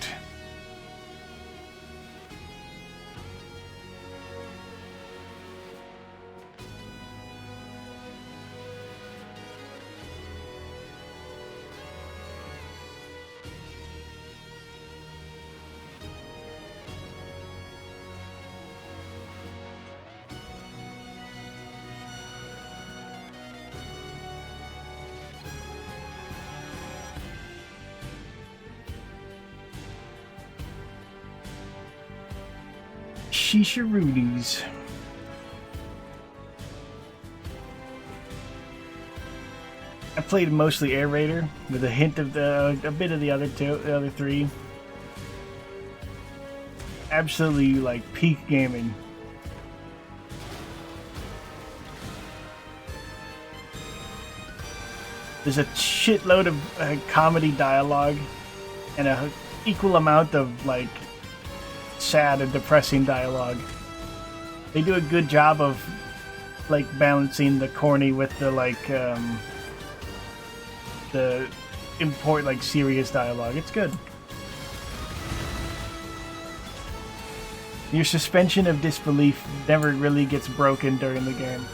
Shisha-roodies. I played mostly Air Raider with a hint of a bit of the other three. Absolutely like peak gaming. There's a shitload of comedy dialogue and a equal amount of like sad and depressing dialogue. They do a good job of like balancing the corny with the like the important like serious dialogue. It's good. Your suspension of disbelief never really gets broken during the game.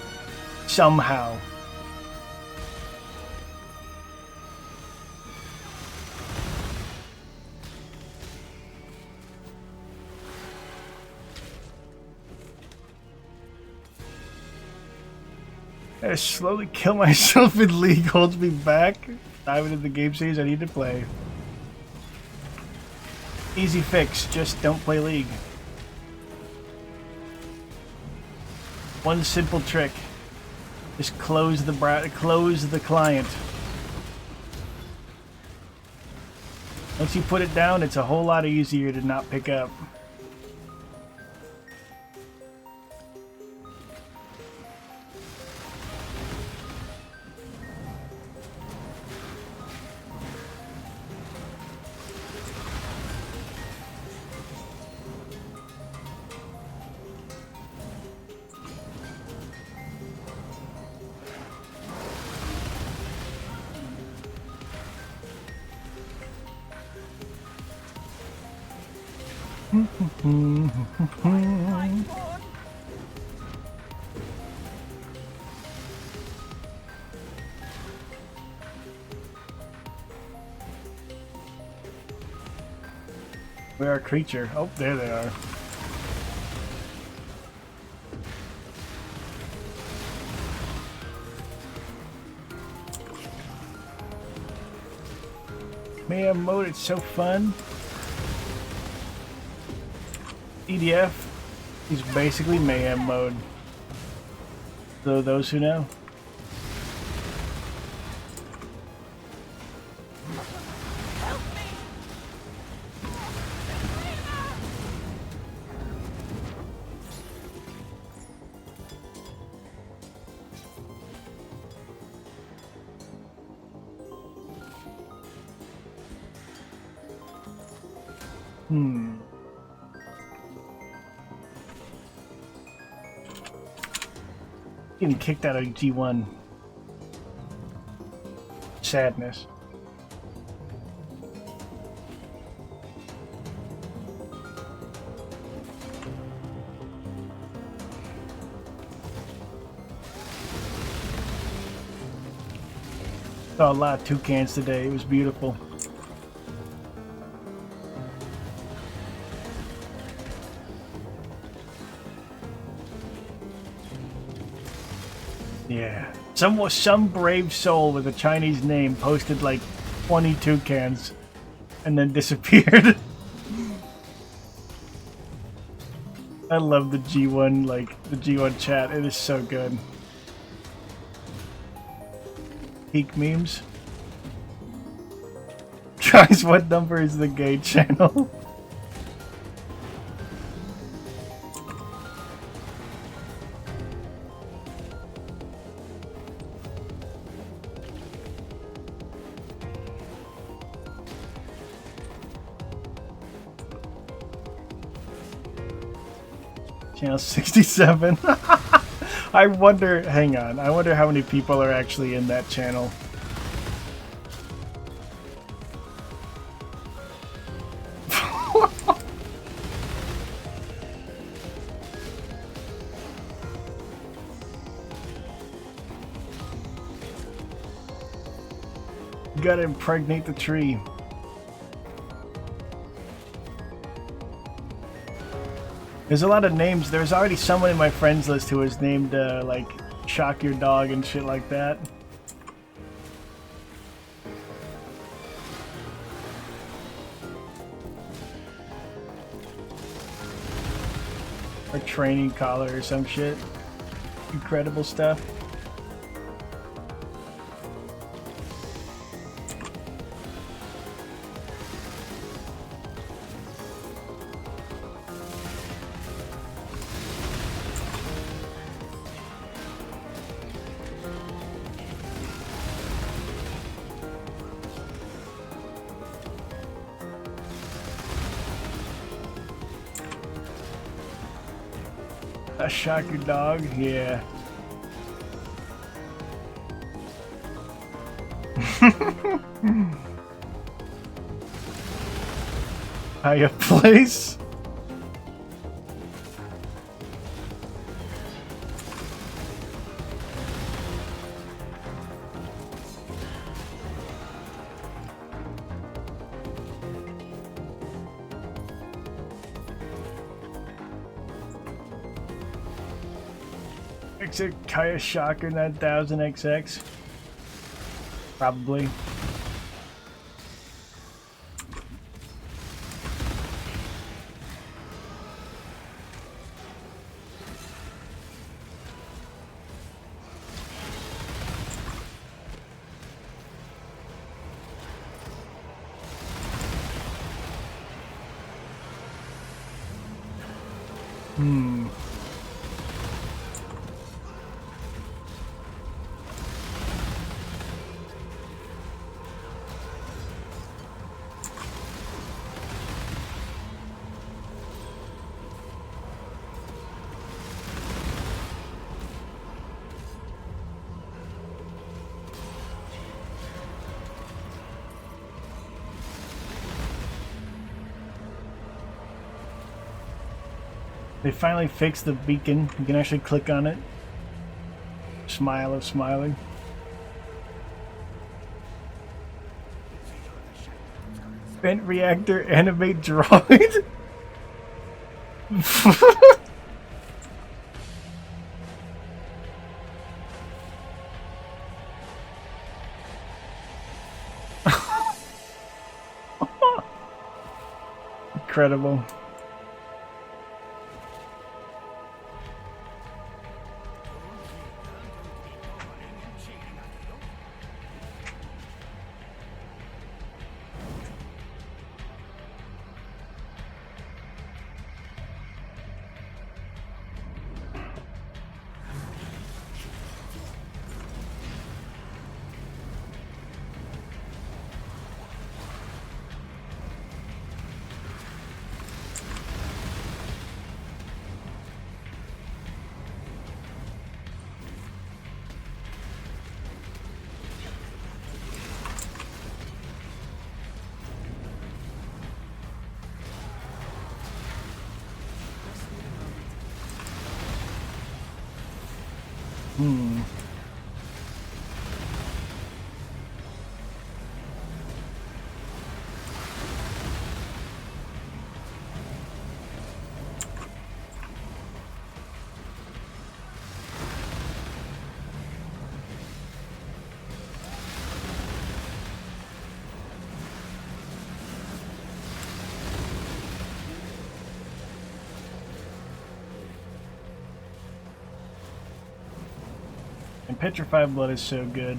Somehow. I slowly kill myself in League holds me back. Diving into the game series I need to play. Easy fix, just don't play League. One simple trick. Just close the client. Once you put it down, it's a whole lot easier to not pick up. Where are creature? Oh, there they are. Mayhem mode, it's so fun. EDF is basically mayhem mode. So those who know. Getting kicked out of G1. Sadness. Saw a lot of toucans today. It was beautiful. Yeah. Some brave soul with a Chinese name posted like 20 toucans and then disappeared. I love the G1, like the G1 chat. It is so good. Peak memes. Guys, what number is the gay channel? Channel 67. I wonder, hang on, I wonder how many people are actually in that channel. You gotta impregnate the tree. There's a lot of names. There's already someone in my friends list who is named, like, Shock Your Dog and shit like that. Or Training Collar or some shit. Incredible stuff. A Shock Your Dog? Yeah. Higher place? Exit Kaya Shocker 9000XX. Probably. They finally fixed the beacon. You can actually click on it. Smile of smiling. Vent reactor animate droid. incredible. And Petrified Blood is so good.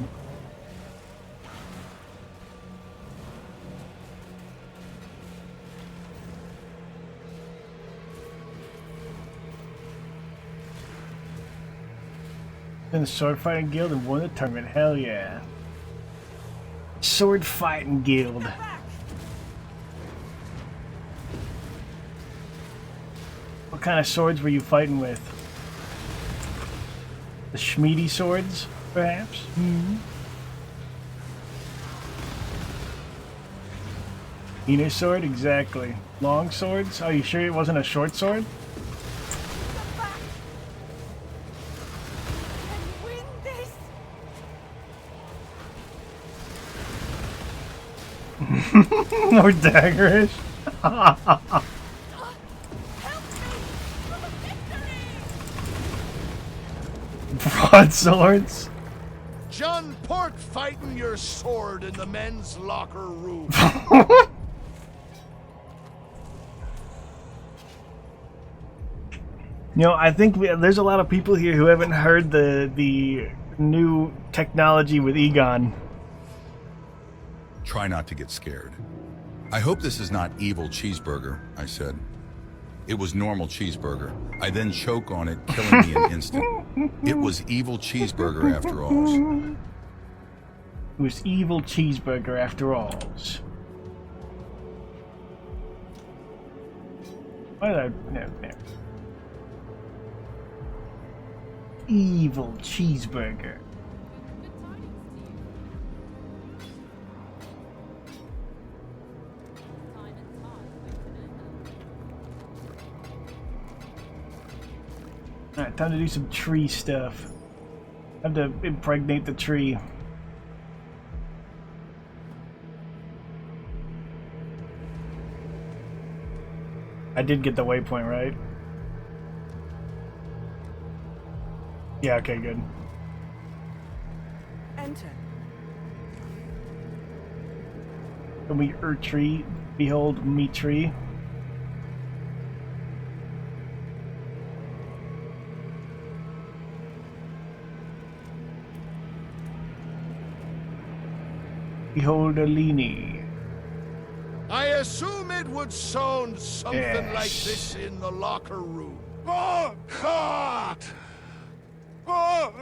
In the Sword Fighting Guild and won the tournament. Hell yeah. Sword Fighting Guild. What kind of swords were you fighting with? The Schmiedy swords, perhaps? Mm-hmm. Inner sword? Exactly. Long swords? Are you sure it wasn't a short sword? More daggerish. Broadswords. John Port fighting your sword in the men's locker room. You know, I think there's a lot of people here who haven't heard the new technology with Egon. Try not to get scared. I hope this is not evil cheeseburger, I said. It was normal cheeseburger. I then choke on it, killing me an instant. It was evil cheeseburger after all. It was evil cheeseburger after all. Why did I... No, there. Evil cheeseburger. Alright, time to do some tree stuff. I have to impregnate the tree. I did get the waypoint, right? Yeah, okay, good. Enter. And we tree. Behold me tree. Behold a leanie. I assume it would sound something like this in the locker room. Oh, God! Oh,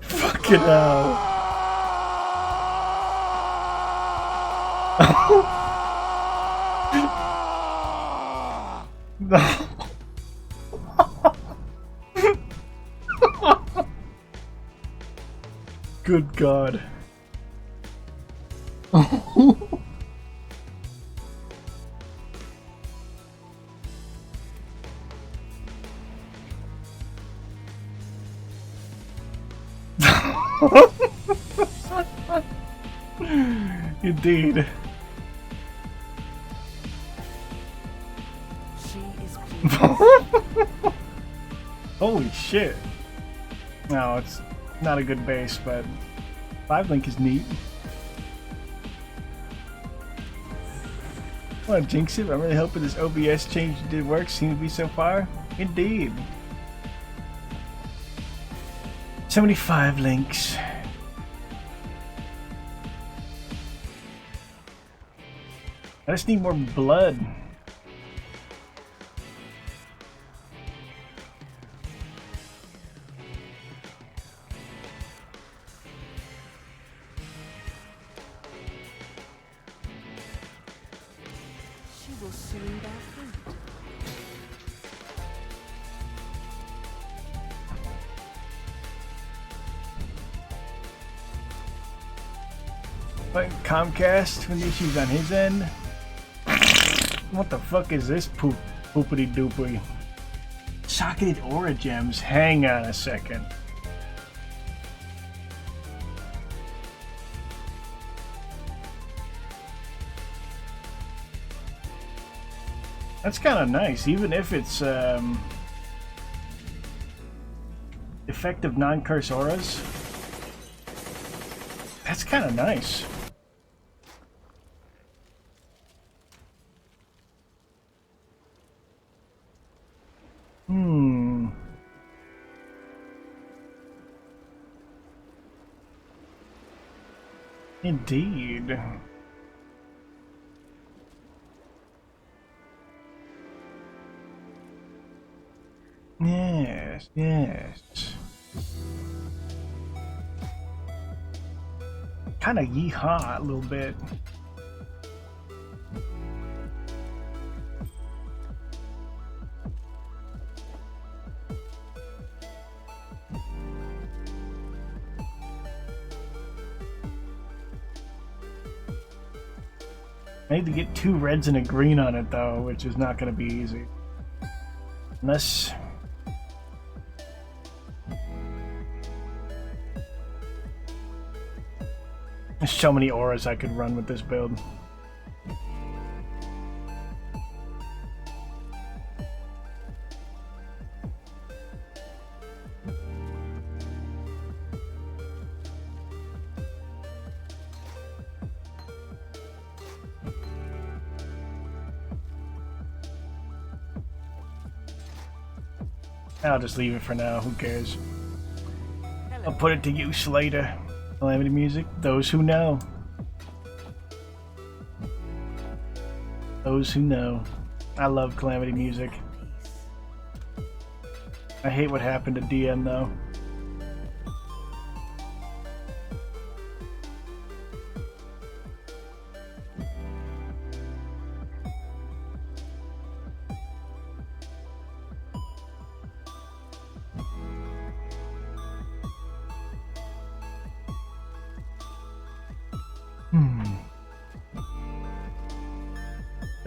Fucking hell. No. Good God. Indeed. Holy shit. No, it's not a good base, but 5-link is neat. I want to jinx it, but I'm really hoping this OBS change did work. Seems to be so far. Indeed. 75 links. I just need more blood. She will soon bear fruit. But Comcast with issues on his end. What the fuck is this poopity doopy? Socketed aura gems. Hang on a second. That's kind of nice, even if it's effective non-curse auras. That's kind of nice. Indeed. Yes, yes. Kind of yeehaw a little bit. I need to get 2 reds and a green on it though, which is not going to be easy. Unless... There's so many auras I could run with this build. I'll just leave it for now, who cares? I'll put it to use later. Calamity music, those who know. Those who know. I love Calamity music. I hate what happened to DN though.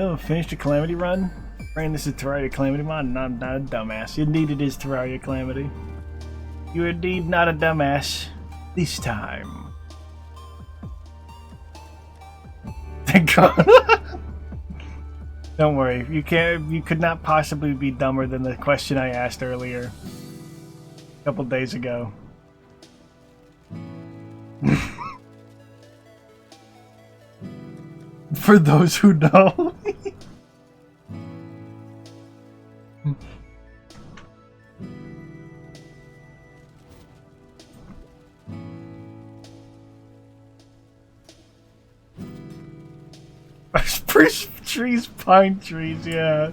Oh, finished a Calamity run? Praying this is Terraria Calamity mod, and I'm not a dumbass. Indeed it is Terraria Calamity. You're indeed not a dumbass. This time. Thank God. Don't worry, you could not possibly be dumber than the question I asked earlier. A couple days ago. For those who know. Spruce trees, pine trees, yeah.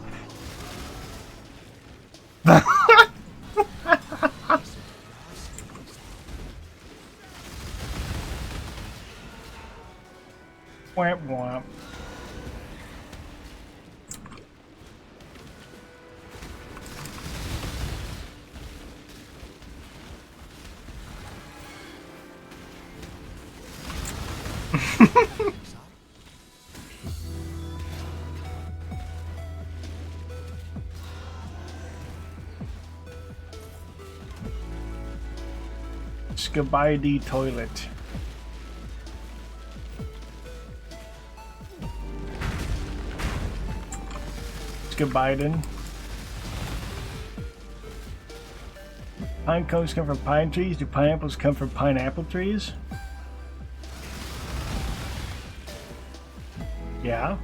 Womp womp. Goodbye, the toilet. Goodbye, then. Pine cones come from pine trees. Do pineapples come from pineapple trees? Yeah.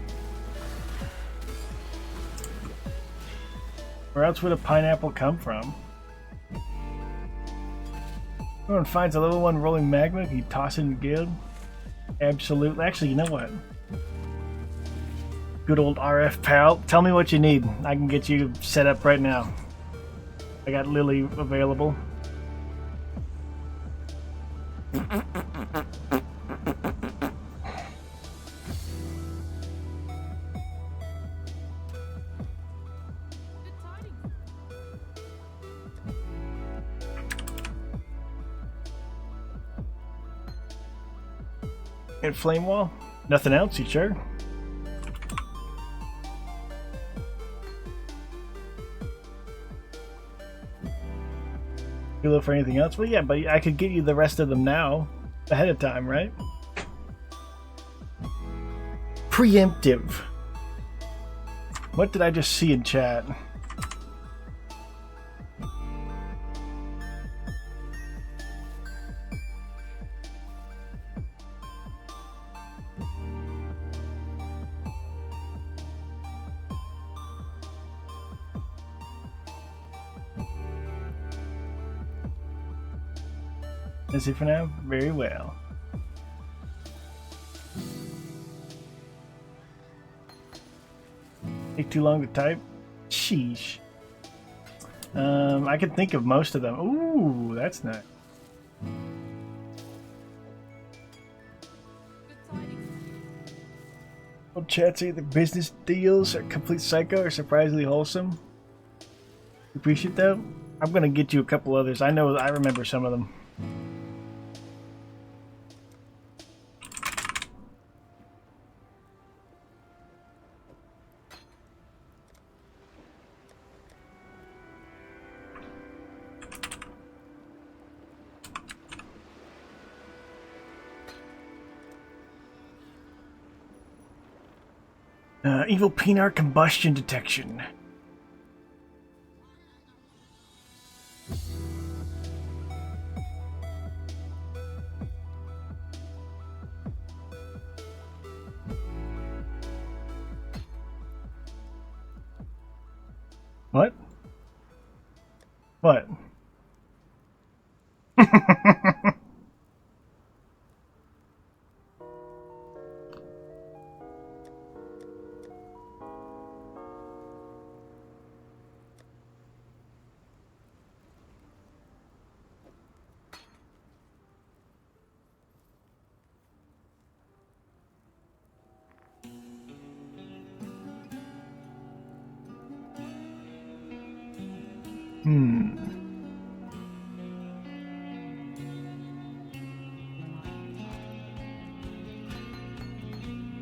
Where else would a pineapple come from? Everyone finds a level 1 rolling magma. Can you toss it in the guild? Absolutely. Actually, you know what? Good old RF pal. Tell me what you need. I can get you set up right now. I got Lily available. And flame wall? Nothing else, you sure? You look for anything else? Well, yeah, but I could get you the rest of them now, ahead of time, right? Preemptive. What did I just see in chat? That's it for now. Very well. Take too long to type? Sheesh. I can think of most of them. Ooh, that's nice. Well, chat's either business deals or complete psycho or surprisingly wholesome. Appreciate that. I'm gonna get you a couple others. I remember some of them. Evil Pinar combustion detection. What? What?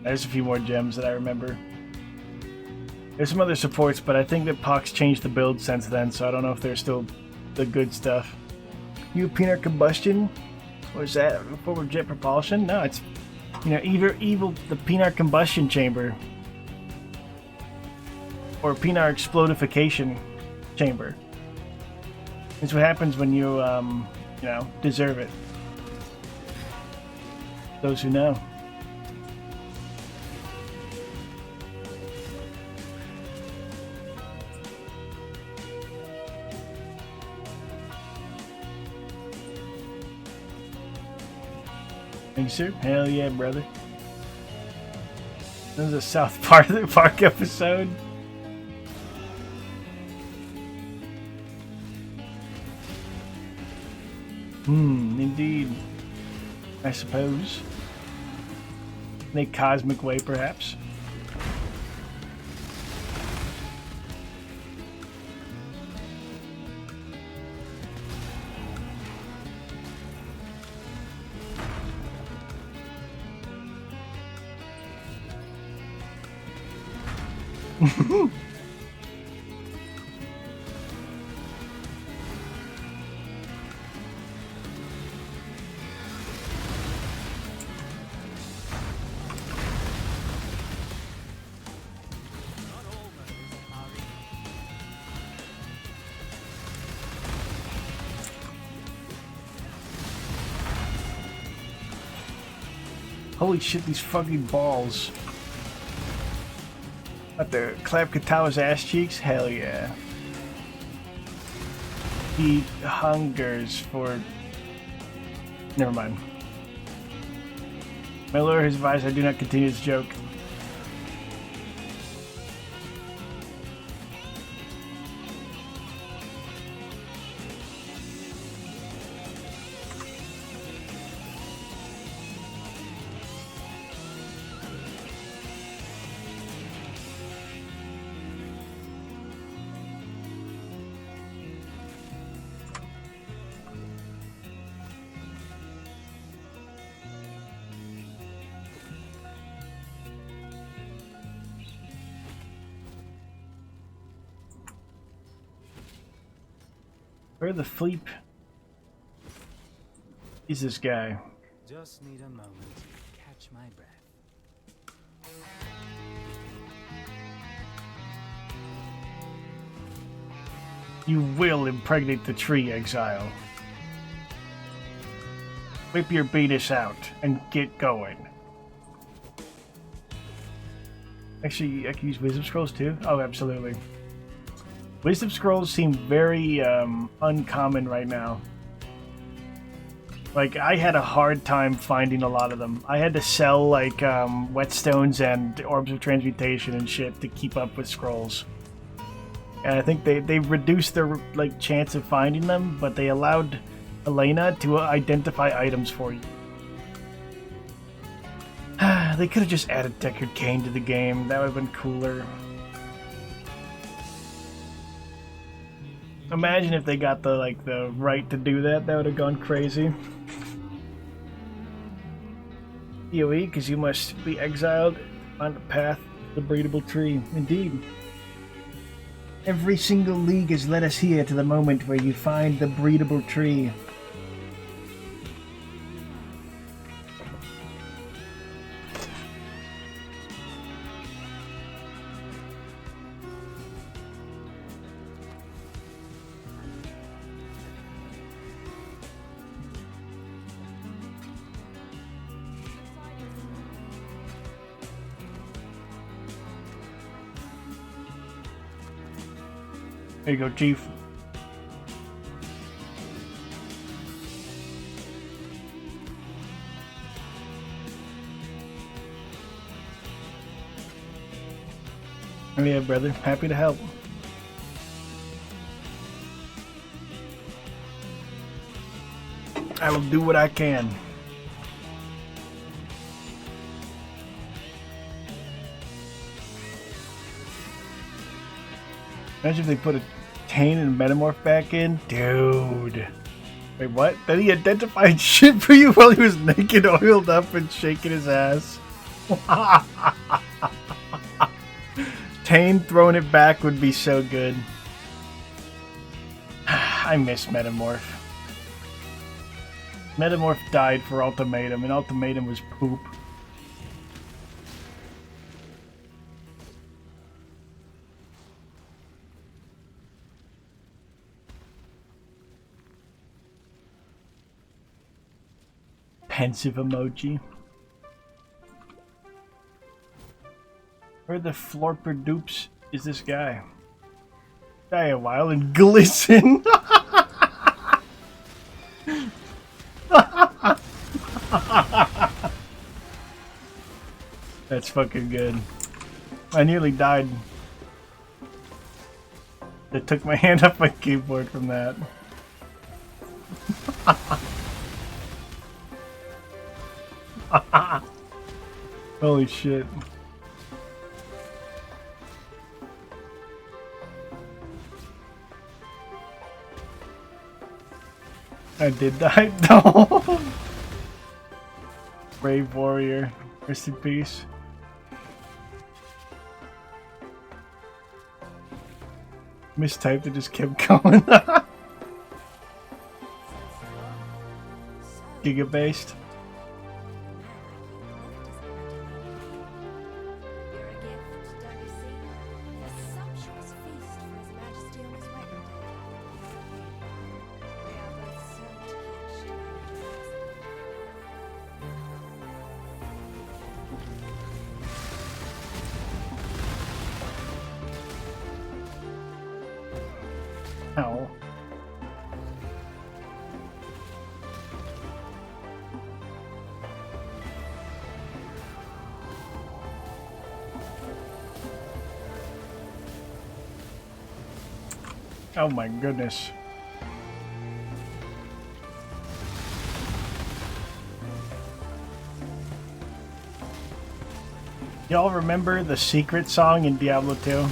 There's a few more gems that I remember. There's some other supports, but I think that Pox changed the build since then, so I don't know if they're still the good stuff. Pinar combustion? What is that? Forward jet propulsion? No, it's, the Pinar combustion chamber. Or Pinar explodification chamber. It's what happens when you, deserve it. Those who know. Thank you, sir. Hell yeah, brother. This is a South Park episode. Indeed. I suppose. In a cosmic way, perhaps. Holy shit, these fucking balls. About to clap Katawa's ass cheeks? Hell yeah. He hungers for... Never mind. My lawyer has advised I do not continue this joke. Where the fleep is this guy? Just need a moment to catch my breath. You will impregnate the tree, Exile. Whip your penis out and get going. Actually, I can use Wisdom Scrolls too? Oh, absolutely. Wisdom Scrolls seem very uncommon right now. Like, I had a hard time finding a lot of them. I had to sell, like, whetstones and orbs of transmutation and shit to keep up with scrolls. And I think they reduced their, like, chance of finding them, but they allowed Elena to identify items for you. They could have just added Deckard Cain to the game. That would have been cooler. Imagine if they got the right to do that. That would have gone crazy. PoE, because you must be exiled on the path to the breedable tree. Indeed. Every single league has led us here to the moment where you find the breedable tree. There you go, Chief. Oh yeah, brother. Happy to help. I will do what I can. Imagine if they put a Tane and Metamorph back in. Dude. Wait, what? Then he identified shit for you while he was naked, oiled up, and shaking his ass. Tane throwing it back would be so good. I miss Metamorph. Metamorph died for Ultimatum, and Ultimatum was poop. Pensive emoji. Where the florper dupes is this guy? Die a while and glisten. That's fucking good. I nearly died. They took my hand off my keyboard from that. Holy shit. I did die. No. Brave warrior. Rest in peace. Mistyped and just kept going. Giga-based. Oh my goodness. Y'all remember the secret song in Diablo 2?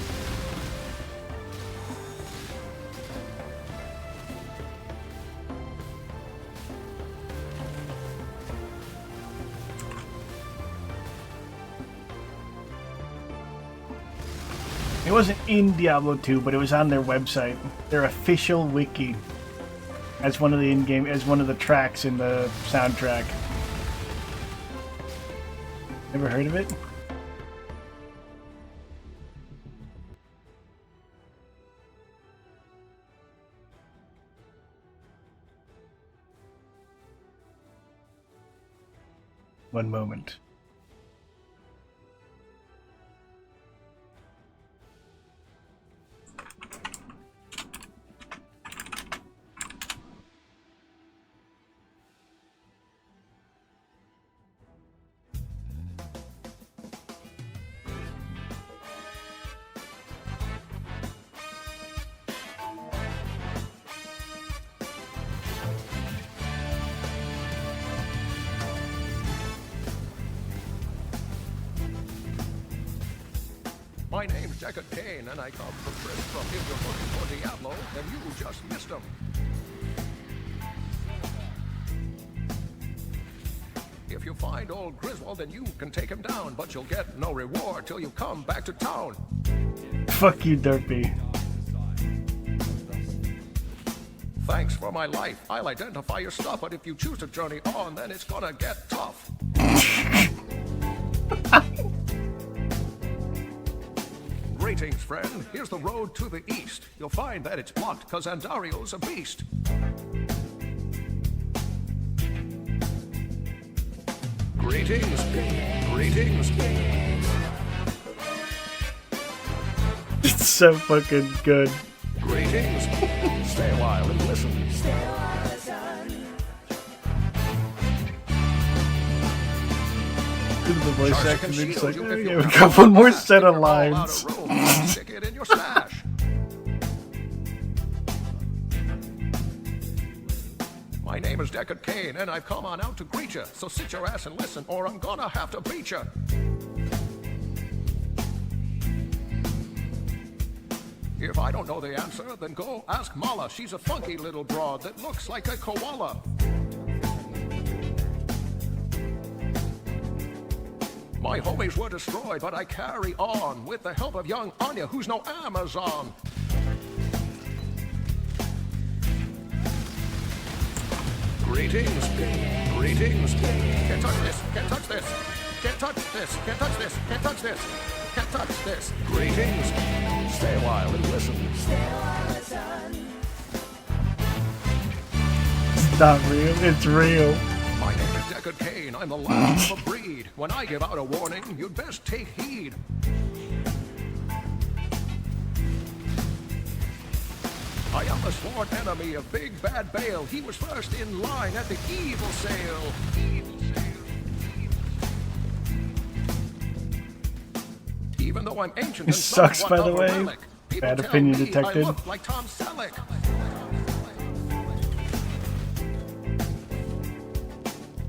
It wasn't in Diablo 2, but it was on their website, their official wiki, as one of the in-game, as one of the tracks in the soundtrack. Ever heard of it? One moment. My name's Deckard Kane, and I come from Bristol. If you're looking for Diablo, then you just missed him. If you find old Griswold, then you can take him down, but you'll get no reward till you come back to town. Fuck you, Derpy. Thanks for my life. I'll identify your stuff, but if you choose to journey on, then it's gonna get tough. Greetings, friend. Here's the road to the east. You'll find that it's blocked because Andario's a beast. Greetings. Greetings. It's so fucking good. Greetings. Stay a while and listen. The voice acting is like, oh, yeah, we got one more set of lines. Stick it in your stash. My name is Deckard Kane, and I've come on out to greet you. So sit your ass and listen, or I'm gonna have to beat you. If I don't know the answer, then go ask Mala. She's a funky little broad that looks like a koala. My homies were destroyed, but I carry on with the help of young Anya, who's no Amazon. Greetings. Greetings. Can't touch this. Can't touch this. Can't touch this. Can't touch this. Can't touch this. Can't touch this. Greetings. Stay a while and listen. It's not real. It's real. My name is Deckard Kane. I'm the last of a breed. When I give out a warning, you'd best take heed. I am the sworn enemy of Big Bad Bale. He was first in line at the evil sale. Even though I'm ancient It and sucks, somewhat by the of a way. relic, people Bad tell opinion me detected. I look like Tom Selleck.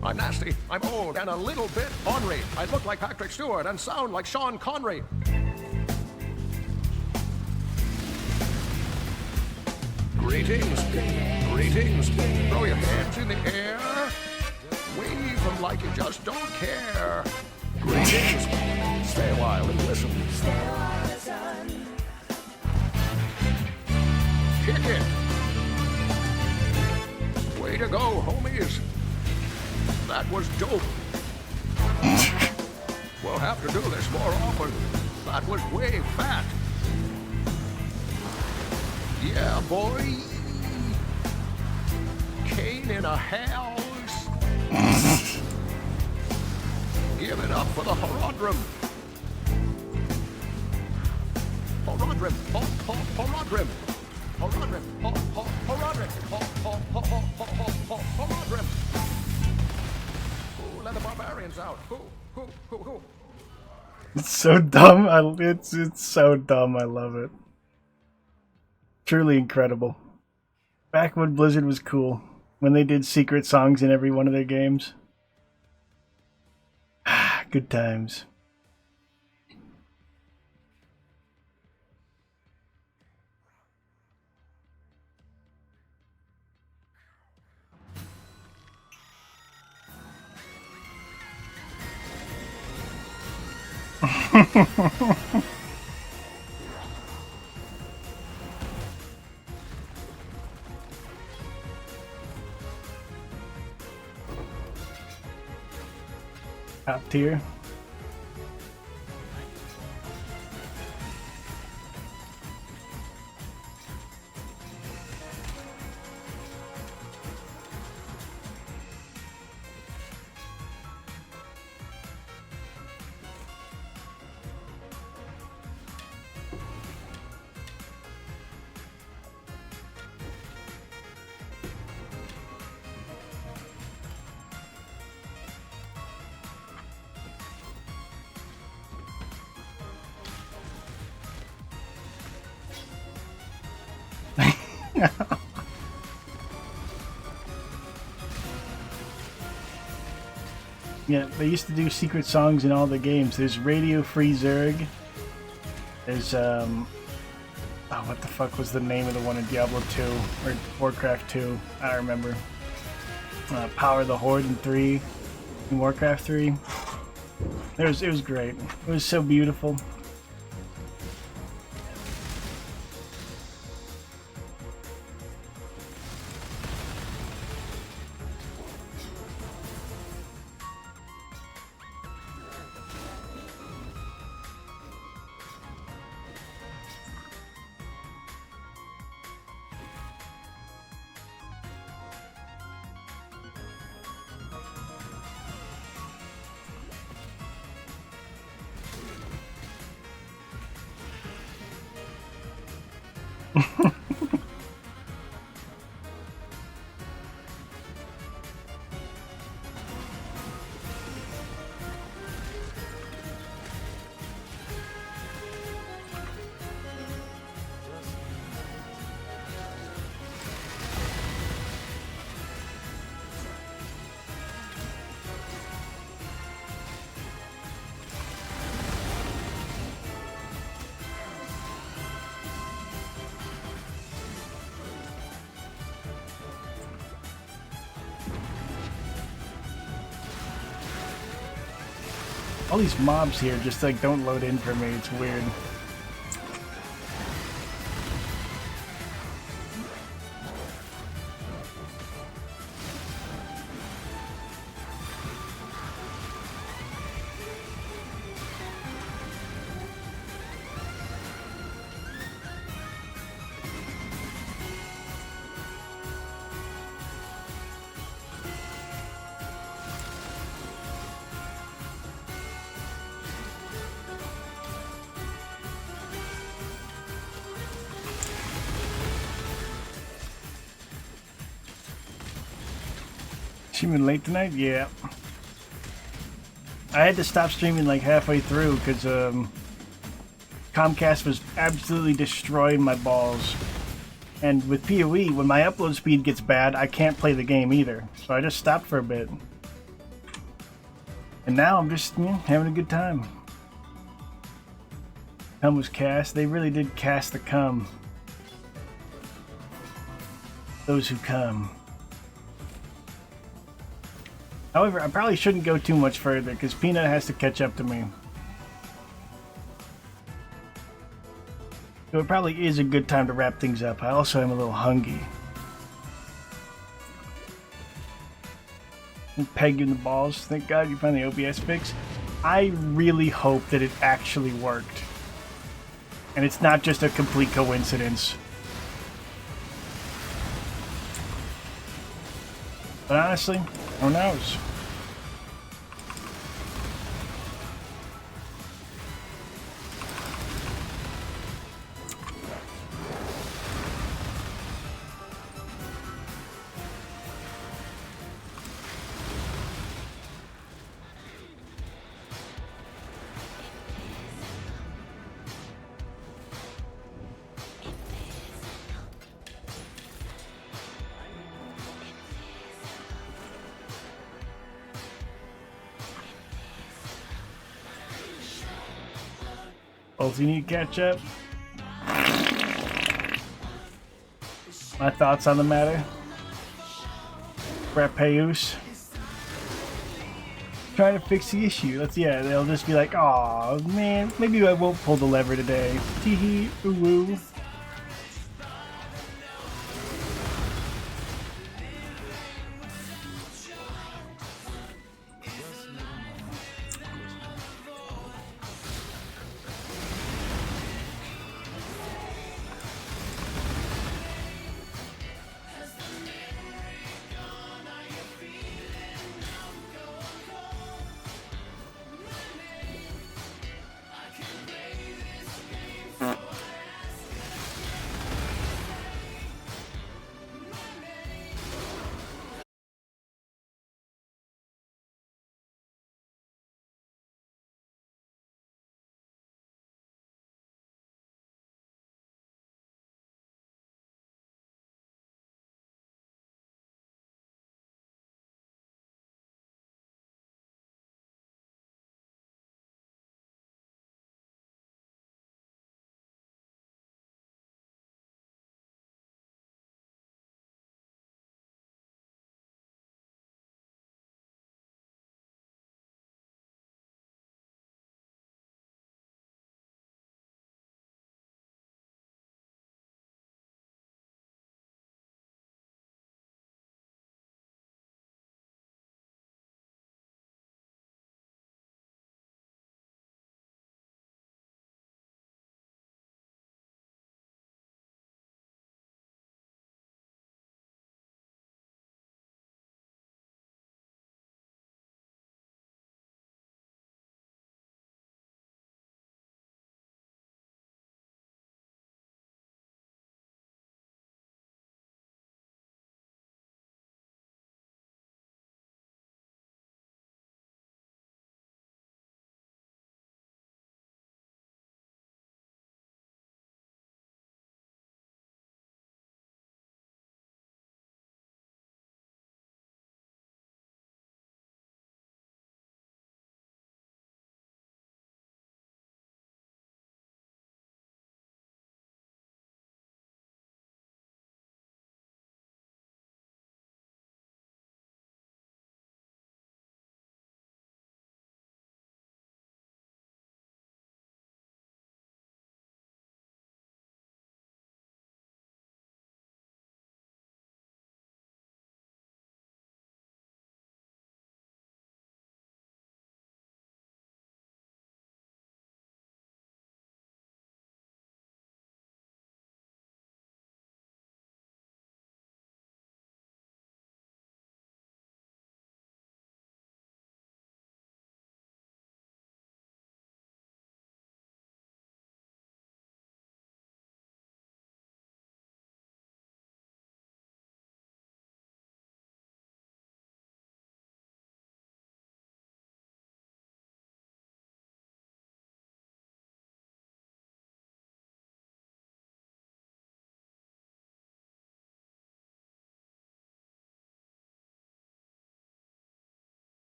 I'm nasty, I'm old, and a little bit ornery. I look like Patrick Stewart and sound like Sean Connery. Greetings. Greetings. Throw your hands in the air. Wave them like you just don't care. Greetings. Stay a while and listen. Kick it. Way to go, homies. That was dope. We'll have to do this more often. That was way fat. Yeah, boy. Kane in a house. Give it up for the Horodrim. Horodrim. Horodrim. Horodrim. Horodrim. Horodrim. Who let the barbarians out? Who? It's so dumb. It's so dumb. I love it. Truly incredible. Back when Blizzard was cool, when they did secret songs in every one of their games. Good times. Top tier. Yeah, they used to do secret songs in all the games. There's Radio Free Zerg. There's oh, what the fuck was the name of the one in Diablo 2 or Warcraft 2? I don't remember. Power the Horde in 3, in Warcraft 3. It was great. It was so beautiful. All these mobs here just like don't load in for me. It's weird. Streaming late tonight? Yeah. I had to stop streaming like halfway through because Comcast was absolutely destroying my balls. And with PoE, when my upload speed gets bad, I can't play the game either. So I just stopped for a bit. And now I'm just having a good time. Cum was cast. They really did cast the cum. Those who come. However, I probably shouldn't go too much further because Peanut has to catch up to me. So it probably is a good time to wrap things up. I also am a little hungry. Peg you in the balls. Thank God you found the OBS fix. I really hope that it actually worked. And it's not just a complete coincidence. But honestly, who knows? Both you need to catch up. My thoughts on the matter. Rappeus. Trying to fix the issue. Yeah, they'll just be like, "Aw, man, maybe I won't pull the lever today." Teehee, ooh woo.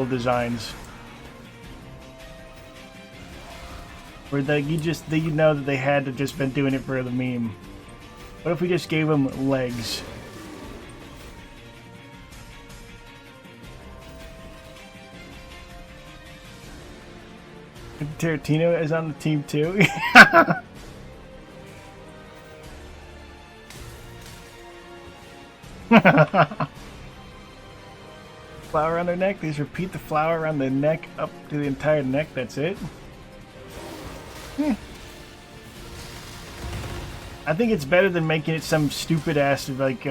Designs where you know that they had to just been doing it for the meme. What if we just gave them legs? Tarantino is on the team too. Flower around their neck. Please repeat the flower around the neck up to the entire neck. That's it. I think it's better than making it some stupid ass like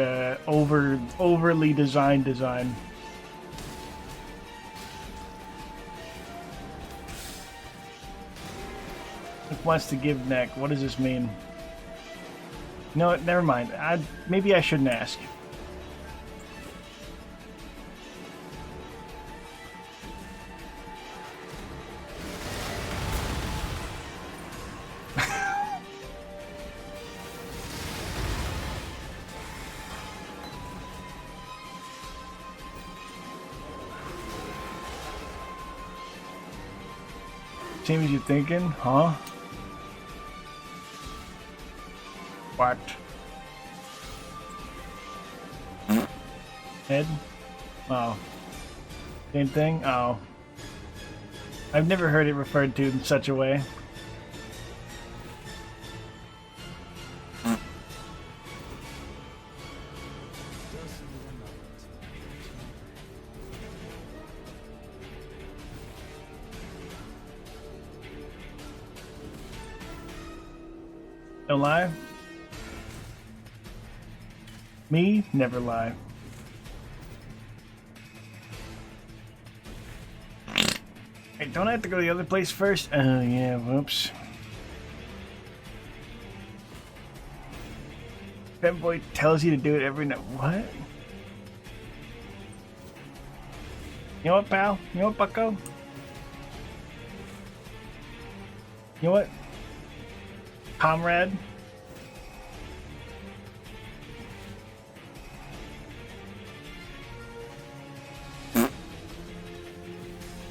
overly designed design. It wants to give neck. What does this mean? No, never mind. Maybe I shouldn't ask. Same as you're thinking, huh? What? Head? Oh. Same thing? Oh. I've never heard it referred to in such a way. Don't lie. Me, never lie. Hey, don't I have to go to the other place first? Oh, yeah, whoops. Fanboy tells you to do it every night. What? You know what, pal? You know what, bucko? You know what? Comrade?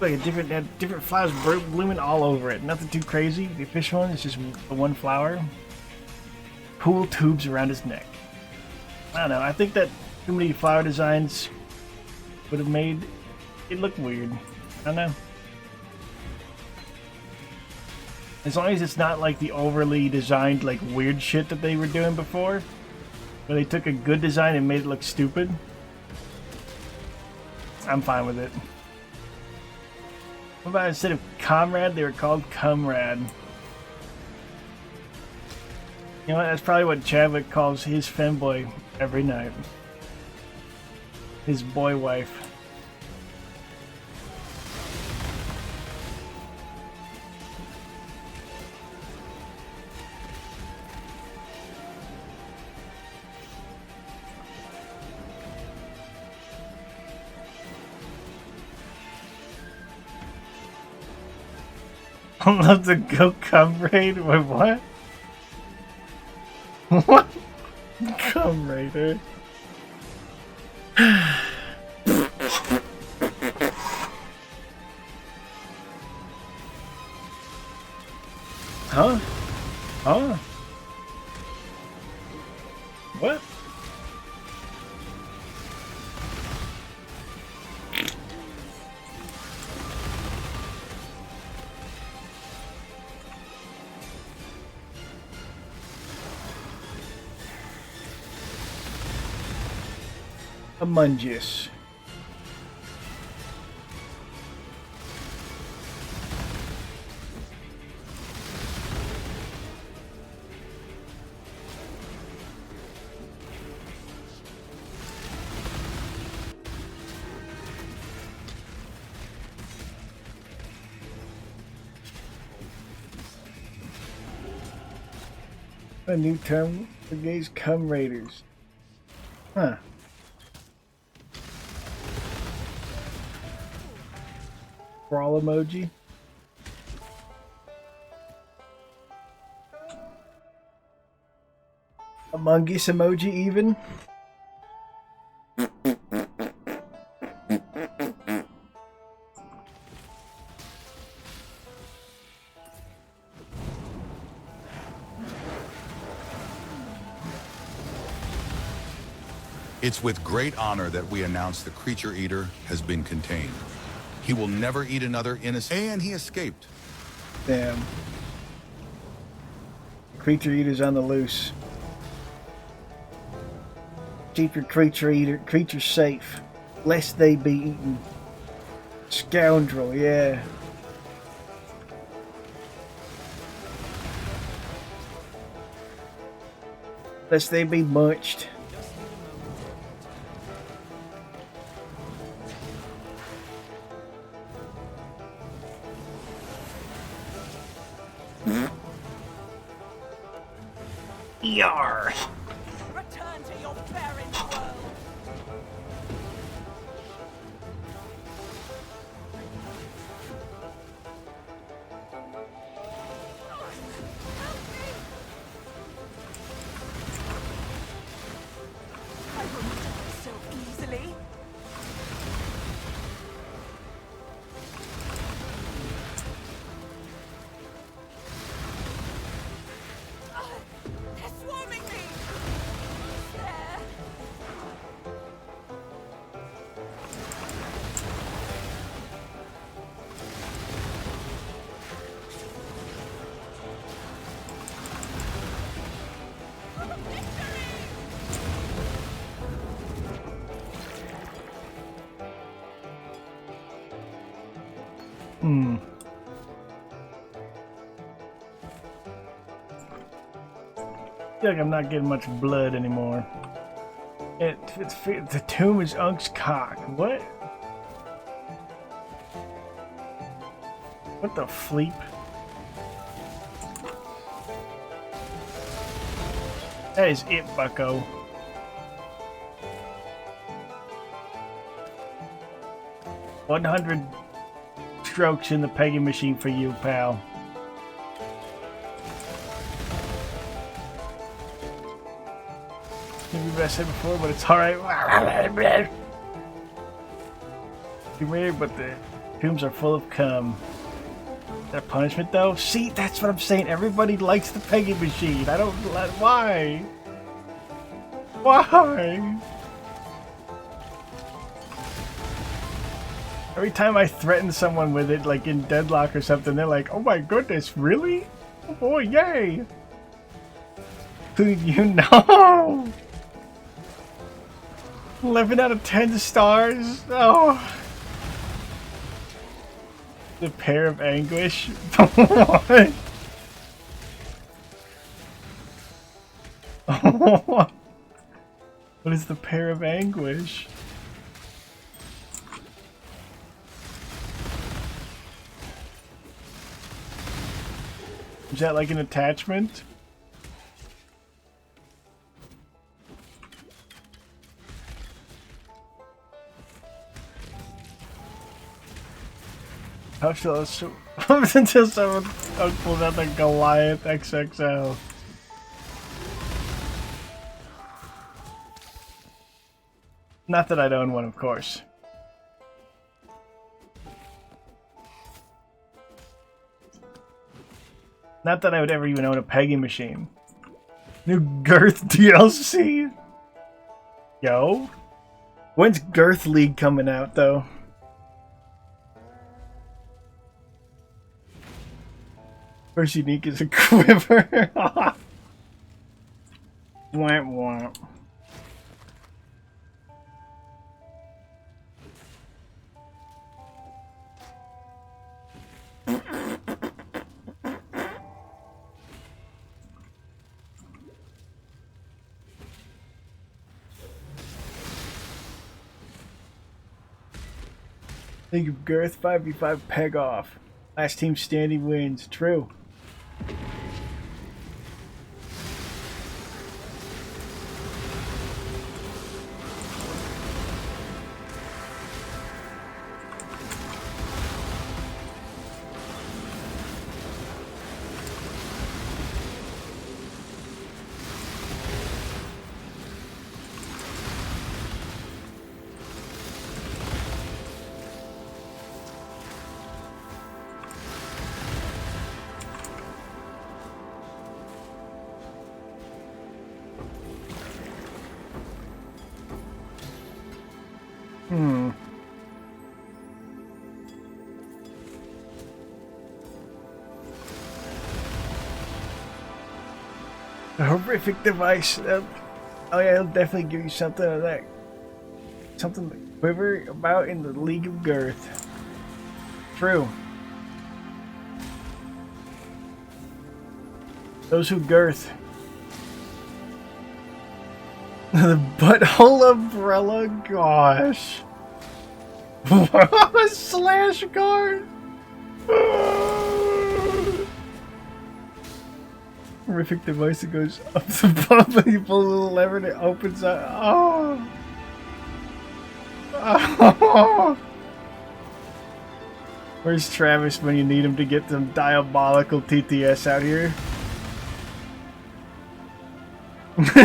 Like a different flowers blooming all over it. Nothing too crazy. The official one is just the one flower. Pool tubes around his neck. I don't know. I think that too many flower designs would have made it look weird. I don't know. As long as it's not like the overly designed like weird shit that they were doing before, where they took a good design and made it look stupid. I'm fine with it. What about instead of Comrade, they were called Comrade? You know what? That's probably what Chadwick calls his femboy every night. His boy wife. I love to go Comrade. Wait, what? What? Comrade. Huh? Huh? What? Amungus. A new term for gays, cum raiders. Huh. Brawl emoji. Among Us emoji even. It's with great honor that we announce the creature eater has been contained. He will never eat another innocent, and he escaped. Damn. Creature eaters on the loose. Keep your creature safe, lest they be eaten. Scoundrel, yeah. Lest they be munched. Yar. Return to your barren world. I won't die so easily. Hmm. I feel like I'm not getting much blood anymore. The tomb is Unk's cock. What? What the fleep? That is it, bucko. $100 strokes in the pegging machine for you, pal. Maybe I said before, but it's alright. Too weird, but the tombs are full of cum. Is that punishment, though? See, that's what I'm saying. Everybody likes the pegging machine. I don't. Why? Why? Every time I threaten someone with it, like in Deadlock or something, they're like, "Oh my goodness, really? Oh boy, yay!" You know. 11 out of 10 stars. Oh. The pair of anguish. What? What is the pair of anguish? Is that like an attachment? How shall I show until someone pulls out the Goliath XXL? Not that I'd own one, of course. Not that I would ever even own a pegging machine. New Girth DLC? Yo? When's Girth League coming out, though? First unique is a quiver. Womp womp. Think of Girth 5v5 peg off. Last team standing wins. True. A horrific device. Oh yeah, it'll definitely give you something of that. Something to quiver about in the League of Girth. True. Those who girth. The butthole umbrella, gosh. Slash guard. Horrific device that goes up the bump and you pull a little lever and it opens up. Oh. Oh. Where's Travis when you need him to get some diabolical TTS out here?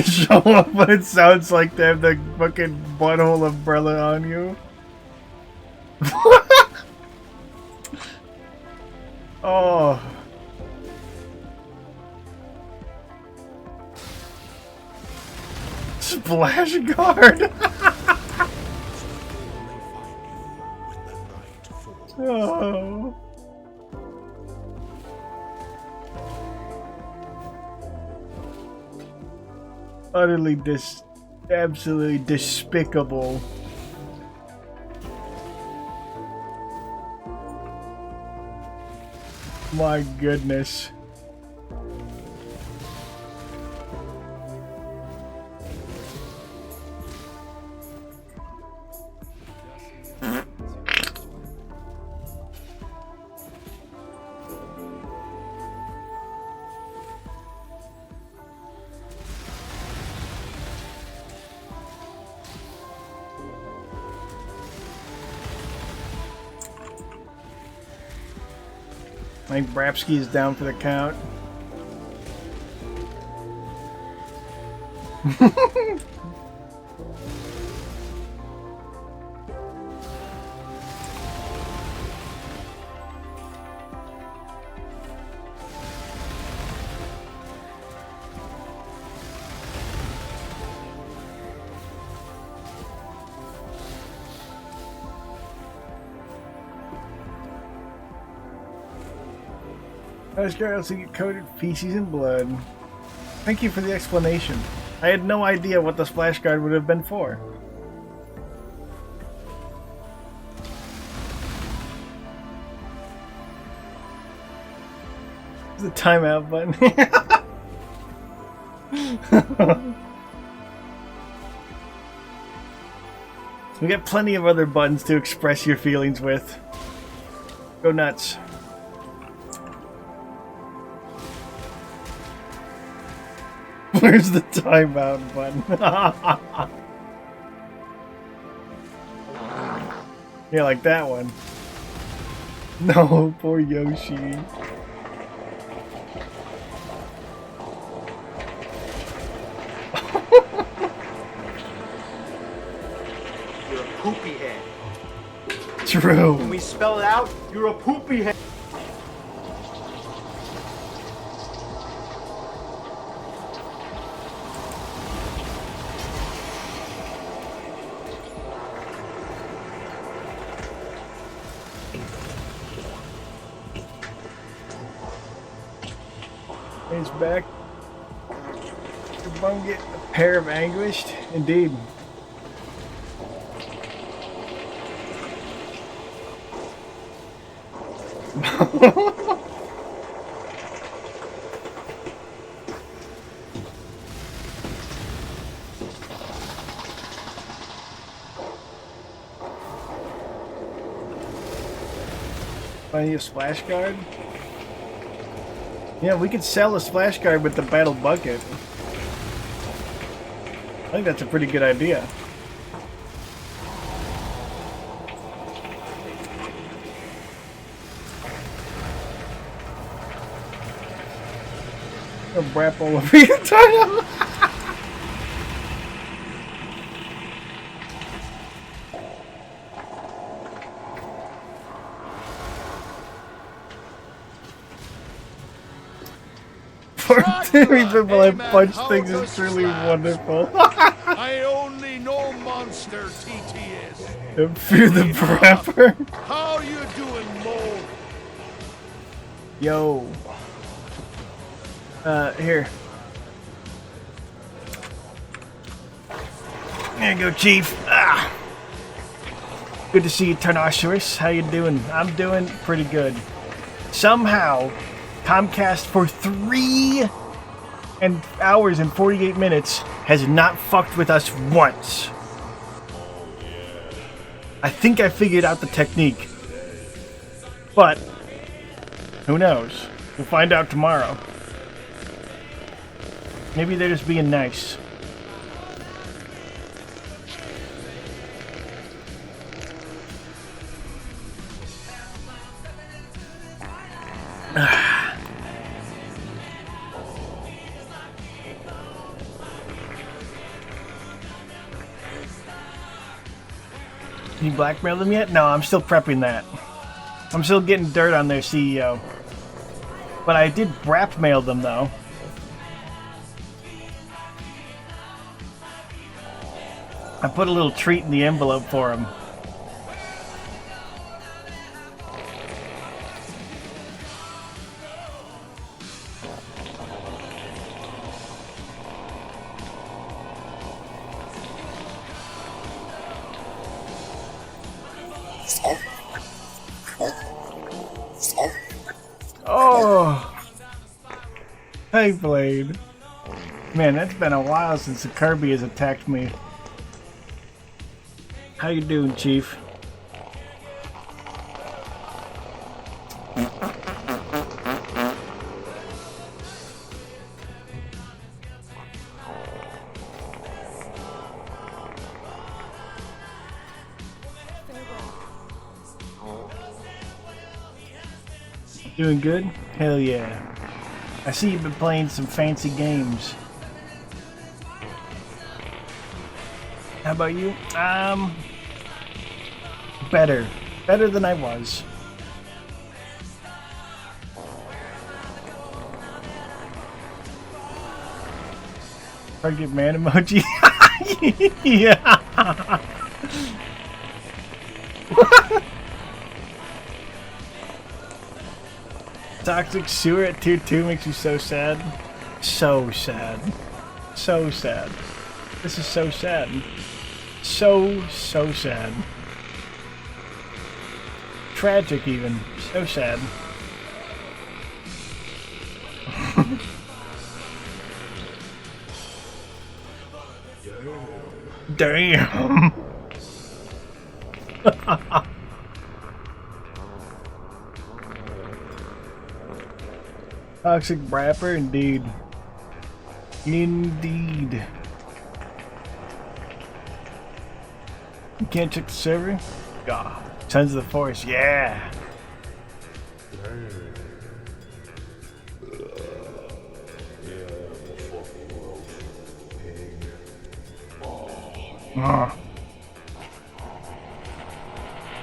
Show up when it sounds like they have the fucking butthole umbrella on you. Oh. Splash guard. Oh. Utterly absolutely despicable. My goodness. I think Brapsky is down for the count. Those girls who get coated feces and blood. Thank you for the explanation. I had no idea what the splash guard would have been for. The timeout button. We got plenty of other buttons to express your feelings with. Go nuts. Where's the timeout button? Yeah, like that one. No, poor Yoshi. You're a poopy head. True. When we spell it out, you're a poopy head. He's back. Kabunga, a pair of anguished, indeed. Finding a splash guard? Yeah, we could sell a splash guard with the battle bucket. I think that's a pretty good idea. A brap all over your title. For three people I punch things is truly wonderful. I only know monster TTS. Fear the brapper. How you doing, Mo? Yo. Here. There you go, Chief. Ah. Good to see you, Tarnosaurus. How you doing? I'm doing pretty good. Somehow, Comcast for 3 hours and 48 minutes has not fucked with us once. I think I figured out the technique. But, who knows? We'll find out tomorrow. Maybe they're just being nice. You blackmailed them yet? No, I'm still prepping that. I'm still getting dirt on their CEO. But I did brapmail them, though. I put a little treat in the envelope for him. Hey, Blade. Man, it's been a while since the Kirby has attacked me. How you doing, Chief? Doing good? Hell yeah. I see you've been playing some fancy games. How about you? Better. Better than I was. Target man emoji? Yeah. Toxic sewer at tier 2 makes you so sad. So sad. So sad. This is so sad. So sad. Tragic even. So sad. Damn. Toxic rapper, indeed. Indeed. You can't check the server? God. Sons of the Forest, yeah.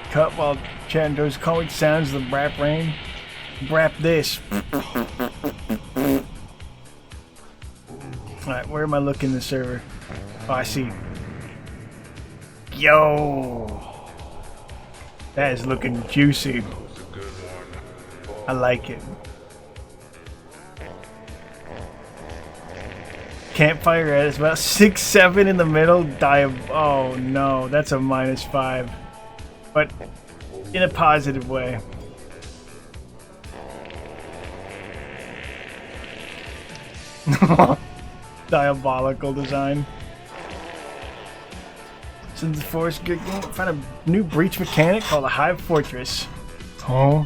Cut while chatting those calling sounds of the rap rain. Rap this. Alright, where am I looking in the server? Oh, I see. Yo! That is looking juicy. I like it. Campfire at is about 6-7 in the middle. Oh no, that's a -5. But in a positive way. Diabolical design. Since the Forest found a new breach mechanic called a Hive Fortress. Oh.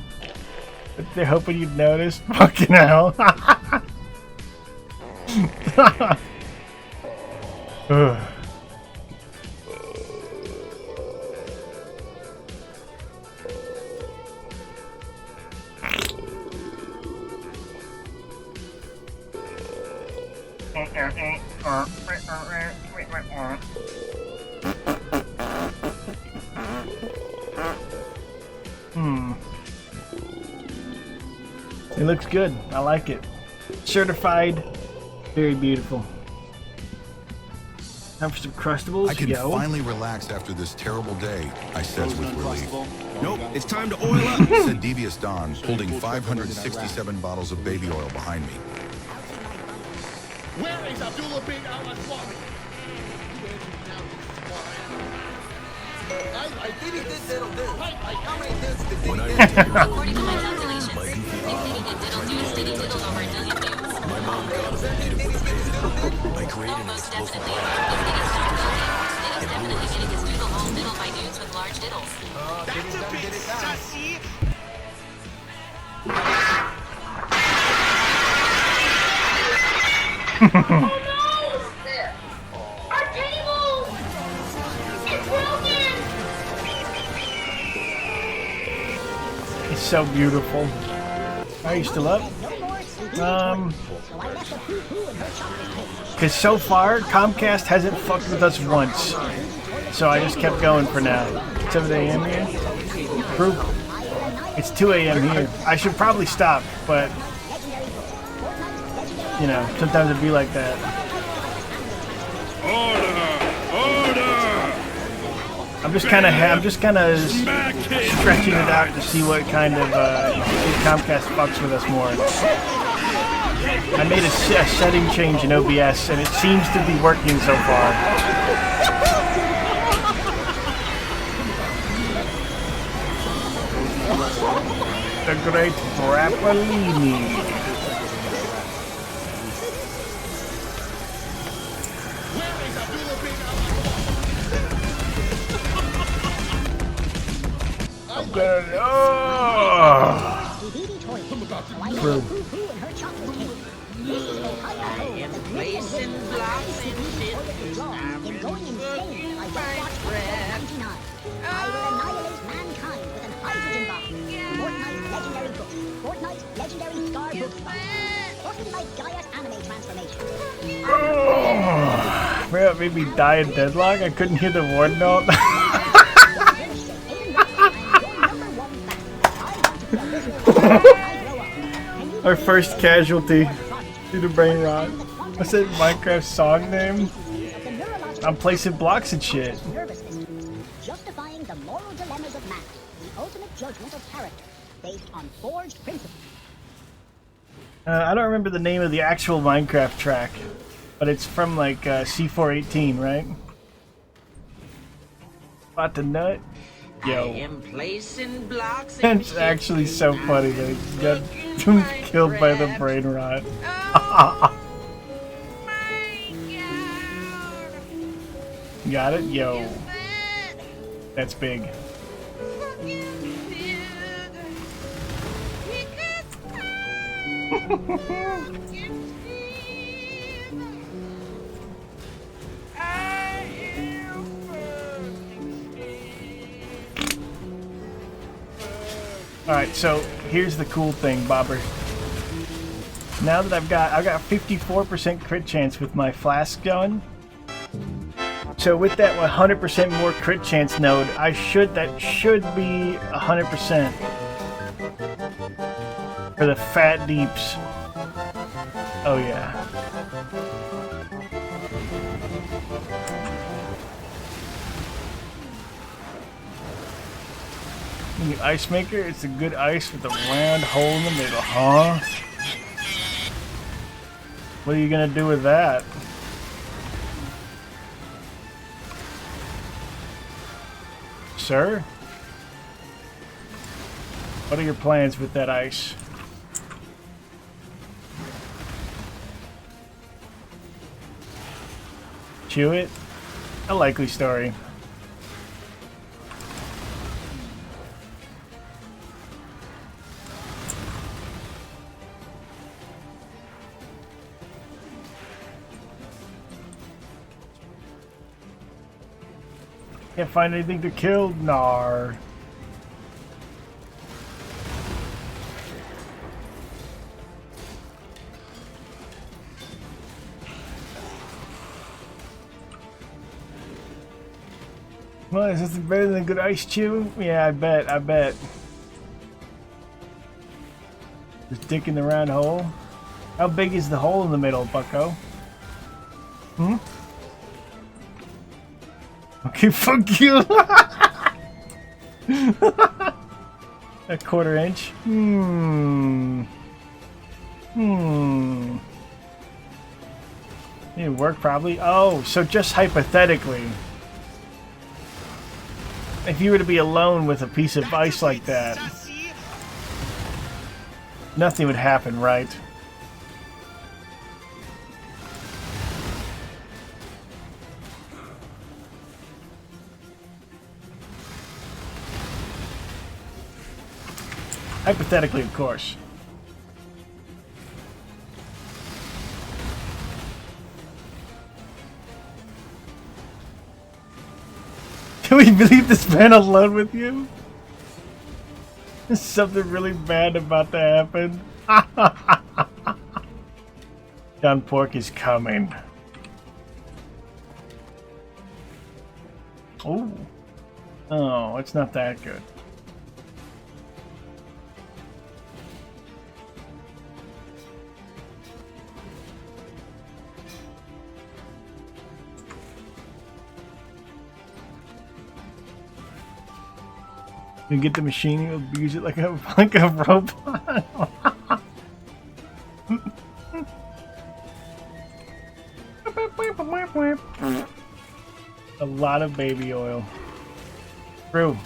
But they're hoping you'd notice. Fucking hell. Ugh. It looks good. I like it. Certified. Very beautiful. Time for some Crustables. I can finally relax after this terrible day, I says with relief. Nope, it's time to oil up, said Devious Don, holding 567 bottles of baby oil behind me. Where is Abdullah bin al-Aswami? I think he did diddle do. How many dudes did he According to my calculations, if Diddy did diddle dudes, Diddy diddled over a million dudes. My mom got a native with I created an explosive Diddy's definitely getting his doodle hole diddled by dudes with large diddles. That's a bit sassy. Oh no! Our table! It's broken! It's so beautiful. Are you still up? Because so far, Comcast hasn't fucked with us once. So I just kept going for now. 7 a.m. here? Proof. It's 2 a.m. here. I should probably stop, but you know, sometimes it'd be like that. I'm just kind of stretching it out to see what kind of if Comcast fucks with us more. I made a setting change in OBS, and it seems to be working so far. The Great Rapalini. gonna. Oh. Bro. I am placing blocks and shit. I'm going insane. I just watched Fortnite 99. I will annihilate mankind with an hydrogen bomb. Fortnite's legendary book. Fortnite's legendary Scar book. Fortnite Gaia's anime transformation. Bro, it made me die in deadlock. I couldn't hear the warden note. Our first casualty due to brain rot. I said Minecraft song name. I'm placing blocks and shit. Justifying the moral dilemmas of man. The ultimate judgment of character based on forged principles. I don't remember the name of the actual Minecraft track, but it's from like C418, right? About to nut. Yo. I am placing blocks It's actually so funny that he got killed by the brain rot. Got it? Yo. That's big. Alright, so here's the cool thing, Bobber. Now that I've got 54% crit chance with my flask gun. So with that 100% more crit chance node, that should be 100% for the fat deeps. Oh yeah. The ice maker, it's a good ice with a round hole in the middle, huh? What are you gonna do with that? Sir? What are your plans with that ice? Chew it? A likely story. Can't find anything to kill? Nar. Well, is this better than a good ice chew? Yeah, I bet. Just dick in the round hole. How big is the hole in the middle, bucko? Hmm? Okay, fuck you! A quarter inch? Didn't work probably. Oh, so just hypothetically. If you were to be alone with a piece of ice like that, nothing would happen, right? Hypothetically, of course. Can we believe this man alone with you? Is something really bad about to happen? John Pork is coming. Oh, it's not that good. You get the machine, you abuse it like a robot. A lot of baby oil. Brew.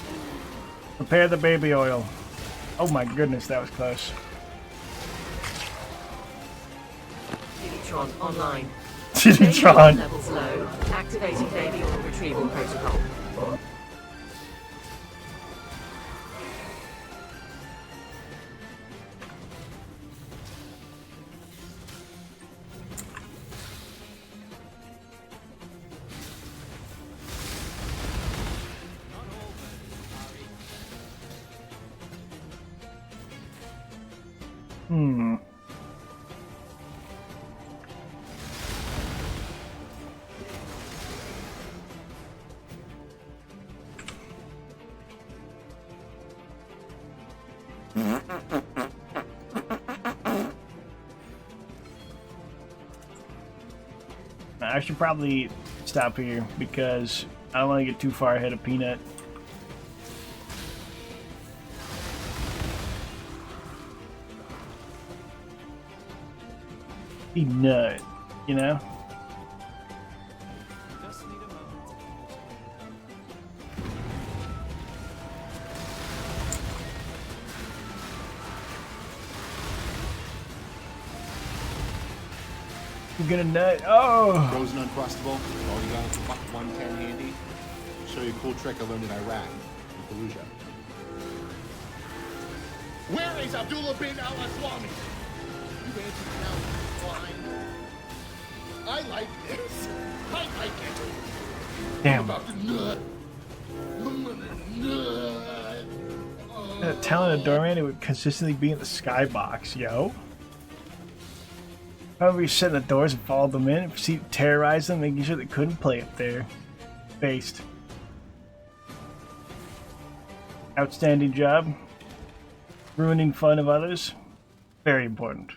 Prepare the baby oil. Oh my goodness, that was close. Tron online. Tron. Levels low. Activating baby oil retrieval protocol. Hmm. I should probably stop here because I don't want to get too far ahead of Peanut. He nut, you know? Just need a moment. You're gonna nut. Oh! Frozen Uncrustable. Already got a 110 handy. Show you a cool trick I learned in Iraq, in Fallujah. Where is Abdullah bin al-Aswami? You answered now, swine. I like this. I like it. Damn. I'm about to nut. I'm gonna nut. Telling a doorman it would consistently be in the skybox, yo. Probably shut the doors and followed them in, terrorize them, making sure they couldn't play up there. Based. Outstanding job. Ruining fun of others. Very important.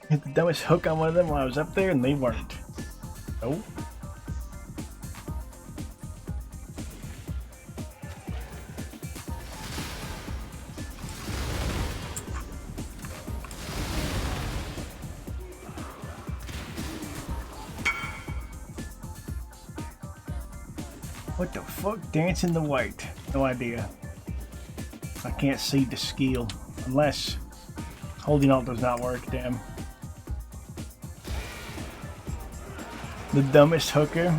Hit the dumbest hook on one of them while I was up there and they weren't. Nope. What the fuck? Dancing the white. No idea. I can't see the skill. Unless holding alt does not work, damn. The dumbest hooker.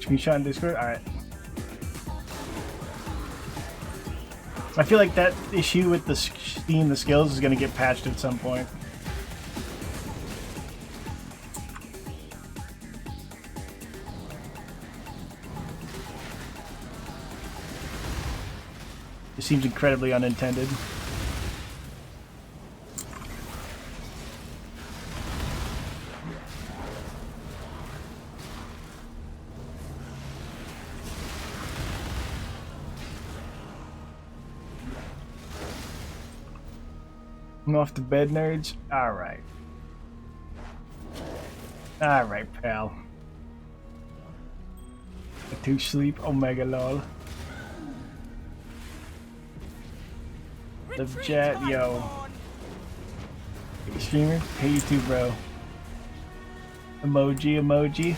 Screenshot in Discord? Alright. I feel like that issue with the seeing the skills is going to get patched at some point. It seems incredibly unintended. I'm off to bed, nerds. Alright. Alright, pal. To sleep, Omega lol. Live chat, yo. Hey, streamer? Hey, you too, bro. Emoji, emoji.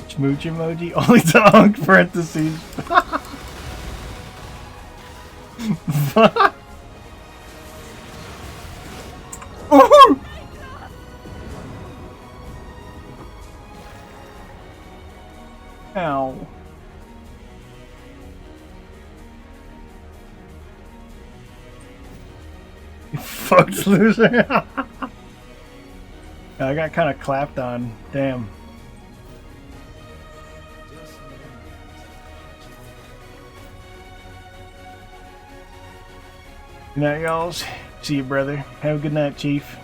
Smooch emoji, only tongue, parentheses. Ow. You fucked loser. I got kind of clapped on. Damn. Good night, y'all. See you, brother. Have a good night, Chief.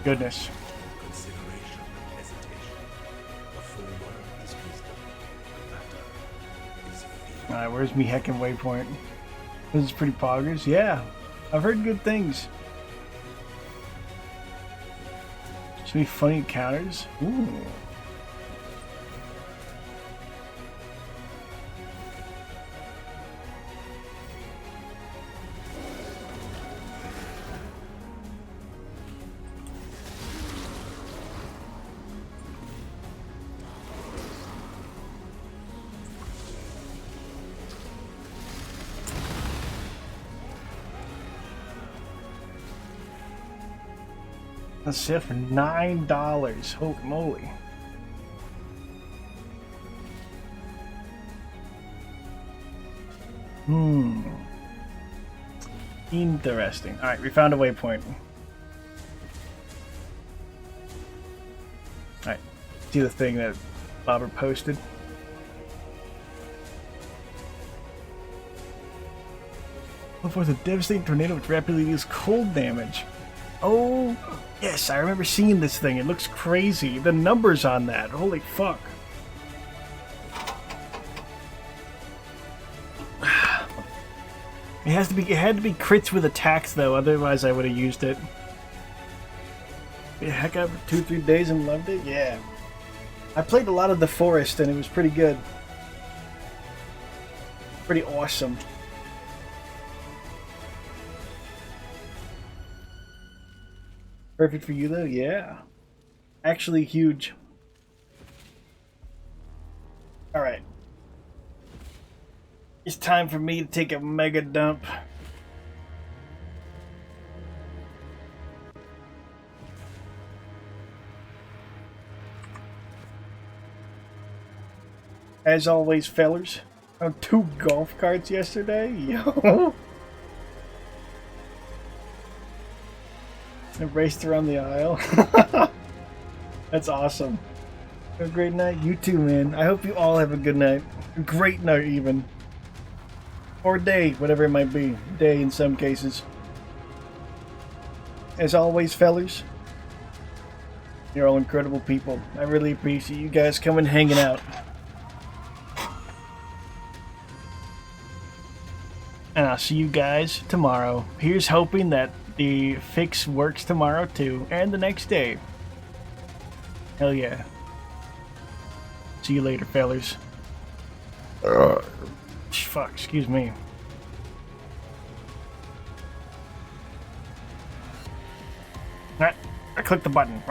Goodness. Consideration and hesitation. The former is wisdom. The latter is fear. Alright, where's me heckin' waypoint? This is pretty poggers. Yeah, I've heard good things. Should be funny encounters. Ooh. Let's see for $9. Holy moly. Interesting. Alright, we found a waypoint. Alright, see the thing that Bobber posted? What was a devastating tornado which rapidly deals cold damage? Oh, yes, I remember seeing this thing. It looks crazy. The numbers on that. Holy fuck. It had to be crits with attacks though, otherwise I would have used it. Heck up for 2-3 days and loved it? Yeah. I played a lot of The Forest and it was pretty good. Pretty awesome. Perfect for you though? Yeah. Actually huge. Alright. It's time for me to take a mega dump. As always, fellers. On 2 golf carts yesterday? Yo! I raced around the aisle. That's awesome. Have a great night. You too, man. I hope you all have a good night. A great night, even. Or day, whatever it might be. Day in some cases. As always, fellers, you're all incredible people. I really appreciate you guys coming and hanging out. And I'll see you guys tomorrow. Here's hoping that the fix works tomorrow too, and the next day. Hell yeah. See you later, fellers. Fuck, excuse me. Alright, I clicked the button.